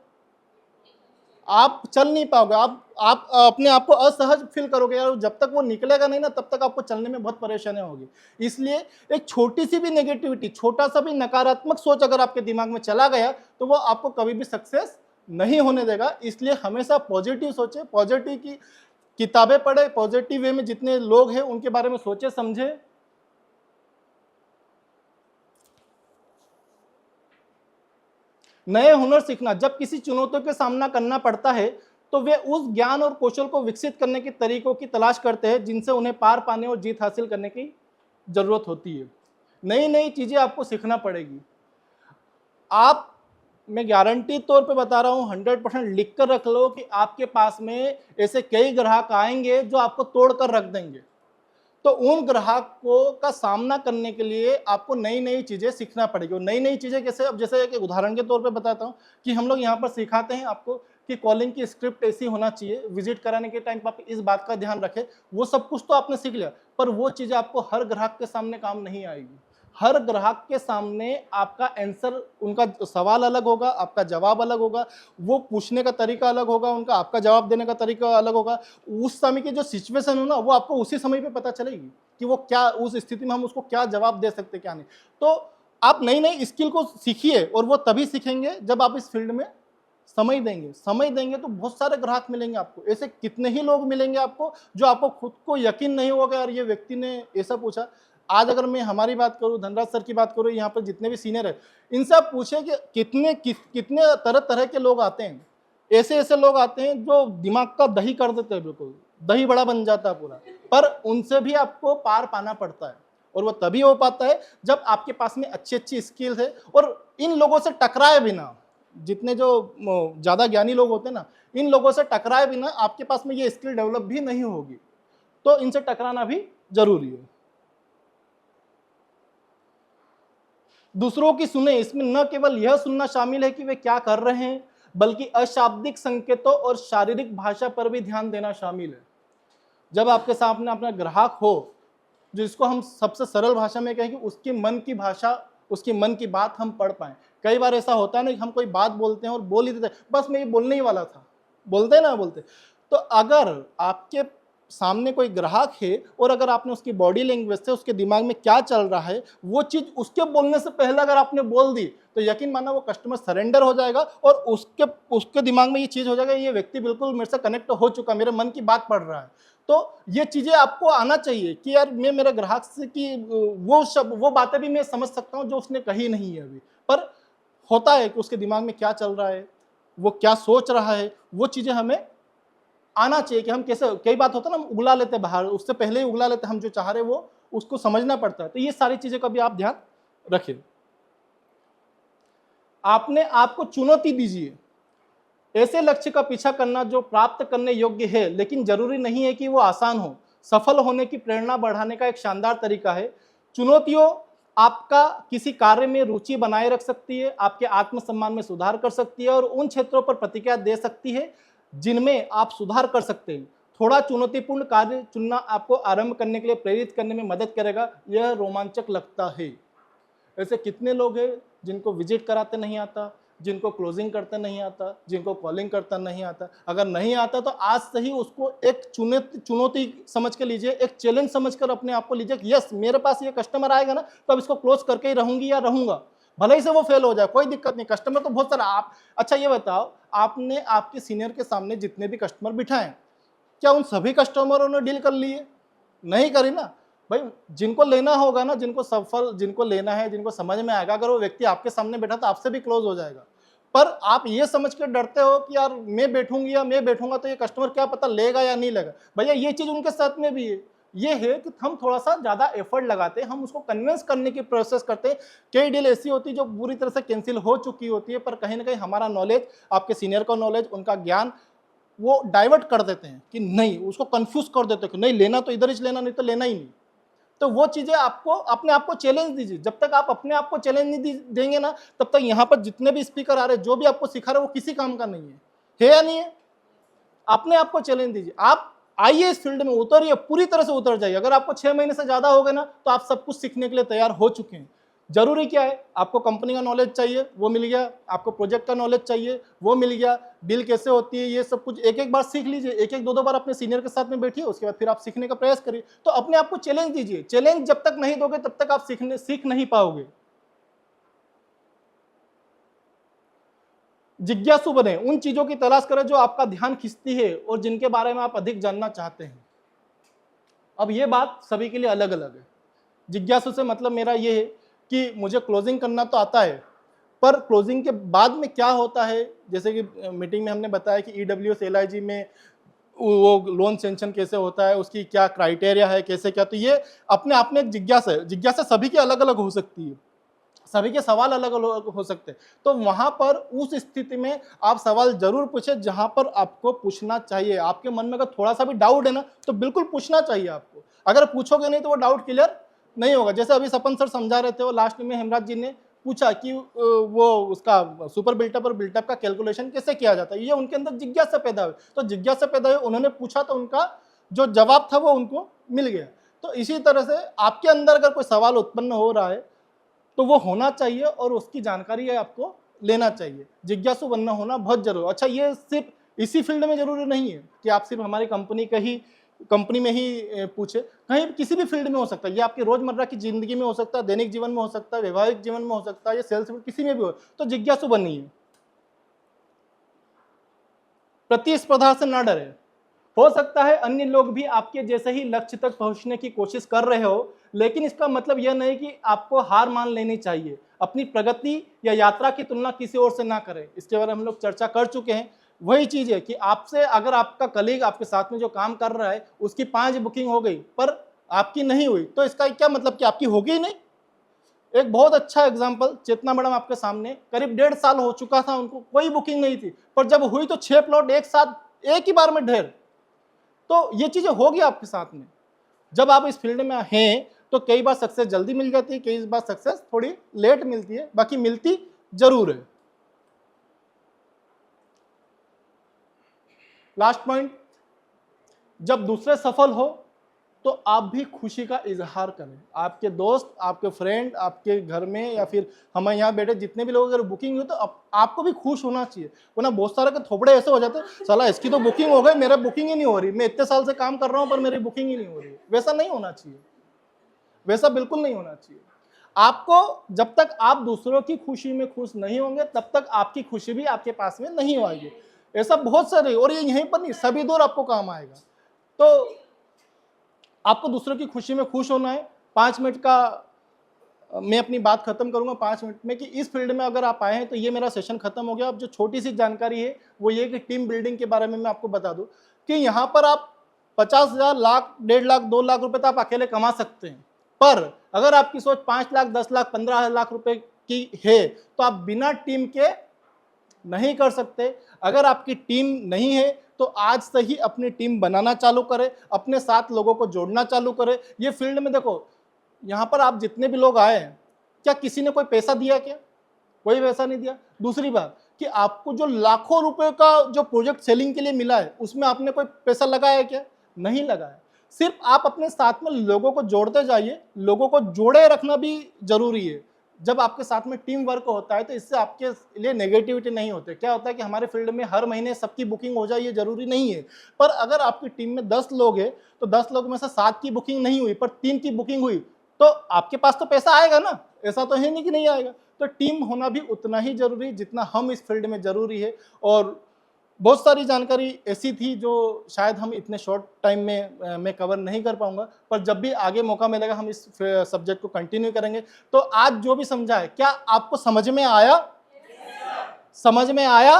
आप चल नहीं पाओगे। आप अपने आप को असहज फील करोगे यार, जब तक वो निकलेगा नहीं ना तब तक आपको चलने में बहुत परेशानी होगी। इसलिए एक छोटी सी भी नेगेटिविटी, छोटा सा भी नकारात्मक सोच अगर आपके दिमाग में चला गया तो वो आपको कभी भी सक्सेस नहीं होने देगा। इसलिए हमेशा पॉजिटिव सोचे, पॉजिटिव की किताबें पढ़े, पॉजिटिव वे में जितने लोग हैं उनके बारे में सोचे समझे। नए हुनर सीखना, जब किसी चुनौतियों का सामना करना पड़ता है तो वे उस ज्ञान और कौशल को विकसित करने के तरीकों की तलाश करते हैं जिनसे उन्हें पार पाने और जीत हासिल करने की जरूरत होती है। नई नई चीजें आपको सीखना पड़ेगी। मैं गारंटी तौर पे बता रहा हूं, 100% लिख कर रख लो कि आपके पास में ऐसे कई ग्राहक आएंगे जो आपको तोड़ कर रख देंगे। तो उन ग्राहकों का सामना करने के लिए आपको नई नई चीजें सीखना पड़ेगी। और नई नई चीजें कैसे? अब जैसे एक उदाहरण के तौर पे बताता हूं कि हम लोग यहाँ पर सिखाते हैं आपको कि कॉलिंग की स्क्रिप्ट ऐसी होना चाहिए, विजिट कराने के टाइम पर आप इस बात का ध्यान रखें, वो सब कुछ तो आपने सीख लिया, पर वो चीज़ें आपको हर ग्राहक के सामने काम नहीं आएगी। हर ग्राहक के सामने आपका आंसर, उनका सवाल अलग होगा, आपका जवाब अलग होगा, वो पूछने का तरीका अलग होगा, उनका आपका जवाब देने का तरीका अलग होगा। उस समय की जो सिचुएशन हो ना, वो आपको उसी समय पे पता चलेगी कि वो क्या, उस स्थिति में हम उसको क्या जवाब दे सकते, क्या नहीं। तो आप नई नई स्किल को सीखिए, और वो तभी सीखेंगे जब आप इस फील्ड में समय देंगे। समय देंगे तो बहुत सारे ग्राहक मिलेंगे आपको, ऐसे कितने ही लोग मिलेंगे आपको जो आपको खुद को यकीन नहीं होगा यार ये व्यक्ति ने ऐसा पूछा। आज अगर मैं हमारी बात करूं, धनराज सर की बात करूं, यहाँ पर जितने भी सीनियर है, इनसे आप पूछे कि कितने तरह तरह के लोग आते हैं। ऐसे ऐसे लोग आते हैं जो दिमाग का दही कर देते हैं, बिल्कुल दही बड़ा बन जाता है पूरा, पर उनसे भी आपको पार पाना पड़ता है, और वो तभी हो पाता है जब आपके पास में अच्छी अच्छी स्किल्स है। और इन लोगों से टकराए बिना, जितने जो ज़्यादा ज्ञानी लोग होते हैं ना, इन लोगों से टकराए बिना आपके पास में ये स्किल डेवलप भी नहीं होगी, तो इनसे टकराना भी जरूरी है। दूसरों की सुने, इसमें न केवल यह सुनना शामिल है कि वे क्या कर रहे हैं, बल्कि अशाब्दिक संकेतों और शारीरिक भाषा पर भी ध्यान देना शामिल है। जब आपके सामने अपना ग्राहक हो, जिसको हम सबसे सरल भाषा में कहें कि उसके मन की भाषा, उसके मन की बात हम पढ़ पाएं। कई बार ऐसा होता है ना कि हम कोई बात बोलते हैं और बोल ही देते हैं, बस मैं ये बोलने ही वाला था, बोलते ना बोलते। तो अगर आपके सामने कोई ग्राहक है और अगर आपने उसकी बॉडी लैंग्वेज से उसके दिमाग में क्या चल रहा है वो चीज़ उसके बोलने से पहले अगर आपने बोल दी, तो यकीन माना वो कस्टमर सरेंडर हो जाएगा, और उसके दिमाग में ये चीज़ हो जाएगा, ये व्यक्ति बिल्कुल मेरे से कनेक्ट हो चुका, मेरे मन की बात पढ़ रहा है। तो ये चीज़ें आपको आना चाहिए कि यार मैं मेरे ग्राहक से कि वो बातें भी मैं समझ सकता हूँ जो उसने कही नहीं है अभी, पर होता है कि उसके दिमाग में क्या चल रहा है, वो क्या सोच रहा है, वो चीज़ें हमें आना चाहिए कि हम कैसे, कई बात होता है ना, हम उगला लेते हैं बाहर, उससे पहले ही उगला लेते हैं, हम जो चाह रहे वो उसको समझना पड़ता है। तो ये सारी चीज़ें का भी आप ध्यान रखें। आपने आपको चुनौती दीजिए, ऐसे लक्ष्य का पीछा करना जो प्राप्त करने योग्य है, लेकिन जरूरी नहीं है कि वो आसान हो। सफल होने की प्रेरणा बढ़ाने का एक शानदार तरीका है। चुनौतियों आपका किसी कार्य में रुचि बनाए रख सकती है, आपके आत्मसम्मान में सुधार कर सकती है, और उन क्षेत्रों पर प्रतिक्रिया दे सकती है जिनमें आप सुधार कर सकते हैं। थोड़ा चुनौतीपूर्ण कार्य चुनना आपको आरंभ करने के लिए प्रेरित करने में मदद करेगा। यह रोमांचक लगता है। ऐसे कितने लोग हैं जिनको विजिट कराते नहीं आता, जिनको क्लोजिंग करते नहीं आता, जिनको कॉलिंग करता नहीं आता। अगर नहीं आता तो आज से ही उसको एक चुनौती समझ के लीजिए, एक चैलेंज समझ कर अपने आप को लीजिए कि यस मेरे पास ये कस्टमर आएगा ना, तो अब इसको क्लोज करके ही रहूंगी या रहूंगा, भले ही से वो फेल हो जाए, कोई दिक्कत नहीं। कस्टमर तो बहुत सारा आप, अच्छा ये बताओ, आपने आपके सीनियर के सामने जितने भी कस्टमर बिठाए, क्या उन सभी कस्टमरों ने डील कर लिए? नहीं करी ना भाई। जिनको लेना होगा ना, जिनको लेना है, जिनको समझ में आएगा, अगर वो व्यक्ति आपके सामने बैठा तो आपसे भी क्लोज हो जाएगा। पर आप ये समझ कर डरते हो कि यार मैं बैठूंगी या मैं बैठूंगा तो ये कस्टमर क्या पता लेगा या नहीं लेगा। भैया ये चीज उनके साथ में भी है, ये है कि हम थोड़ा सा ज्यादा एफर्ट लगाते हैं, हम उसको कन्विंस करने की प्रोसेस करते हैं। कई डील ऐसी होती है जो पूरी तरह से कैंसिल हो चुकी होती है, पर कहीं ना कहीं हमारा नॉलेज, आपके सीनियर का नॉलेज, उनका ज्ञान वो डाइवर्ट कर देते हैं कि नहीं, उसको कंफ्यूज कर देते हैं कि नहीं लेना तो इधर ही लेना, नहीं तो लेना ही नहीं। तो वो चीजें आपको अपने आप को चैलेंज दीजिए। जब तक आप अपने आप को चैलेंज नहीं देंगे ना, तब तक यहाँ पर जितने भी स्पीकर आ रहे हैं, जो भी आपको सिखा रहे हैं, वो किसी काम का नहीं है या नहीं है? अपने आप को चैलेंज दीजिए, आप आइए इस फील्ड में, उतरिए, पूरी तरह से उतर जाइए। अगर आपको 6 महीने से ज्यादा हो गए ना, तो आप सब कुछ सीखने के लिए तैयार हो चुके हैं। जरूरी क्या है, आपको कंपनी का नॉलेज चाहिए, वो मिल गया। आपको प्रोजेक्ट का नॉलेज चाहिए, वो मिल गया। डील कैसे होती है, ये सब कुछ एक एक बार सीख लीजिए। एक एक दो बार अपने सीनियर के साथ में बैठिए, उसके बाद फिर आप सीखने का प्रयास करिए। तो अपने आप को चैलेंज दीजिए। चैलेंज जब तक नहीं दोगे तब तक आप सीख नहीं पाओगे। जिज्ञासु बने, उन चीजों की तलाश करें जो आपका ध्यान खींचती है और जिनके बारे में आप अधिक जानना चाहते हैं। अब ये बात सभी के लिए अलग अलग है। जिज्ञासु से मतलब मेरा ये है कि मुझे क्लोजिंग करना तो आता है, पर क्लोजिंग के बाद में क्या होता है, जैसे कि मीटिंग में हमने बताया कि EWS LIG में वो लोन सेंक्शन कैसे होता है, उसकी क्या क्राइटेरिया है, कैसे क्या, तो ये अपने आप में एक जिज्ञासा है। जिज्ञासा सभी की अलग अलग हो सकती है, सभी के सवाल अलग अलग हो सकते हैं। तो वहां पर उस स्थिति में आप सवाल जरूर पूछे जहां पर आपको पूछना चाहिए। आपके मन में अगर थोड़ा सा भी डाउट है ना, तो बिल्कुल पूछना चाहिए आपको। अगर पूछोगे नहीं तो वो डाउट क्लियर नहीं होगा। जैसे अभी सपन सर समझा रहे थे, वो लास्ट में हेमराज जी ने पूछा कि वो उसका सुपर बिल्टअप और बिल्टअप का कैलकुलेशन कैसे किया जाता है, ये उनके अंदर जिज्ञासा पैदा हुई। तो जिज्ञासा पैदा हुई, उन्होंने पूछा तो उनका जो जवाब था वो उनको मिल गया। तो इसी तरह से आपके अंदर अगर कोई सवाल उत्पन्न हो रहा है तो वो होना चाहिए और उसकी जानकारी आपको लेना चाहिए। जिज्ञासु बनना होना बहुत जरूरी। अच्छा, ये सिर्फ इसी फील्ड में जरूरी नहीं है कि आप सिर्फ हमारी कंपनी में ही पूछे, कहीं किसी भी फील्ड में हो सकता है। ये आपकी रोजमर्रा की जिंदगी में हो सकता है, दैनिक जीवन में हो सकता है, वैवाहिक जीवन में हो सकता है, या सेल्स में, किसी में भी हो। तो जिज्ञासु बनिए, प्रतिस्पर्धा से ना डरे। हो सकता है अन्य लोग भी आपके जैसे ही लक्ष्य तक पहुंचने की कोशिश कर रहे हो, लेकिन इसका मतलब यह नहीं कि आपको हार मान लेनी चाहिए। अपनी प्रगति या यात्रा की तुलना किसी और से ना करें, इसके बारे में हम लोग चर्चा कर चुके हैं। वही चीज है कि आपसे अगर आपका कलीग आपके साथ में जो काम कर रहा है उसकी 5 बुकिंग हो गई पर आपकी नहीं हुई, तो इसका क्या मतलब कि आपकी होगी ही नहीं। एक बहुत अच्छा एग्जांपल, चेतना मैडम आपके सामने, करीब 1.5 साल हो चुका था, उनको कोई बुकिंग नहीं थी, पर जब हुई तो 6 प्लॉट एक साथ एक ही बार में ढेर। तो ये चीजें होगी आपके साथ में। जब आप इस फील्ड में हैं तो कई बार सक्सेस जल्दी मिल जाती है, कई बार सक्सेस थोड़ी लेट मिलती है, बाकी मिलती जरूर है। लास्ट पॉइंट, जब दूसरे सफल हो तो आप भी खुशी का इजहार करें। आपके दोस्त, आपके फ्रेंड, आपके घर में या फिर हम यहाँ बैठे जितने भी लोग अगर बुकिंग हो तो आपको भी खुश होना चाहिए। वरना बहुत सारे के थोपड़े ऐसे हो जाते हैं, साला इसकी तो बुकिंग हो गई, मेरा बुकिंग ही नहीं हो रही, मैं इतने साल से काम कर रहा हूँ पर मेरी बुकिंग ही नहीं हो रही। वैसा नहीं होना चाहिए, वैसा बिल्कुल नहीं होना चाहिए। आपको जब तक आप दूसरों की खुशी में खुश नहीं होंगे तब तक आपकी खुशी भी आपके पास में नहीं आएगी। ऐसा बहुत सारे, और ये यहीं पर नहीं, सभी दौर आपको काम आएगा। तो आपको दूसरों की खुशी में खुश होना है। 5 मिनट का मैं अपनी बात खत्म करूंगा 5 मिनट में, कि इस फील्ड में अगर आप आए हैं तो ये मेरा सेशन खत्म हो गया। अब जो छोटी सी जानकारी है वो ये कि टीम बिल्डिंग के बारे में मैं आपको बता दूं कि यहाँ पर आप 50,000, लाख, 1.5 लाख, 2 लाख रुपए तो आप अकेले कमा सकते हैं, पर अगर आपकी सोच 5 लाख, 10 लाख, 15 लाख रुपए की है तो आप बिना टीम के नहीं कर सकते। अगर आपकी टीम नहीं है तो आज से ही अपनी टीम बनाना चालू करें, अपने साथ लोगों को जोड़ना चालू करें। ये फील्ड में देखो, यहाँ पर आप जितने भी लोग आए हैं, क्या किसी ने कोई पैसा दिया? क्या कोई पैसा नहीं दिया। दूसरी बात कि आपको जो लाखों रुपए का जो प्रोजेक्ट सेलिंग के लिए मिला है उसमें आपने कोई पैसा लगाया क्या? नहीं लगाया। सिर्फ आप अपने साथ में लोगों को जोड़ते जाइए। लोगों को जोड़े रखना भी जरूरी है। जब आपके साथ में टीम वर्क होता है तो इससे आपके लिए नेगेटिविटी नहीं होती। क्या होता है कि हमारे फील्ड में हर महीने सबकी बुकिंग हो जाए ये जरूरी नहीं है, पर अगर आपकी टीम में 10 लोग हैं तो 10 लोग में से 7 की बुकिंग नहीं हुई पर 3 की बुकिंग हुई तो आपके पास तो पैसा आएगा ना। ऐसा तो है नहीं कि नहीं आएगा। तो टीम होना भी उतना ही जरूरी जितना हम इस फील्ड में जरूरी है। और बहुत सारी जानकारी ऐसी थी जो शायद हम इतने शॉर्ट टाइम में मैं कवर नहीं कर पाऊंगा, पर जब भी आगे मौका मिलेगा हम इस सब्जेक्ट को कंटिन्यू करेंगे। तो आज जो भी समझा है क्या आपको समझ में आया? समझ में आया?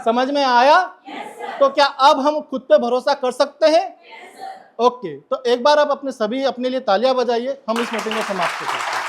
समझ में आया? तो क्या अब हम खुद पे भरोसा कर सकते हैं? ओके, तो एक बार आप अपने लिए तालियां बजाइए। हम इस मीटिंग को समाप्त करते हैं।